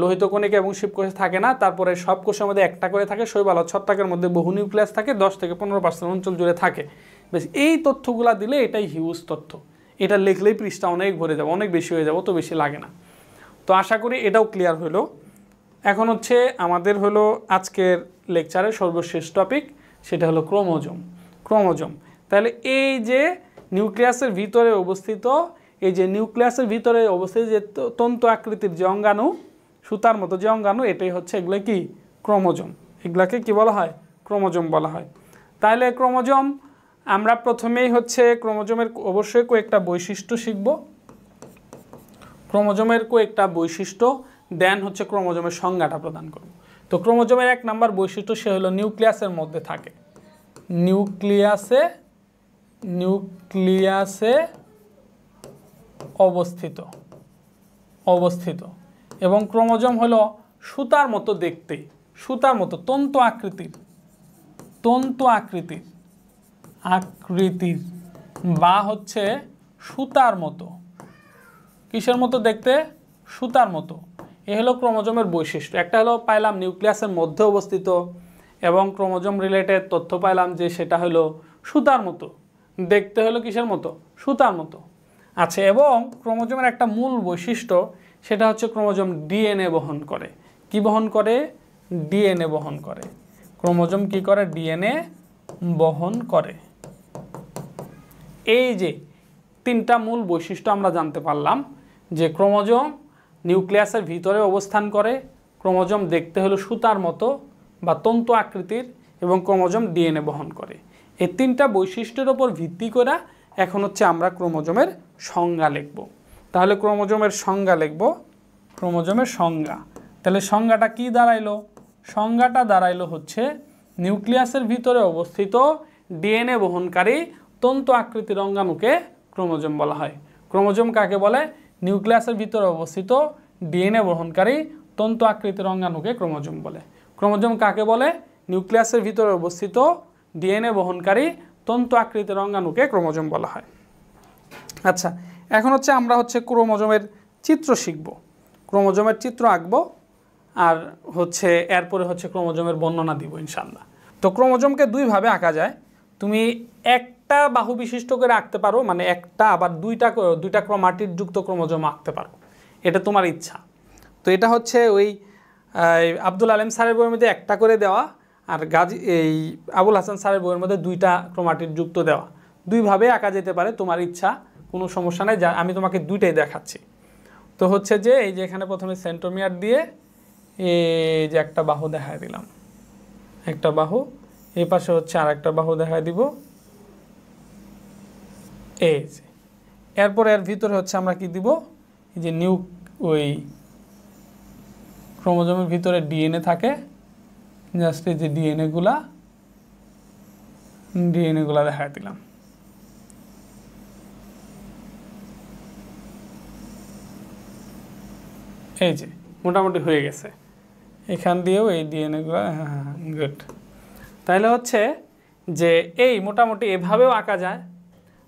লোহিত কণিকা এবং শিবকোষে থাকে না, তারপরে সব কোষের মধ্যে একটা করে থাকে, শৈবাল ও ছত্রাকের মধ্যে বহু নিউক্লিয়াস থাকে, 10 থেকে 15% অঞ্চল জুড়ে থাকে। বেশ, এই তথ্যগুলো দিলে এটাই হিউজ তথ্য, এটা লিখলেই পৃষ্ঠা অনেক ভরে যাবে, অনেক বেশি হয়ে যাবে, অত বেশি লাগে না। তো আশা করি এটাও ক্লিয়ার হলো। এখন হচ্ছে আমাদের হলো আজকের লেকচারের সর্বশেষ টপিক, সেটা হলো ক্রোমোজোম। তাহলে এই যে নিউক্লিয়াসের ভিতরে অবস্থিত, যে তন্তু আকৃতির যে অঙ্গাণু, সুতার মতো যে অঙ্গাণু, এটাই হচ্ছে এগুলো কি ক্রোমোজোম। এগুলাকে কি বলা হয়? ক্রোমোজোম বলা হয়। তাহলে ক্রোমোজোম, আমরা প্রথমেই হচ্ছে ক্রোমোজোমের অবশ্যই কয়েকটা বৈশিষ্ট্য শিখব। ক্রোমোজোমের কয়েকটা বৈশিষ্ট্য, দেন হচ্ছে ক্রোমোজোমের সংজ্ঞাটা প্রদান করব। তো ক্রোমোজোমের 1 নাম্বার বৈশিষ্ট্য, সে হলো নিউক্লিয়াসের মধ্যে থাকে। নিউক্লিয়াসে অবস্থিত এবং ক্রোমোজোম হলো সুতার মতো দেখতে, সুতার মতো তন্তু আকৃতির বা হচ্ছে সুতার মতো। কিসের মতো দেখতে? সুতার মতো। এ হলো ক্রোমোজোমের বৈশিষ্ট্য। একটা হলো পাইলাম নিউক্লিয়াসের মধ্যে অবস্থিত, এবং ক্রোমোজোম রিলেটেড তথ্য পাইলাম যে সেটা হলো সুতার মতো দেখতে, হলো কিসের মতো? সুতার মতো। আচ্ছা, এবং ক্রোমোজোমের একটা মূল বৈশিষ্ট্য, সেটা হচ্ছে ক্রোমোজোম ডিএনএ বহন করে। কি বহন করে? ডিএনএ বহন করে। ক্রোমোজোম কি করে? ডিএনএ বহন করে। এই যে 3টা মূল বৈশিষ্ট্য আমরা জানতে পারলাম, যে ক্রোমোজোম নিউক্লিয়াসের ভিতরে অবস্থান করে, ক্রোমোজোম দেখতে হলো সুতার মতো বা তন্তু আকৃতির, এবং ক্রোমোজোম ডিএনএ বহন করে। এই 3টা বৈশিষ্ট্যের উপর ভিত্তি করে এখন হচ্ছে আমরা ক্রোমোজোমের সংজ্ঞা লিখব। তাহলে ক্রোমোজোমের সংজ্ঞা লিখব। ক্রোমোজোমের সংজ্ঞা, তাহলে সংজ্ঞাটা কি দাঁড়াইলো? সংজ্ঞাটা দাঁড়াইলো হচ্ছে নিউক্লিয়াসের ভিতরে অবস্থিত ডিএনএ বহনকারী তন্তু আকৃতির অঙ্গাণুকে ক্রোমোজোম বলা হয়। ক্রোমোজোম কাকে বলে? নিউক্লিয়াসের ভিতরে অবস্থিত ডিএনএ বহনকারী তন্তু আকৃতির অঙ্গাণুকে ক্রোমোজোম বলে। ক্রোমোজোম কাকে বলে? নিউক্লিয়াসের ভিতরে অবস্থিত ডিএনএ বহনকারী তন্তু আকৃতির অঙ্গাণুকে ক্রোমোজোম বলা হয়। আচ্ছা, এখন হচ্ছে আমরা হচ্ছে ক্রোমোজোমের চিত্র শিখব, ক্রোমোজোমের চিত্র আঁকবো, আর হচ্ছে এরপরে হচ্ছে ক্রোমোজোমের বর্ণনা দিব ইনশাআল্লাহ। তো তো ক্রোমোজোমকে দুইভাবে আঁকা যায়। তুমি একটা বাহু বিশিষ্ট করে আঁকতে পারো, মানে একটা, আবার দুইটা ক্রোমাটিড যুক্ত ক্রোমোজোম আঁকতে পারো, এটা তোমার ইচ্ছা। তো এটা হচ্ছে ওই আব্দুল আলেম স্যারের বইয়ের মধ্যে একটা করে দেওয়া, আর এই আবুল হাসান স্যারের বইয়ের মধ্যে দুইটা ক্রোমাটিড যুক্ত দেওয়া। দুইভাবে আঁকা যেতে পারে, তোমার ইচ্ছা, কোনো সমস্যা নেই। যা আমি তোমাকে দুইটাই দেখাচ্ছি। তো হচ্ছে যে এই যে এখানে প্রথমে সেন্ট্রোমিয়ার দিয়ে এই যে একটা বাহু দেখায় দিলাম, একটা বাহু, এই পাশে হচ্ছে আর একটা বাহু দেখায় দিব, এই যে। এরপর এর ভিতরে হচ্ছে আমরা কি দিব, এই যে ওই ক্রোমোজোমের ভিতরে ডিএনএ থাকে, জাস্ট এই যে ডিএনএ গুলা দেখায় দিলাম। এই যে মোটামুটি হয়ে গেছে, এখান দিয়েও এই ডিএনএগুলো, হ্যাঁ গুড। তাহলে হচ্ছে যে এই মোটামুটি এভাবেও আঁকা যায়।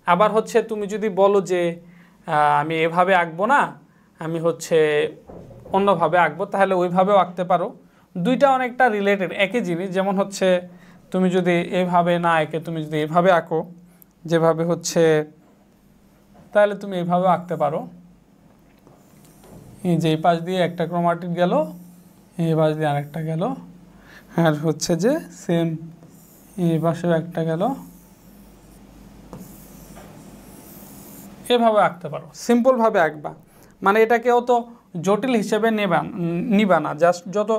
আবার হচ্ছে তুমি যদি বলো যে আমি এভাবে আঁকবো না, আমি হচ্ছে অন্যভাবে আঁকবো, তাহলে ওইভাবেও আঁকতে পারো। দুইটা অনেকটা রিলেটেড, একই জিনিস। যেমন হচ্ছে তুমি যদি এভাবে না এঁকে তুমি যদি এভাবে আঁকো, যেভাবে হচ্ছে, তাহলে তুমি এভাবেও আঁকতে পারো। এই যে এই পাশ দিয়ে একটা ক্রোমাটিড গেল, এই পাশ দিয়ে আরেকটা গেল, আর হচ্ছে যে সেম এই পাশেও একটা গেল, এভাবে আঁকতে পারো। সিম্পলভাবে আঁকবা, মানে এটাকে অত জটিল হিসেবে নিবা না, জাস্ট যত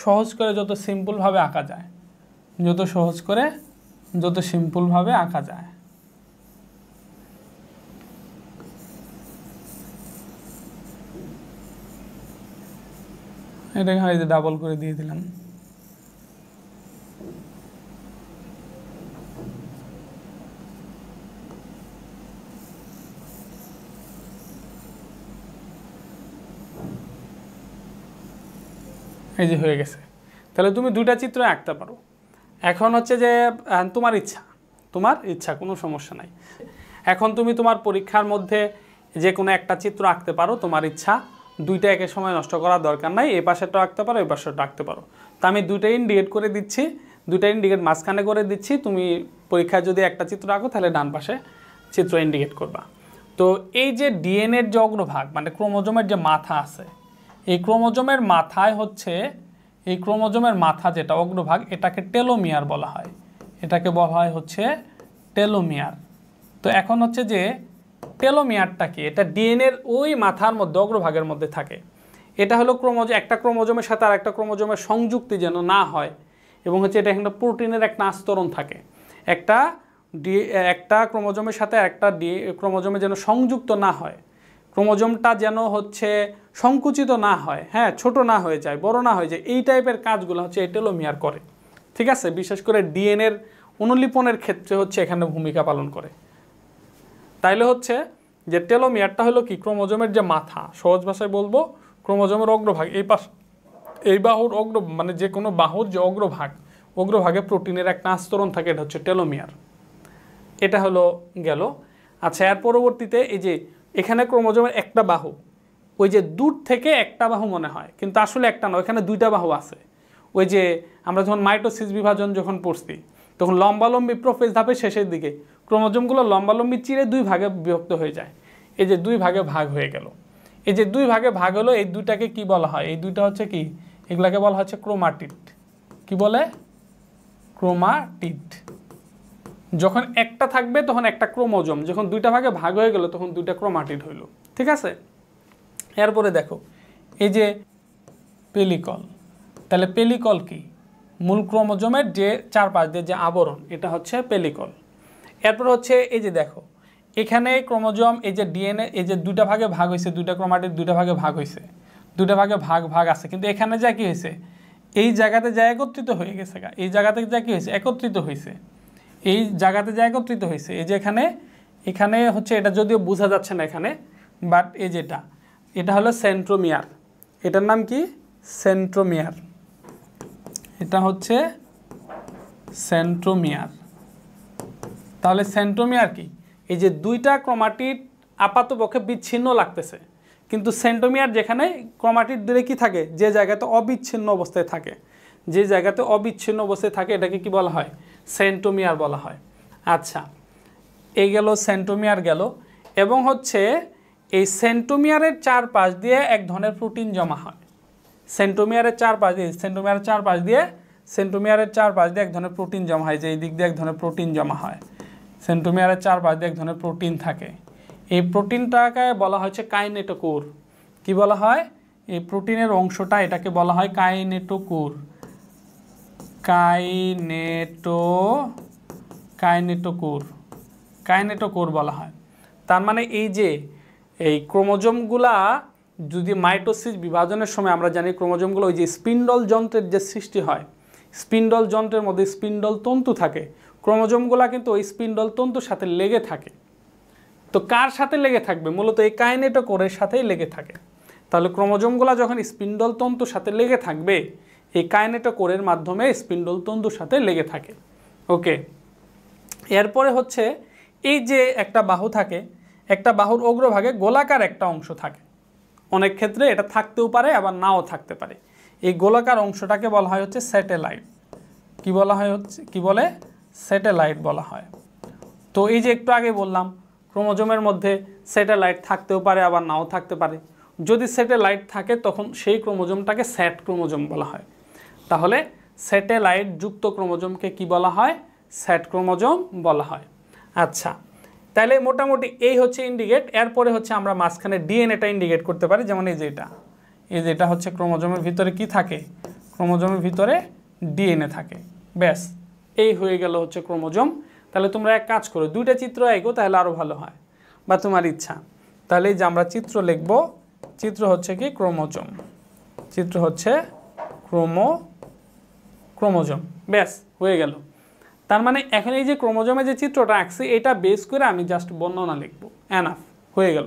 সহজ করে, যত সিম্পলভাবে আঁকা যায়, যত সহজ করে, যত সিম্পলভাবে আঁকা যায়। এটা এখানে যে ডাবল করে দিয়ে দিলাম। এই যে হয়ে গেছে। তাহলে তুমি দুইটা চিত্র আঁকতে পারো। এখন হচ্ছে যে তোমার ইচ্ছা, কোনো সমস্যা নাই। এখন তুমি তোমার পরীক্ষার মধ্যে যে কোনো একটা চিত্র আঁকতে পারো, তোমার ইচ্ছা। দুইটা একের সময় নষ্ট করার দরকার নাই, এই পাশেরটা আঁকতে পারো, এই পাশেরটা আঁকতে পারো। তো আমি দুইটা ইন্ডিকেট করে দিচ্ছি, দুইটা ইন্ডিকেট মাঝখানে করে দিচ্ছি। তুমি পরীক্ষায় যদি একটা চিত্র আঁকো, তাহলে ডান পাশে চিত্র ইন্ডিকেট করবা। তো এই যে ডিএনএর যে অগ্রভাগ, মানে ক্রোমোজোমের যে মাথা আছে, এই ক্রোমোজোমের মাথায় হচ্ছে, এই ক্রোমোজোমের মাথা যেটা অগ্রভাগ, এটাকে টেলোমিয়ার বলা হয়। এটাকে বলা হয় হচ্ছে টেলোমিয়ার। তো এখন হচ্ছে যে টেলোমিয়ারটা কি, এটা ডিএনএর ওই মাথার মধ্যে, অগ্রভাগের মধ্যে থাকে। এটা হলো একটা ক্রোমোজোমের সাথে আর একটা ক্রোমোজোমের সংযুক্তি যেন না হয়, এবং হচ্ছে এটা এখানে প্রোটিনের একটা আস্তরণ থাকে। একটা ক্রোমোজোমের সাথে একটা ক্রোমোজোমে যেন সংযুক্ত না হয়, ক্রোমোজোমটা যেন হচ্ছে সংকুচিত না হয়, হ্যাঁ, ছোট না হয়ে যায়, বড় না হয়ে যায়, এই টাইপের কাজগুলো হচ্ছে এই টেলোমিয়ার করে। ঠিক আছে, বিশেষ করে ডিএনএর অনুলিপনের ক্ষেত্রে হচ্ছে এখানে ভূমিকা পালন করে। তাইলে হচ্ছে যে টেলোমিয়ারটা হলো কি, ক্রোমোজোমের যে মাথা, সহজ ভাষায় বলবো ক্রোমোজোমের অগ্রভাগ, এই বাহুর মানে যে কোনো বাহুর যে অগ্রভাগে প্রোটিনের একটা আস্তরণ থাকে, এটা হচ্ছে টেলোমিয়ার। এটা হলো গেল। আচ্ছা, এর পরবর্তীতে এই যে এখানে ক্রোমোজোমের একটা বাহু, ওই যে দূর থেকে একটা বাহু মনে হয়, কিন্তু আসলে একটা নয়, এখানে দুইটা বাহু আছে। ওই যে আমরা যখন মাইটোসিস বিভাজন যখন পড়ছি, তখন লম্বালম্বি প্রোফেজ ধাপের শেষের দিকে ক্রোমোজোমগুলো লম্বালম্বি চিরে দুই ভাগে বিভক্ত হয়ে যায়। এই যে দুই ভাগে ভাগ হয়ে গেল, এই যে দুই ভাগে ভাগ হলো, এই দুইটাকে কি বলা হয়, এই দুইটা হচ্ছে কি, এগুলাকে বলা হচ্ছে ক্রোমাটিড। কি বলে? ক্রোমাটিড। যখন একটা থাকবে তখন একটা ক্রোমোজোম, যখন দুইটা ভাগে ভাগ হয়ে গেল তখন দুইটা ক্রোমাটিড হইল। ঠিক আছে, এরপরে দেখো এই যে পেলিকল। তাহলে পেলিকল কি? মূল ক্রোমোজোমের যে চারপাশ দিয়ে যে আবরণ, এটা হচ্ছে পেলিকল। এরপর হচ্ছে এই যে দেখো এখানে ক্রোমোজোম, এই যে ডিএনএ, এই যে দুইটা ভাগে ভাগ হয়েছে, দুইটা ক্রোমাটিড দুইটা ভাগে ভাগ হয়েছে, দুইটা ভাগে ভাগ আছে, কিন্তু এখানে যা কি হয়েছে, এই জায়গাতে যা একত্রিত হয়ে গেছে, এই জায়গাতে যা কি হয়েছে, একত্রিত হয়েছে, এই জায়গাতে যা একত্রিত হয়েছে, এই যে এখানে হচ্ছে, এটা যদিও বোঝা যাচ্ছে না এখানে, বাট এই যেটা, এটা হলো সেন্ট্রোমিয়ার। এটার নাম কি? সেন্ট্রোমিয়ার। এটা হচ্ছে সেন্ট্রোমিয়ার। তাহলে সেন্ট্রোমিয়ার কি? এই যে দুইটা ক্রোমাটিড আপাতপক্ষে বিচ্ছিন্ন লাগতেছে, কিন্তু সেন্ট্রোমিয়ার যেখানে ক্রোমাটিড দূরে কি থাকে, যে জায়গাতে অবিচ্ছিন্ন অবস্থায় থাকে, যে জায়গাতে অবিচ্ছিন্ন অবস্থায় থাকে এটাকে কি বলা হয়? সেন্ট্রোমিয়ার বলা হয়। আচ্ছা, এই গেল সেন্ট্রোমিয়ার গেল। এবং হচ্ছে এই সেন্ট্রোমিয়ারের চারপাশ দিয়ে এক ধরনের প্রোটিন জমা হয়। সেন্ট্রোমিয়ারের চারপাশ দিয়ে এক ধরনের প্রোটিন জমা হয়, যে এই দিক দিয়ে এক ধরনের প্রোটিন জমা হয়। সেন্ট্রোমিয়ারের চারপাশ দিয়ে এক ধরনের প্রোটিন থাকে। এই প্রোটিনটাকে বলা হচ্ছে কাইনেটোকোর। কি বলা হয়? এই প্রোটিনের অংশটা এটাকে বলা হয় কাইনেটোকোর। কাইনেটোকোর বলা হয়। তার মানে এই ক্রোমোজোমগুলা যদি মাইটোসিস বিভাজনের সময় আমরা জানি ক্রোমোজোমগুলো ওই যে স্পিন্ডল যন্ত্রের যে সৃষ্টি হয়, স্পিন্ডল যন্ত্রের মধ্যে স্পিন্ডল তন্তু থাকে, ক্রোমোজোমগুলা কিন্তু ওই স্পিন্ডল তন্তুর সাথে লেগে থাকে। তো কার সাথে লেগে থাকবে? মূলত এই কাইনেটোকোরের সাথেই লেগে থাকে। তাহলে ক্রোমোজোমগুলা যখন স্পিন্ডল তন্তুর সাথে লেগে থাকবে, এই কাইনেটোকোরের মাধ্যমে স্পিন্ডল তন্তুর সাথে লেগে থাকে। ওকে, এরপরে হচ্ছে এই যে একটা বাহু থাকে, একটা বাহুর অগ্রভাগে গোলাকার একটা অংশ থাকে। অনেক ক্ষেত্রে এটা থাকতেও পারে আবার নাও থাকতে পারে। এই গোলাকার অংশটাকে বলা হয় হচ্ছে স্যাটেলাইট। কি বলে? স্যাটেলাইট বলা হয়। তো এই যে একটু আগে বললাম ক্রোমোজোমের মধ্যে স্যাটেলাইট থাকতেও পারে আবার নাও থাকতে পারে। যদি স্যাটেলাইট থাকে তখন সেই ক্রোমোজোমটাকে স্যাট ক্রোমোজোম বলা হয়। তাহলে স্যাটেলাইট যুক্ত ক্রোমোজোমকে কি বলা হয়? স্যাট ক্রোমোজোম বলা হয়। আচ্ছা, তাহলে মোটামুটি এই হচ্ছে ইন্ডিকেট। এরপরে হচ্ছে আমরা মাঝখানে ডিএনএটা ইন্ডিকেট করতে পারি। যেমন এই যেটা হচ্ছে ক্রোমোজোমের ভিতরে কি থাকে? ক্রোমোজোমের ভিতরে ডিএনএ থাকে। ব্যাস, এই হয়ে গেল হচ্ছে ক্রোমোজোম। তাহলে তোমরা এক কাজ করো, দুইটা চিত্র আঁকো, তাহলে আরও ভালো হয়, বা তোমার ইচ্ছা। তাহলে এই যে আমরা চিত্র লিখব, চিত্র হচ্ছে কি? ক্রোমোজোম। চিত্র হচ্ছে ক্রোমোজোম। ব্যাস, হয়ে গেল। তার মানে এখন এই যে ক্রোমোজোমে যে চিত্রটা আঁকছি এটা বেস করে আমি জাস্ট বর্ণনা লিখব, এনাফ, হয়ে গেল।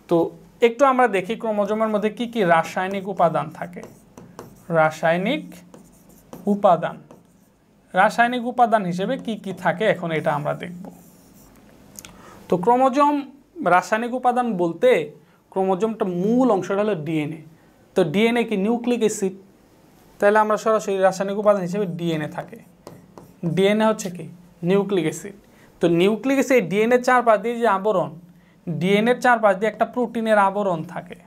তো একটু আমরা দেখি ক্রোমোজোমের মধ্যে কি কি রাসায়নিক উপাদান থাকে। রাসায়নিক উপাদান হিসেবে কি কি থাকে এখন এটা আমরা দেখব। তো ক্রোমোজোম রাসায়নিক উপাদান বলতে ক্রোমোজোমটা মূল অংশটা হলো ডিএনএ। তো ডিএনএ কি? Nucleic acid. তাহলে আমরা সরাসরি রাসায়নিক উপাদান হিসেবে ডিএনএ থাকে। ডিএনএ হচ্ছে কি? Nucleic acid. তো নিউক্লিক অ্যাসিড ডিএনএর চারপাশ দিয়ে যে আবরণ, ডিএনএর চারপাশ দিয়ে একটা প্রোটিনের আবরণ থাকে।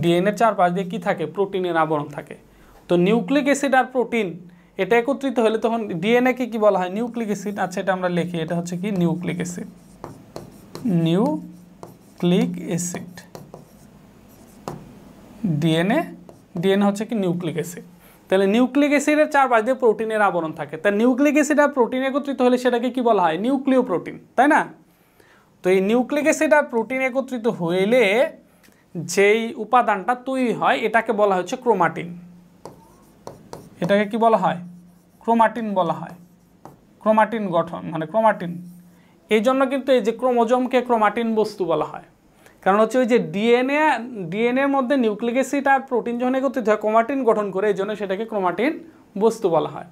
ডিএনএর চারপাশ দিয়ে কি থাকে? প্রোটিনের আবরণ থাকে। তো নিউক্লিক অ্যাসিড আর প্রোটিন এটা একত্রিত হলে তখন ডিএনএ কে কি বলা হয়? Nucleic acid. আচ্ছা, এটা আমরা লিখি, এটা হচ্ছে কি? Nucleic acid. ডিএনএ হচ্ছে কি? Nucleic acid. তাহলে নিউক্লিক অ্যাসিডের চারপাশ দিয়ে প্রোটিনের আবরণ থাকে। তা নিউক্লিক অ্যাসিড আর প্রোটিন একত্রিত হলে সেটাকে কি বলা হয়? নিউক্লিয় প্রোটিন, তাই না? তো এই নিউক্লিক অ্যাসিড আর প্রোটিন একত্রিত হইলে যেই উপাদানটা তৈরি হয় এটাকে বলা হচ্ছে ক্রোমাটিন। এটাকে কি বলা হয়? ক্রোমাটিন বলা হয়। ক্রোমাটিন গঠন মানে ক্রোমাটিন। এই জন্য কিন্তু এই যে ক্রোমোজোমকে ক্রোমাটিন বস্তু বলা হয়। কারণ হচ্ছে ওই যে ডিএনএর মধ্যে নিউক্লিক অ্যাসিড আর প্রোটিন যখন একত্রিত হয় ক্রোমাটিন গঠন করে, এই জন্য সেটাকে ক্রোমাটিন বস্তু বলা হয়।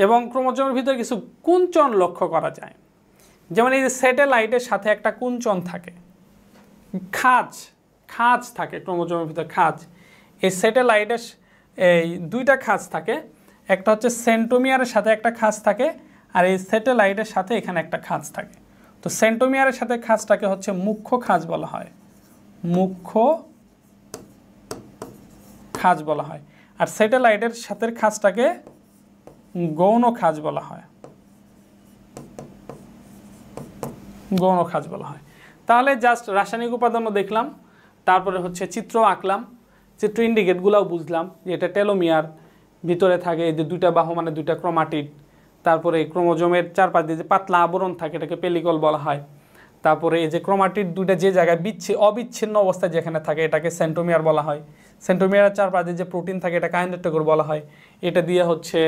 এবং ক্রোমোজোমের ভিতরে কিছু কুঞ্চন লক্ষ্য করা যায়। যেমন এই যে স্যাটেলাইটের সাথে একটা কুঞ্চন থাকে, খাঁজ থাকে ক্রোমোজোমের ভিতরে, খাঁজ। এই স্যাটেলাইটের এই দুইটা খাঁজ থাকে, একটা হচ্ছে সেন্ট্রোমিয়ারের সাথে একটা খাঁজ থাকে, আর এই স্যাটেলাইটের সাথে এখানে একটা খাঁজ থাকে। তো সেন্ট্রোমিয়ারের সাথে খাঁজটাকে হচ্ছে মুখ্য খাঁজ বলা হয়, আর স্যাটেলাইটের সাথে খাঁজটাকে গৌণ খাঁজ বলা হয়। তাহলে জাস্ট রাসায়নিক উপাদানও দেখলাম, তারপরে হচ্ছে চিত্র আঁকলাম, চিত্র ইন্ডিকেটগুলোও বুঝলাম যে এটা টেলোমিয়ার, ভিতরে থাকে এই যে দুইটা বাহু মানে দুইটা ক্রোমাটিড, তারপরে ক্রোমোজোমের চারপাশ দিয়ে যে পাতলা আবরণ থাকে এটাকে পেলিকল বলা হয়। তারপরে এই যে ক্রোমাটিড দুইটা যে জায়গায় অবিচ্ছিন্ন অবস্থায় যেখানে থাকে এটাকে সেন্ট্রোমিয়ার বলা হয়। সেন্ট্রোমিয়ারের চারপাশ দিয়ে যে প্রোটিন থাকে এটা কাইনেটোকোর বলা হয়। এটা দিয়ে হচ্ছে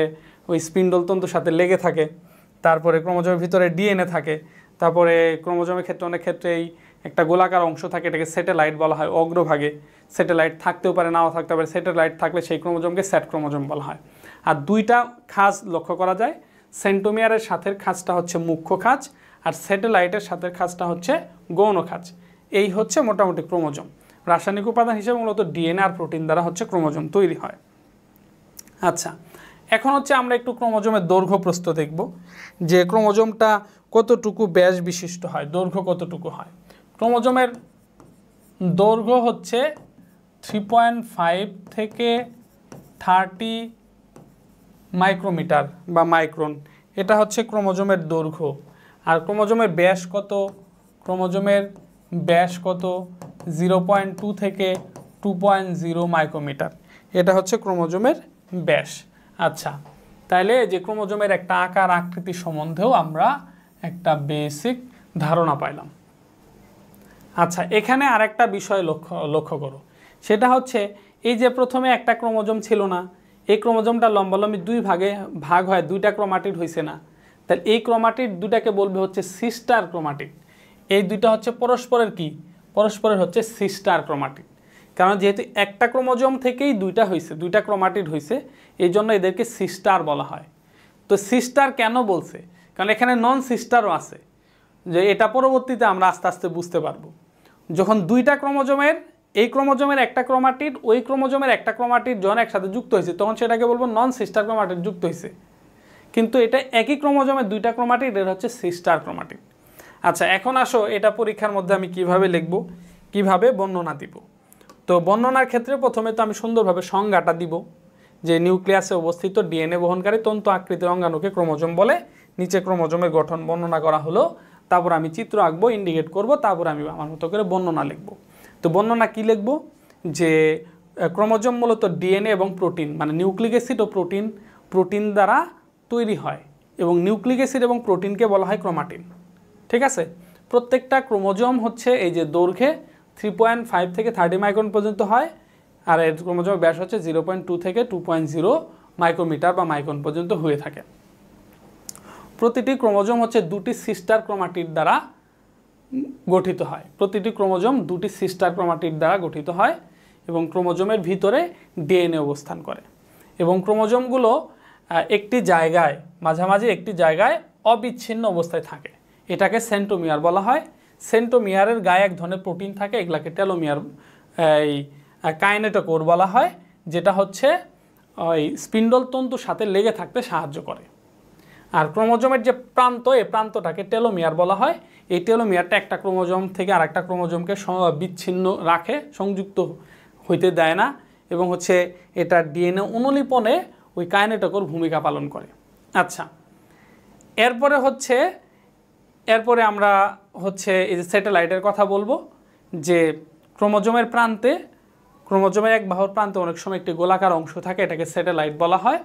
ওই স্পিন্ডল তন্তুর সাথে লেগে থাকে। তারপরে ক্রোমোজোমের ভিতরে ডিএনএ থাকে। তারপরে ক্রোমোজোমের ক্ষেত্রে অনেক ক্ষেত্রেই একটা গোলাকার অংশ থাকে, এটাকে স্যাটেলাইট বলা হয়। অগ্রভাগে স্যাটেলাইট থাকতেও পারে, নাও থাকতে পারে। স্যাটেলাইট থাকলে সেই ক্রোমোজোমকে স্যাট ক্রোমোজোম বলা হয়। আর দুইটা খাঁজ লক্ষ্য করা যায়, সেন্ট্রোমিয়ারের সাথের খাঁজটা হচ্ছে মুখ্য খাঁজ, আর স্যাটেলাইটের সাথের খাঁজটা হচ্ছে গৌণ খাঁজ। এই হচ্ছে মোটামুটি ক্রোমোজোম। রাসায়নিক উপাদান হিসেবে মূলত ডিএনএ আর প্রোটিন দ্বারা হচ্ছে ক্রোমোজোম তৈরি হয়। আচ্ছা, এখন হচ্ছে আমরা একটু ক্রোমোজোমের দৈর্ঘ্য প্রস্থ দেখব, যে ক্রোমোজোমটা কতটুকু ব্যাস বিশিষ্ট হয়, দৈর্ঘ্য কতটুকু হয়। ক্রোমোজোমের দৈর্ঘ্য হচ্ছে 3.5 থেকে 30 মাইক্রোমিটার বা মাইক্রন, এটা হচ্ছে ক্রোমোজোমের দৈর্ঘ্য। আর ক্রোমোজোমের ব্যাস কত? ক্রোমোজোমের ব্যাস কত? 0.2 থেকে 2.0 মাইক্রোমিটার, এটা হচ্ছে ক্রোমোজোমের ব্যাস। আচ্ছা, তাহলে যে ক্রোমোজোমের একটা আকার আকৃতি সম্বন্ধেও আমরা একটা বেসিক ধারণা পাইলাম। আচ্ছা, এখানে আরেকটা বিষয় লক্ষ্য করো, সেটা হচ্ছে এই যে প্রথমে একটা ক্রোমোজোম ছিল না, এই ক্রোমোজোমটা লম্বালম্বি দুই ভাগ হয়, দুইটা ক্রোমাটিড হয়েছে না, তাহলে এই ক্রোমাটিড দুটাকে বলবে হচ্ছে সিস্টার ক্রোমাটিড। এই দুইটা হচ্ছে পরস্পরের কি? পরস্পরের হচ্ছে সিস্টার ক্রোমাটিড। কারণ যেহেতু একটা ক্রোমোজোম থেকেই দুইটা হয়েছে, দুইটা ক্রোমাটিড হয়েছে, এই জন্য এদেরকে সিস্টার বলা হয়। তো সিস্টার কেন বলছে? কারণ এখানে নন সিস্টারও আছে, যে এটা পরবর্তীতে আমরা আস্তে আস্তে বুঝতে পারবো। যখন দুইটা ক্রোমোজোমের, এই ক্রোমোজোমের একটা ক্রোমাটিড, ওই ক্রোমোজোমের একটা ক্রোমাটিড যখন একসাথে যুক্ত হয়েছে, তখন সেটাকে বলবো নন সিস্টার ক্রোমাটিড যুক্ত হয়েছে। কিন্তু এটা একই ক্রোমোজোমের দুইটা ক্রোমাটিড, এর হচ্ছে সিস্টার ক্রোমাটিড। আচ্ছা, এখন আসো এটা পরীক্ষার মধ্যে আমি কিভাবে লিখব, কিভাবে বর্ণনা দিব। তো বর্ণনার ক্ষেত্রে প্রথমে তো আমি সুন্দরভাবে সংজ্ঞাটা দিব, যে নিউক্লিয়াসে অবস্থিত ডিএনএ বহনকারী তন্তু আকৃতির অঙ্গাণুকে ক্রোমোজোম বলে। নিচে ক্রোমোজোমের গঠন বর্ণনা করা হলো, তারপর আমি চিত্র আঁকবো, ইন্ডিকেট করব, তারপর আমি আমার মতো করে বর্ণনা লিখব। তো বর্ণনা কি লিখব? যে ক্রোমোজোম মূলত ডিএনএ এবং প্রোটিন, মানে নিউক্লিক অ্যাসিড ও প্রোটিন দ্বারা তৈরি হয়, এবং নিউক্লিক অ্যাসিড এবং প্রোটিনকে বলা হয় ক্রোমাটিন। ঠিক আছে? প্রত্যেকটা ক্রোমোজোম হচ্ছে এই যে দৈর্ঘ্যে 3.5 থেকে 30 মাইক্রন পর্যন্ত হয়, আর এর ক্রোমোজোমের ব্যাস হচ্ছে 0.2 থেকে 2.0 মাইক্রোমিটার বা মাইক্রন পর্যন্ত হয়ে থাকে। প্রতিটি ক্রোমোজোম হচ্ছে দুটি সিস্টার ক্রোমাটিড দ্বারা গঠিত হয়। প্রতিটি ক্রোমোজোম দুটি সিস্টার ক্রোমাটিড দ্বারা গঠিত হয়, এবং ক্রোমোজোমের ভিতরে ডিএনএ অবস্থান করে, এবং ক্রোমোজোমগুলো একটি জায়গায়, মাঝামাঝি একটি জায়গায় অবিচ্ছিন্ন অবস্থায় থাকে। এটাকে সেন্ট্রোমিয়ার বলা হয়। সেন্ট্রোমিয়ারের গায়ে এক ধরনের প্রোটিন থাকে, এগুলাকে টেলোমিয়ার, এই কাইনেটোকোর বলা হয়, যেটা হচ্ছে ওই স্পিন্ডল তন্তুর সাথে লেগে থাকতে সাহায্য করে। আর ক্রোমোজোমের যে প্রান্ত, এই প্রান্তটাকে টেলোমিয়ার বলা হয়। এই টেলোমিয়ারটা একটা ক্রোমোজোম থেকে আরেকটা ক্রোমোজোমকে বিচ্ছিন্ন রাখে, সংযুক্ত হইতে দেয় না, এবং হচ্ছে এটা ডিএনএ অনুলিপনে ওই কাইনেটোকোর ভূমিকা পালন করে। আচ্ছা, এরপরে আমরা হচ্ছে এই যে স্যাটেলাইটের কথা বলবো, যে ক্রোমোজোমের প্রান্তে, ক্রোমোজোমের এক বাহুর প্রান্তে অনেক সময় একটি গোলাকার অংশ থাকে, এটাকে স্যাটেলাইট বলা হয়।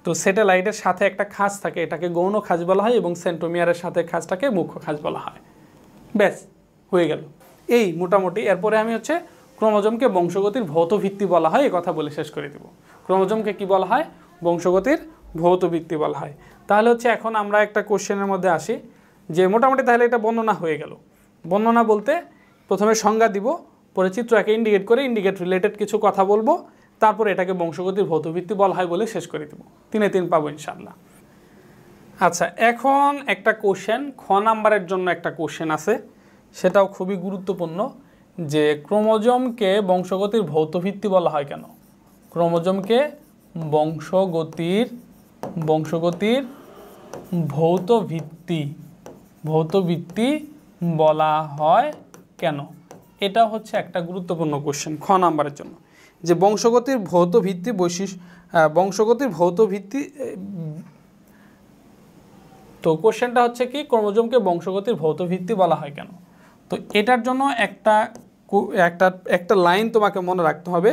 তো স্যাটেলাইটের সাথে একটা খাঁজ থাকে, এটাকে গৌণ খাঁজ বলা হয়, এবং সেন্ট্রোমিয়ারের সাথে খাঁজটাকে মুখ্য খাঁজ বলা হয়। ব্যাস, হয়ে গেল এই মোটামুটি। এরপরে আমি হচ্ছে ক্রোমোজোমকে বংশগতির ভৌত ভিত্তি বলা হয়, এই কথা বলে শেষ করে দেব। ক্রোমোজোমকে কি বলা হয়? বংশগতির ভৌত ভিত্তি বলা হয়। তাহলে হচ্ছে এখন আমরা একটা কোশ্চেনের মধ্যে আসি, যে মোটামুটি তাহলে এটা বর্ণনা হয়ে গেল। বর্ণনা বলতে প্রথমে সংজ্ঞা দিব, পরে চিত্রকে ইন্ডিকেট করে ইন্ডিকেট রিলেটেড কিছু কথা বলবো, তারপরে এটাকে বংশগতির ভৌত ভিত্তি বলা হয় বলে শেষ করে দেব। 3-3 পাবো ইনশাআল্লাহ। আচ্ছা, এখন একটা কোশ্চেন, খ নাম্বারের জন্য একটা কোশ্চেন আছে, সেটাও খুবই গুরুত্বপূর্ণ, যে ক্রোমোজোমকে বংশগতির ভৌত ভিত্তি বলা হয় কেন? ক্রোমোজোমকে বংশগতির ভৌত ভিত্তি বলা হয় কেন? এটা হচ্ছে একটা গুরুত্বপূর্ণ কোশ্চেন খ নাম্বারের জন্য, যে বংশগতির ভৌত ভিত্তি তো কোশ্চেনটা হচ্ছে কি, ক্রোমোজোমকে বংশগতির ভৌত ভিত্তি বলা হয় কেন? তো এটার জন্য একটা লাইন তোমাকে মনে রাখতে হবে,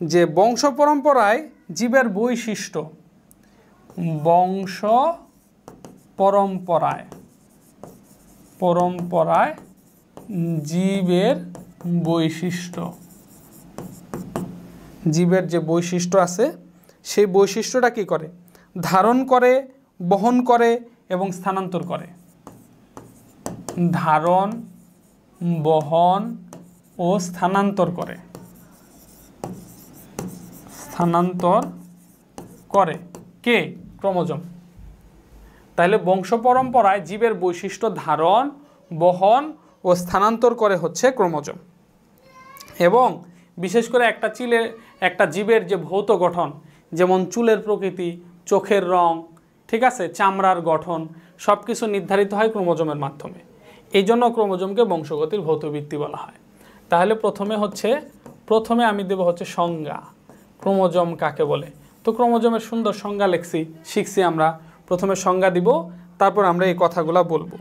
যে বংশ পরম্পরায় জীবের বৈশিষ্ট্য, জীবের যে বৈশিষ্ট্য আছে, সেই বৈশিষ্ট্যটা কি করে? ধারণ করে, বহন করে এবং স্থানান্তর করে। ধারণ, বহন ও স্থানান্তর করে কে? ক্রোমোজোম। তাহলে বংশ পরম্পরায় জীবের বৈশিষ্ট্য ধারণ, বহন ও স্থানান্তর করে হচ্ছে ক্রোমোজোম। এবং বিশেষ করে একটা জীবের যে ভৌত গঠন, যেমন চুলের প্রকৃতি, চোখের রং, ঠিক আছে, চামড়ার গঠন, সব কিছু নির্ধারিত হয় ক্রোমোজোমের মাধ্যমে। এই জন্য ক্রোমোজোমকে বংশগতির ভৌত ভিত্তি বলা হয়। তাহলে প্রথমে আমি দেব হচ্ছে সংজ্ঞা, ক্রোমোজোম কাকে বলে। তো ক্রোমোজোমের সুন্দর সংজ্ঞা শিখছি আমরা। প্রথমে সংজ্ঞা দিব, তারপর আমরা এই কথাগুলো বলবো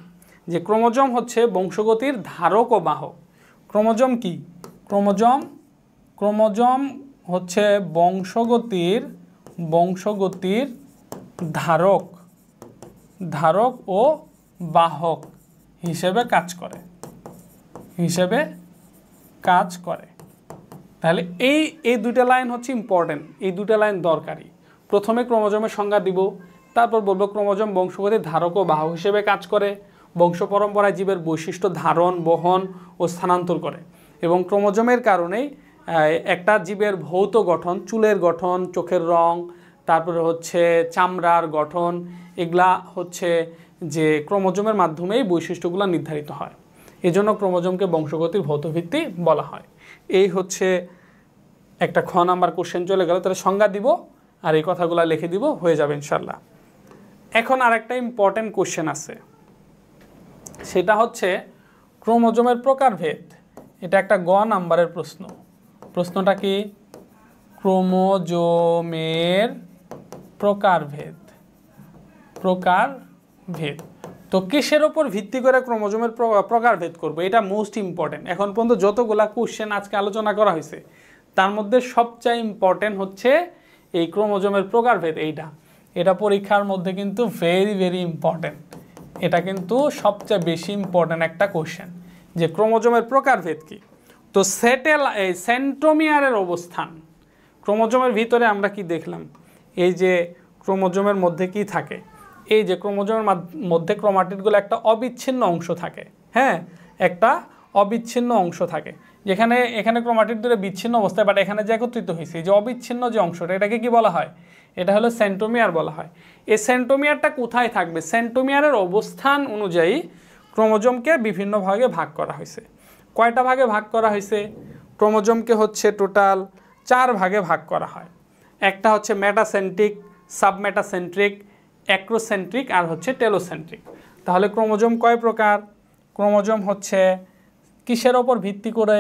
যে ক্রোমোজোম হচ্ছে বংশগতির ধারক ও বাহক। ক্রোমোজোম কি? ক্রোমোজোম হচ্ছে বংশগতির ধারক ও বাহক হিসেবে কাজ করে। তাহলে এই দুইটা লাইন হচ্ছে ইম্পর্টেন্ট, এই দুইটা লাইন দরকারি। প্রথমে ক্রোমোজোমের সংজ্ঞা দিব, তারপর বলবো ক্রোমোজোম বংশগতির ধারক ও বাহক হিসেবে কাজ করে, বংশ পরম্পরায় জীবের বৈশিষ্ট্য ধারণ, বহন ও স্থানান্তর করে, এবং ক্রোমোজোমের কারণেই একটা জীবের ভৌত গঠন, চুলের গঠন, চোখের রং, তারপরে হচ্ছে চামড়ার গঠন, এগুলা হচ্ছে যে ক্রোমোজোমের মাধ্যমেই বৈশিষ্ট্যগুলো নির্ধারিত হয়। এজন্য ক্রোমোজোমকে বংশগতির ভৌত ভিত্তি বলা হয়। এই হচ্ছে একটা খ নাম্বার কোশ্চেন চলে গেল। তাহলে সংজ্ঞা দিব আর এই কথাগুলো লিখে দিব, হয়ে যাবে ইনশাল্লাহ। এখন আরেকটা ইম্পর্টেন্ট কোশ্চেন আছে, সেটা হচ্ছে ক্রোমোজোমের প্রকারভেদ। এটা একটা গ নাম্বারের প্রশ্ন। প্রশ্নটা কি? ক্রোমোজোমের প্রকারভেদ। তো কিসের ওপর ভিত্তি করে ক্রোমোজোমের প্রকারভেদ করব, এটা মোস্ট ইম্পর্টেন্ট। এখন পর্যন্ত যতগুলা কোশ্চেন আজকে আলোচনা করা হয়েছে তার মধ্যে সবচেয়ে ইম্পর্টেন্ট হচ্ছে এই ক্রোমোজোমের প্রকারভেদ। এটা পরীক্ষার মধ্যে কিন্তু ভেরি ভেরি ইম্পর্টেন্ট। এটা কিন্তু সবচেয়ে বেশি ইম্পর্টেন্ট একটা কোশ্চেন, যে ক্রোমোজোমের প্রকারভেদ কি। তো সেন্ট্রোমিয়ারের অবস্থান, ক্রোমোজোমের ভিতরে আমরা কি দেখলাম, এই যে ক্রোমোজোমের মধ্যে কি থাকে, এই যে ক্রোমোজোমের মধ্যে ক্রোমাটিডগুলো একটা অবিচ্ছিন্ন অংশ থাকে, হ্যাঁ, একটা অবিচ্ছিন্ন অংশ থাকে, যেখানে এখানে ক্রোমাটিড দুটো বিচ্ছিন্ন অবস্থায়, বাট এখানে যে একত্রিত হয়েছে, যে অবিচ্ছিন্ন যে অংশটা, এটাকে কি বলা হয়? এটা হলো সেন্ট্রোমিয়ার বলা হয়। এই সেন্ট্রোমিয়ারটা কোথায় থাকবে? সেন্ট্রোমিয়ারের অবস্থান অনুযায়ী ক্রোমোজোমকে বিভিন্ন ভাগে ভাগ করা হয়েছে। কয়টা ভাগে ভাগ করা হয়েছে? ক্রোমোজোমকে হচ্ছে টোটাল 4 ভাগে ভাগ করা হয়। একটা হচ্ছে মেটাসেন্ট্রিক, সাবমেটাসেন্ট্রিক, অ্যাক্রোসেন্ট্রিক আর হচ্ছে টেলোসেন্ট্রিক। তাহলে ক্রোমোজোম কয় প্রকার? ক্রোমোজোম হচ্ছে কিসের ওপর ভিত্তি করে?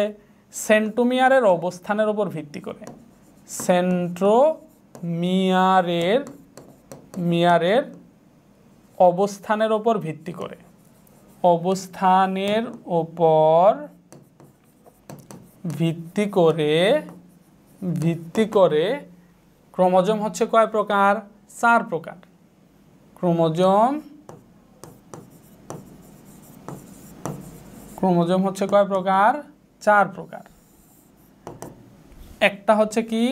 সেন্ট্রোমিয়ারের অবস্থানের ওপর ভিত্তি করে। সেন্ট্রোমিয়ারের অবস্থানের ওপর ভিত্তি করে। অবস্থানের ওপর ভিত্তি করে ক্রোমোজোম হচ্ছে কয় প্রকার? 4 প্রকার। ক্রোমোজোম হচ্ছে কয় প্রকার? 4 প্রকার। একটা হচ্ছে কি?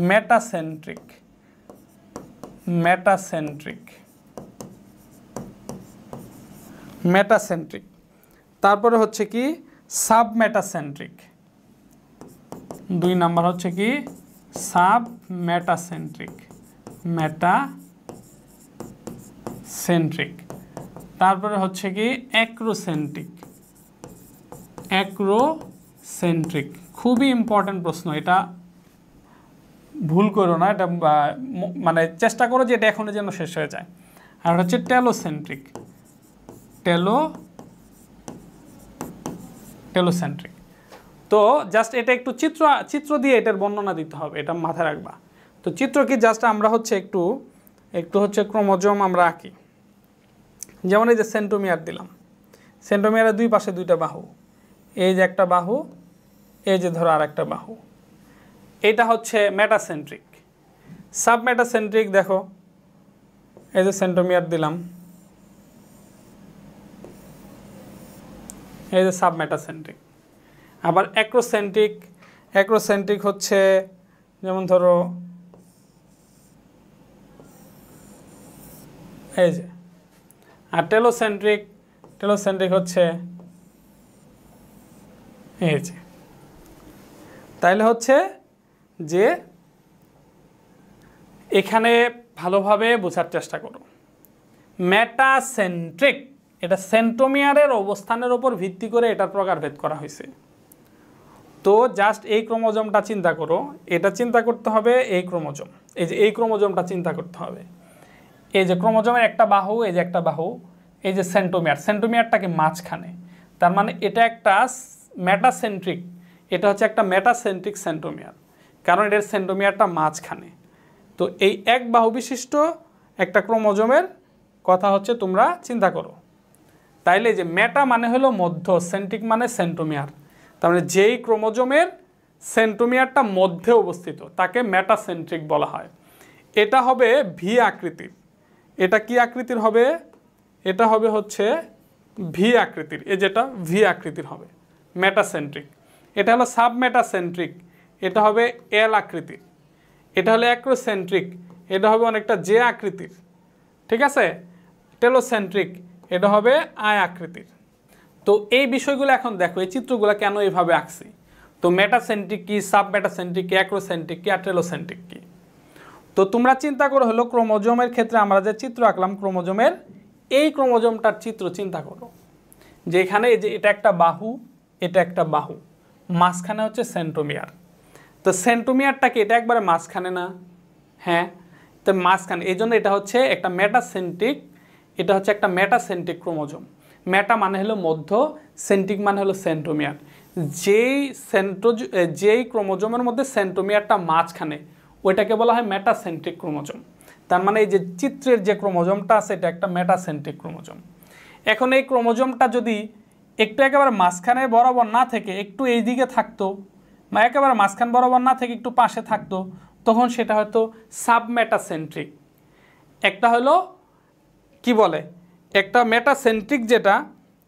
মেটাসেন্ট্রিক। তারপরে হচ্ছে কি? সাবমেটাসেন্ট্রিক। 2 নাম্বার হচ্ছে কি? সাবমেটাসেন্ট্রিক। তারপরে হচ্ছে কি? অ্যাক্রোসেন্ট্রিক। খুবই ইম্পর্টেন্ট প্রশ্ন, এটা ভুল করো না, এটা মানে চেষ্টা করো যে এটা এখনই যেন শেষ হয়ে যায়। আর হচ্ছে টেলোসেন্ট্রিক। তো জাস্ট এটা একটু চিত্র দিয়ে এটার বর্ণনা দিতে হবে, এটা মাথায় রাখবা। তো চিত্র কি? জাস্ট আমরা হচ্ছে একটু হচ্ছে ক্রোমোজোম আমরা আঁকি। যেমন এই যে সেন্ট্রোমিয়ার দিলাম, সেন্ট্রোমিয়ারের 2 পাশে 2টা বাহু, এই যে একটা বাহু, এই যে ধরো আর একটা বাহু। এটা হচ্ছে মেটাসেন্ট্রিক। সাবমেটাসেন্ট্রিক দেখো, এই যে সেন্ট্রোমিয়ার দিলাম, এই যে সাবমেটাসেন্ট্রিক। আবার অ্যাক্রোসেন্ট্রিক হচ্ছে যেমন ধরো এই যে। আর টেলোসেন্ট্রিক হচ্ছে এই যে। তাইলে হচ্ছে যে এখানে ভালোভাবে বোঝার চেষ্টা করো। মেটাসেন্ট্রিক, এটা সেন্ট্রোমিয়ারের অবস্থানের উপর ভিত্তি করে এটার প্রকারভেদ করা হয়েছে। তো জাস্ট এই ক্রোমোজোমটা চিন্তা করো, এটা চিন্তা করতে হবে এই ক্রোমোজোম, এই যে এই ক্রোমোজোমটা চিন্তা করতে হবে। এই যে ক্রোমোজোমের একটা বাহু, এই যে একটা বাহু, এই যে সেন্ট্রোমিয়ার, সেন্ট্রোমিয়ারটাকে মাঝখানে, তার মানে এটা একটা মেটাসেন্ট্রিক, এটা হচ্ছে একটা মেটাসেন্ট্রিক সেন্ট্রোমিয়ার, কারণ এটার সেন্ট্রোমিয়ারটা মাঝখানে। তো এই এক বাহু বিশিষ্ট একটা ক্রোমোজোমের কথা হচ্ছে তোমরা চিন্তা করো। তাইলে যে মেটা মানে হলো মধ্য, সেন্ট্রিক মানে সেন্ট্রোমিয়ার, তার মানে যেই ক্রোমোজোমের সেন্ট্রোমিয়ারটা মধ্যে অবস্থিত তাকে মেটাসেন্ট্রিক বলা হয়। এটা হবে ভি আকৃতির। এটা কি আকৃতির হবে? এটা হবে হচ্ছে ভি আকৃতির, এই যেটা ভি আকৃতির হবে মেটাসেন্ট্রিক। এটা হলো সাবমেটাসেন্ট্রিক, এটা হবে এল আকৃতির। এটা হলো অ্যাক্রোসেন্ট্রিক, এটা হবে অনেকটা জে আকৃতির। ঠিক আছে? টেলোসেন্ট্রিক, এটা হবে আই আকৃতির। তো এই বিষয়গুলো এখন দেখো, এই চিত্রগুলো কেন এইভাবে আঁকছি। তো মেটাসেন্ট্রিক কি, সাবমেটাসেন্ট্রিক কি, অ্যাক্রোসেন্ট্রিক কি, আর টেলোসেন্ট্রিক কি। তো তোমরা চিন্তা করো হলো ক্রোমোজোমের ক্ষেত্রে আমরা যে চিত্র আঁকলাম, ক্রোমোজোমের এই ক্রোমোজোমটার চিত্র চিন্তা করো, যে এখানে এই যে এটা একটা বাহু, এটা একটা বাহু, মাঝখানে হচ্ছে সেন্ট্রোমিয়ার। তো সেন্ট্রোমিয়ারটাকে এটা একবারে মাঝখানে না? হ্যাঁ, তো মাঝখানে, এই জন্য এটা হচ্ছে একটা মেটাসেন্ট্রিক, এটা হচ্ছে একটা মেটাসেন্ট্রিক ক্রোমোজোম। মেটা মানে হলো মধ্য, সেন্ট্রিক মানে হলো সেন্ট্রোমিয়ার। যেই ক্রোমোজোমের মধ্যে সেন্ট্রোমিয়ারটা মাঝখানে ওইটাকে বলা হয় মেটাসেন্ট্রিক ক্রোমোজোম। তার মানে এই যে চিত্রের যে ক্রোমোজোমটা আছে এটা একটা মেটাসেন্ট্রিক ক্রোমোজোম। এখন এই ক্রোমোজোমটা যদি একটু একেবারে মাঝখানে বরাবর না থেকে একটু এই দিকে থাকতো, বা একেবারে মাঝখান বরাবর না থেকে একটু পাশে থাকতো, তখন সেটা হয়তো সাবমেটাসেন্ট্রিক। একটা হলো কি বলে, একটা মেটাসেন্ট্রিক যেটা,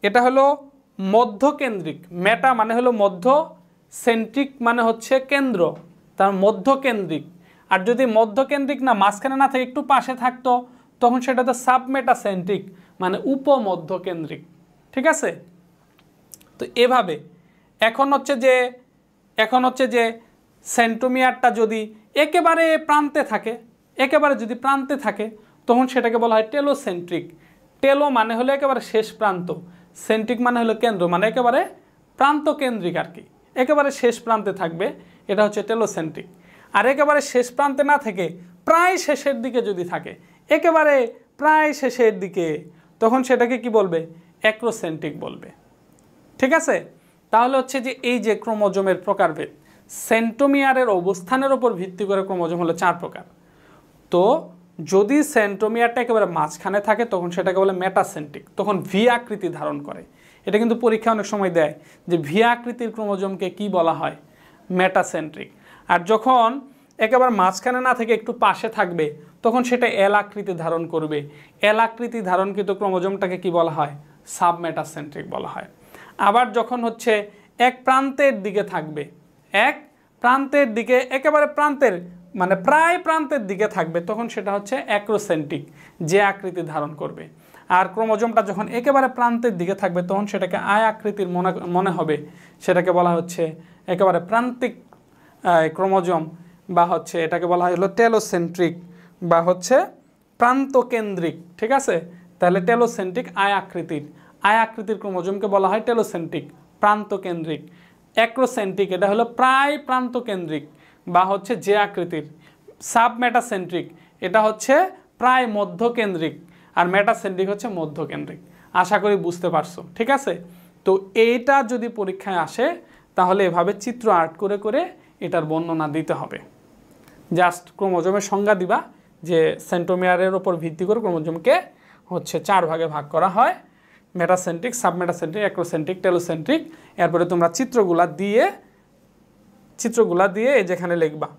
এটা হলো মধ্যকেন্দ্রিক। মেটা মানে হলো মধ্য, সেন্ট্রিক মানে হচ্ছে কেন্দ্র, তার মধ্যকেন্দ্রিক। আর যদি মধ্যকেন্দ্রিক না, মাঝখানে না থেকে একটু পাশে থাকতো, তখন সেটা তো সাবমেটাসেন্ট্রিক মানে উপমধ্যকেন্দ্রিক। ঠিক আছে? তো এভাবে এখন হচ্ছে যে সেন্ট্রোমিয়ারটা যদি একেবারে প্রান্তে থাকে, একেবারে যদি প্রান্তে থাকে, তখন সেটাকে বলা হয় টেলোসেন্ট্রিক। টেলো মানে হলো একেবারে শেষ প্রান্ত, সেন্ট্রিক মানে হলো কেন্দ্র, মানে একেবারে প্রান্ত কেন্দ্রিক আর কি, একেবারে শেষ প্রান্তে থাকবে, এটা হচ্ছে টেলোসেন্ট্রিক। আর একেবারে শেষ প্রান্তে না থেকে প্রায় শেষের দিকে যদি থাকে, একেবারে প্রায় শেষের দিকে, তখন সেটাকে কি বলবে? অ্যাক্রোসেন্ট্রিক বলবে। ঠিক আছে? তাহলে হচ্ছে যে এই যে ক্রোমোজোমের প্রকারভেদ, সেন্ট্রোমিয়ারের অবস্থানের উপর ভিত্তি করে ক্রোমোজোম হলো 4 প্রকার। তো যদি সেন্ট্রোমিয়ারটা একেবারে মাঝখানে থাকে তখন সেটাকে বলে মেটাসেন্ট্রিক, তখন ভি আকৃতি ধারণ করে। এটা কিন্তু পরীক্ষা অনেক সময় দেয় যে ভি আকৃতির ক্রোমোজোমকে কি বলা হয়? মেটাসেন্ট্রিক। আর যখন একেবারে মাঝখানে না থেকে একটু পাশে থাকবে, তখন সেটা এল আকৃতি ধারণ করবে। এল আকৃতি ধারণকৃত ক্রোমোজোমটাকে কি বলা হয়? সাবমেটাসেন্ট্রিক বলা হয়। আবার যখন হচ্ছে এক প্রান্তের দিকে থাকবে, এক প্রান্তের দিকে, একেবারে প্রান্তের মানে প্রায় প্রান্তের দিকে থাকবে, তখন সেটা হচ্ছে অ্যাক্রোসেন্ট্রিক, যে আকৃতি ধারণ করবে। আর ক্রোমোজোমটা যখন একেবারে প্রান্তের দিকে থাকবে, তখন সেটাকে আয় আকৃতির মনে হবে, সেটাকে বলা হচ্ছে একেবারে প্রান্তিক ক্রোমোজোম, বা হচ্ছে এটাকে বলা হয় হলো টেলোসেন্ট্রিক, বা হচ্ছে প্রান্তকেন্দ্রিক। ঠিক আছে? তাহলে টেলোসেন্ট্রিক আয় আকৃতির ক্রোমোজোমকে বলা হয় টেলোসেন্ট্রিক, প্রান্তকেন্দ্রিক। অ্যাক্রোসেন্ট্রিক, এটা হলো প্রায় প্রান্তকেন্দ্রিক বা হচ্ছে যে আকৃতির। সাবমেটাসেন্ট্রিক, এটা হচ্ছে প্রায় মধ্যকেন্দ্রিক, আর মেটাসেন্ট্রিক হচ্ছে মধ্যকেন্দ্রিক। আশা করি বুঝতে পারছো। ঠিক আছে? তো এইটা যদি পরীক্ষায় আসে, তাহলে এভাবে চিত্র আর্ট করে করে এটার বর্ণনা দিতে হবে। জাস্ট ক্রোমোজোমের সংজ্ঞা দিবা যে সেন্ট্রোমিয়ারের ওপর ভিত্তি করে ক্রোমোজোমকে হচ্ছে 4 ভাগে ভাগ করা হয়, মেটাসেন্ট্রিক, সাবমেটাসেন্ট্রিক, অ্যাক্রোসেন্ট্রিক, টেলোসেন্ট্রিক। এরপরে তোমরা চিত্রগুলা দিয়ে যেখানে লিখবা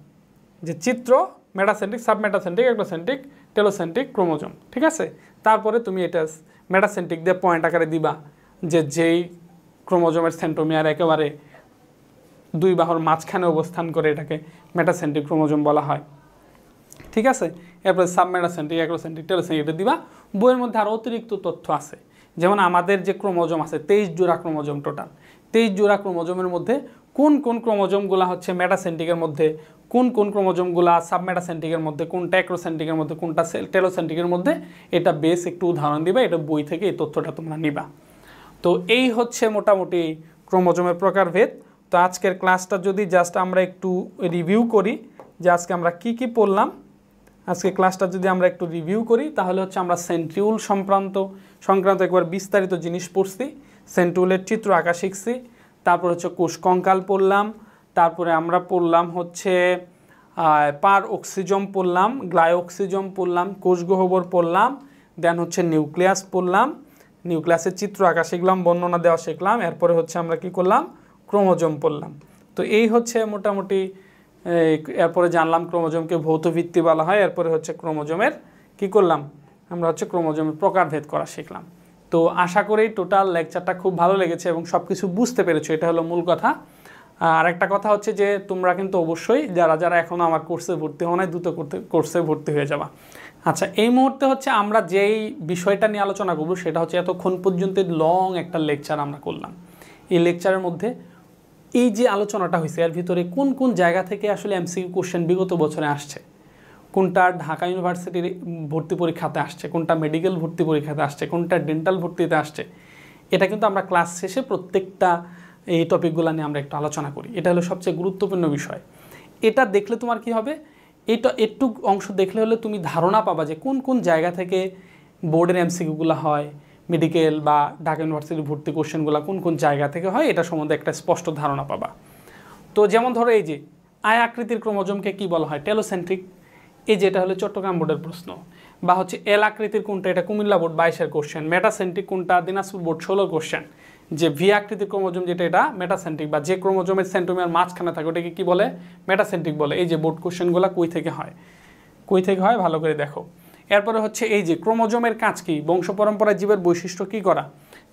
যে চিত্র metacentric, submetacentric, acrocentric, telocentric chromosome. ঠিক আছে? তারপরে তুমি এটা মেটাসেন্ট্রিক দিয়ে পয়েন্ট আকারে দিবা যে যেই ক্রোমোজোমের সেন্ট্রোমিয়ার একেবারে 2 বাহুর মাঝখানে অবস্থান করে, এটাকে মেটাসেন্ট্রিক ক্রোমোজোম বলা হয়। ঠিক আছে? এরপরে সাবমেটাসেন্ট্রিক, অ্যাক্রোসেন্ট্রিক, টেলোসেন্ট্রিক এটা দিবা। বইয়ের মধ্যে আরও অতিরিক্ত তথ্য আছে, যেমন আমাদের যে ক্রোমোজোম আছে 23 জোড়া ক্রোমোজোম, টোটাল 23 জোড়া ক্রোমোজোমের মধ্যে কোন কোন ক্রোমোজোমগুলো হচ্ছে মেটাসেন্ট্রিকের মধ্যে, কোন কোন ক্রোমোজোমগুলো সাবমেটাসেন্ট্রিকের মধ্যে, কোনটা অ্যাক্রোসেন্ট্রিকের মধ্যে, কোনটা টেলোসেন্ট্রিকের মধ্যে, এটা বেশ একটু উদাহরণ দিবা। এটা বই থেকে এই তথ্যটা তোমরা নিবা। তো এই হচ্ছে মোটামুটি ক্রোমোজোমের প্রকারভেদ। তো আজকের ক্লাসটা যদি জাস্ট আমরা একটু রিভিউ করি যে আজকে আমরা কি কি পড়লাম, আজকে ক্লাসটা যদি আমরা একটু রিভিউ করি তাহলে হচ্ছে আমরা সেন্ট্রিউল সংক্রান্ত একবার বিস্তারিত জিনিস পড়ছি, সেন্ট্রিউলের চিত্র আঁকা শিখছি, তারপর হচ্ছে কোষ কঙ্কাল পড়লাম, তারপরে আমরা পড়লাম হচ্ছে পার অক্সিজম পড়লাম, গ্লাইঅক্সিজম পড়লাম, কোষ গহ্বর পড়লাম, দেন হচ্ছে নিউক্লিয়াস পড়লাম, নিউক্লিয়াসের চিত্র আঁকা শিখলাম, বর্ণনা দেওয়া শিখলাম, এরপরে হচ্ছে আমরা কি করলাম ক্রোমোজোম পড়লাম। তো এই হচ্ছে মোটামুটি, এরপরে জানলাম ক্রোমোজোমকে ভৌতভিত্তি বলা হয়, এরপরে হচ্ছে ক্রোমোজোমের কি করলাম আমরা হচ্ছে ক্রোমোজোমের প্রকারভেদ করা শিখলাম। তো আশা করি টোটাল লেকচারটা খুব ভালো লেগেছে এবং সব কিছু বুঝতে পেরেছো, এটা হলো মূল কথা। আর একটা কথা হচ্ছে যে তোমরা কিন্তু অবশ্যই যারা যারা এখনও আমার কোর্সে ভর্তি হও নাই দ্রুত কোর্সে ভর্তি হয়ে যাবা। আচ্ছা, এই মুহূর্তে হচ্ছে আমরা যেই বিষয়টা নিয়ে আলোচনা করব সেটা হচ্ছে এতক্ষণ পর্যন্ত লং একটা লেকচার আমরা করলাম। এই লেকচারের মধ্যে এই যে আলোচনাটা হয়েছে এর ভিতরে কোন কোন জায়গা থেকে আসলে এমসিকিউ কোশ্চেন বিগত বছরে আসছে, কোনটা ঢাকা ইউনিভার্সিটির ভর্তি পরীক্ষাতে আসছে, কোনটা মেডিকেল ভর্তি পরীক্ষাতে আসছে, কোনটা ডেন্টাল ভর্তিতে আসছে, এটা কিন্তু আমরা ক্লাস শেষে প্রত্যেকটা এই টপিকগুলো নিয়ে আমরা একটু আলোচনা করি। এটা হলো সবচেয়ে গুরুত্বপূর্ণ বিষয়। এটা দেখলে তোমার কি হবে, এটা একটু অংশ দেখলে হলে তুমি ধারণা পাবা যে কোন কোন জায়গা থেকে বোর্ডের এমসিকিউগুলো হয়, মেডিকেল বা ঢাকা ইউনিভার্সিটির ভর্তি কোশ্চেনগুলো কোন কোন জায়গা থেকে হয়, এটা সম্বন্ধে একটা স্পষ্ট ধারণা পাবা। তো যেমন ধরো এই যে আয় আকৃতির ক্রোমোজোমকে কি বলা হয়, টেলোসেন্ট্রিক, এই যে এটা হলো চট্টগ্রাম বোর্ডের প্রশ্ন। বা হচ্ছে এল আকৃতির কোনটা, এটা কুমিল্লা বোর্ড 22-এর কোশ্চেন। মেটাসেন্ট্রিক কোনটা, দিনাজপুর বোর্ড 16 কোশ্চেন। যে ভি আকৃতির ক্রোমোজোম যেটা, এটা মেটাসেন্ট্রিক, বা যে ক্রোমোজোমের সেন্ট্রোমিয়ার মাঝখানে থাকে ওটাকে কি বলে, মেটাসেন্ট্রিক বলে। এই যে বোর্ড কোশ্চেনগুলো কই থেকে হয় ভালো করে দেখো। এরপরে হচ্ছে এই যে ক্রোমোজোমের কাজ কি, বংশ পরম্পরায় জীবের বৈশিষ্ট্য কি করা,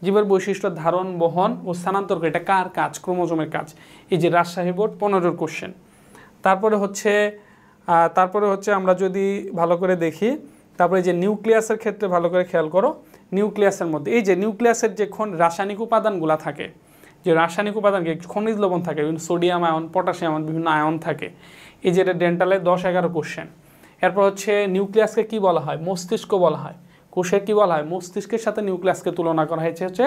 জীবের বৈশিষ্ট্য ধারণ, বহন ও স্থানান্তর করে, এটা কার কাজ, ক্রোমোজোমের কাজ। এই যে রাজশাহী বোর্ড 15 কোশ্চেন। তারপরে হচ্ছে আমরা যদি ভালো করে দেখি, তারপরে যে নিউক্লিয়াসের ক্ষেত্রে ভালো করে খেয়াল করো, নিউক্লিয়াসের মধ্যে এই যে নিউক্লিয়াসের যে রাসায়নিক উপাদানগুলো থাকে, যে রাসায়নিক উপাদানকে খনিজ লবণ থাকে, বিভিন্ন সোডিয়াম আয়ন, পটাশিয়াম আয়ন, বিভিন্ন আয়ন থাকে। এই যে এটা ডেন্টালে 10-11 কোশ্চেন। এরপর হচ্ছে নিউক্লিয়াসকে কি বলা হয়, মস্তিষ্ক বলা হয়। কোষের কি বলা হয়, মস্তিষ্কের সাথে নিউক্লিয়াসকে তুলনা করা হয়েছে হচ্ছে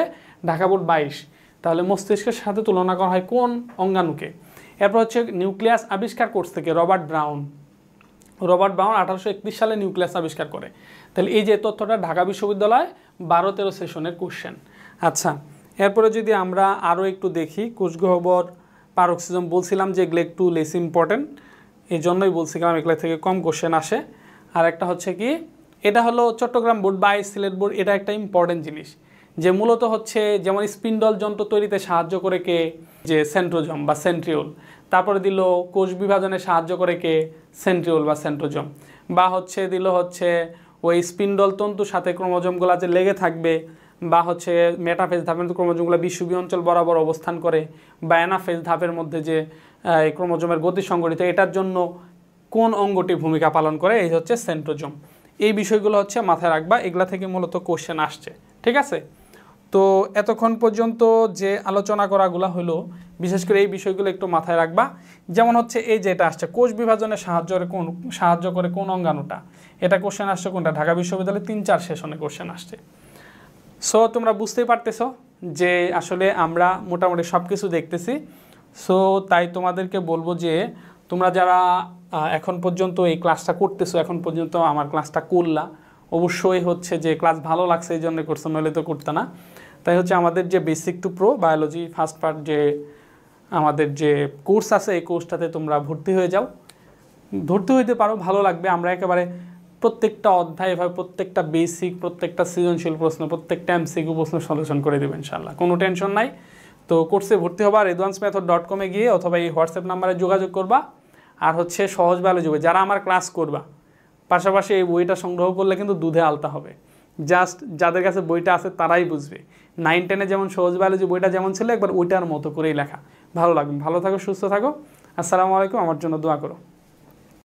ঢাকা বোর্ড 22। তাহলে মস্তিষ্কের সাথে তুলনা করা হয় কোন অঙ্গাণুকে। এরপর হচ্ছে নিউক্লিয়াস আবিষ্কার করছে থেকে রবার্ট ব্রাউন 1831 সালে নিউক্লিয়াস আবিষ্কার করে। তাহলে এই যে তথ্যটা ঢাকা বিশ্ববিদ্যালয় 12-13 সেশনের কোশ্চেন। আচ্ছা, এরপরে যদি আমরা আরও একটু দেখি, কোষ গহ্বর, পারক্সিজম বলছিলাম যে এগুলো একটু লেস ইম্পর্টেন্ট, এই জন্যই বলছিলাম এগুলো থেকে কম কোশ্চেন আসে। আর একটা হচ্ছে কি, এটা হলো চট্টগ্রাম বোর্ড 22, সিলেট বোর্ড, এটা একটা ইম্পর্টেন্ট জিনিস যে মূলত হচ্ছে যেমন স্পিন্ডল যন্ত্র তৈরিতে সাহায্য করে কে, যে সেন্ট্রোজোম বা সেন্ট্রিওল। তারপরে দিল কোষ বিভাজনে সাহায্য করে কে, সেন্ট্রিওল বা সেন্ট্রোজোম। বা হচ্ছে দিল হচ্ছে ওই স্পিন্ডল তন্তুর সাথে ক্রোমোজোমগুলো যে লেগে থাকবে, বা হচ্ছে মেটাফেজ ধাপের মধ্যে ক্রোমোজোমগুলো বিষুবীয় অঞ্চল বরাবর অবস্থান করে, বা অ্যানাফেজ ধাপের মধ্যে যে এই ক্রোমোজোমের গতি সংগঠিত, এটার জন্য কোন অঙ্গটি ভূমিকা পালন করে, এই হচ্ছে সেন্ট্রোজোম। এই বিষয়গুলো হচ্ছে মাথায় রাখবা, এগুলা থেকে মূলত কোশ্চেন আসছে, ঠিক আছে। তো এতক্ষণ পর্যন্ত যে আলোচনা করাগুলো হলো, বিশেষ করে এই বিষয়গুলো একটু মাথায় রাখবা। যেমন হচ্ছে এই যেটা আসছে, কোষ বিভাজনে সাহায্য করে কোন অঙ্গাণুটা, এটা কোশ্চেন আসছে কোনটা, ঢাকা বিশ্ববিদ্যালয়ে 3-4 সেশনে কোশ্চেন আসছে। সো তোমরা বুঝতেই পারতেছো যে আসলে আমরা মোটামুটি সব কিছু দেখতেছি। সো তাই তোমাদেরকে বলবো যে তোমরা যারা এখন পর্যন্ত এই ক্লাসটা করতেছো, এখন পর্যন্ত আমার ক্লাসটা করলা, অবশ্যই হচ্ছে যে ক্লাস ভালো লাগছে এই জন্য করছো, নইলে তো করতে না। তাই হচ্ছে আমাদের যে basic to pro biology first part যে আমাদের যে কোর্স আছে, এই কোর্সটাতে তোমরা ভর্তি হইতে পারো, ভালো লাগবে। আমরা একেবারে প্রত্যেকটা অধ্যায় এভাবে প্রত্যেকটা বেসিক, প্রত্যেকটা সৃজনশীল প্রশ্ন, প্রত্যেকটা এমসিকিউ প্রশ্ন সলিউশন করে দেবো ইনশাআল্লাহ, কোনো টেনশন নাই। তো কোর্সে ভর্তি হবা redvancemethod.com গিয়ে অথবা এই হোয়াটসঅ্যাপ নাম্বারে যোগাযোগ করবা। আর হচ্ছে সহজ বায়োলজি বই যারা আমার ক্লাস করবা, পাশাপাশি এই বইটা সংগ্রহ করলে কিন্তু দুধে আলতা হবে। জাস্ট যাদের কাছে বইটা আছে তারাই বুঝবে। 9-10-এ যেমন সহজ বায়োলজি বইটা যেমন ছিল, একবার ওইটার মতো করেই লেখা, ভালো লাগবে। ভালো থাকো, সুস্থ থাকো। আসসালামু আলাইকুম, আমার জন্য দোয়া করো।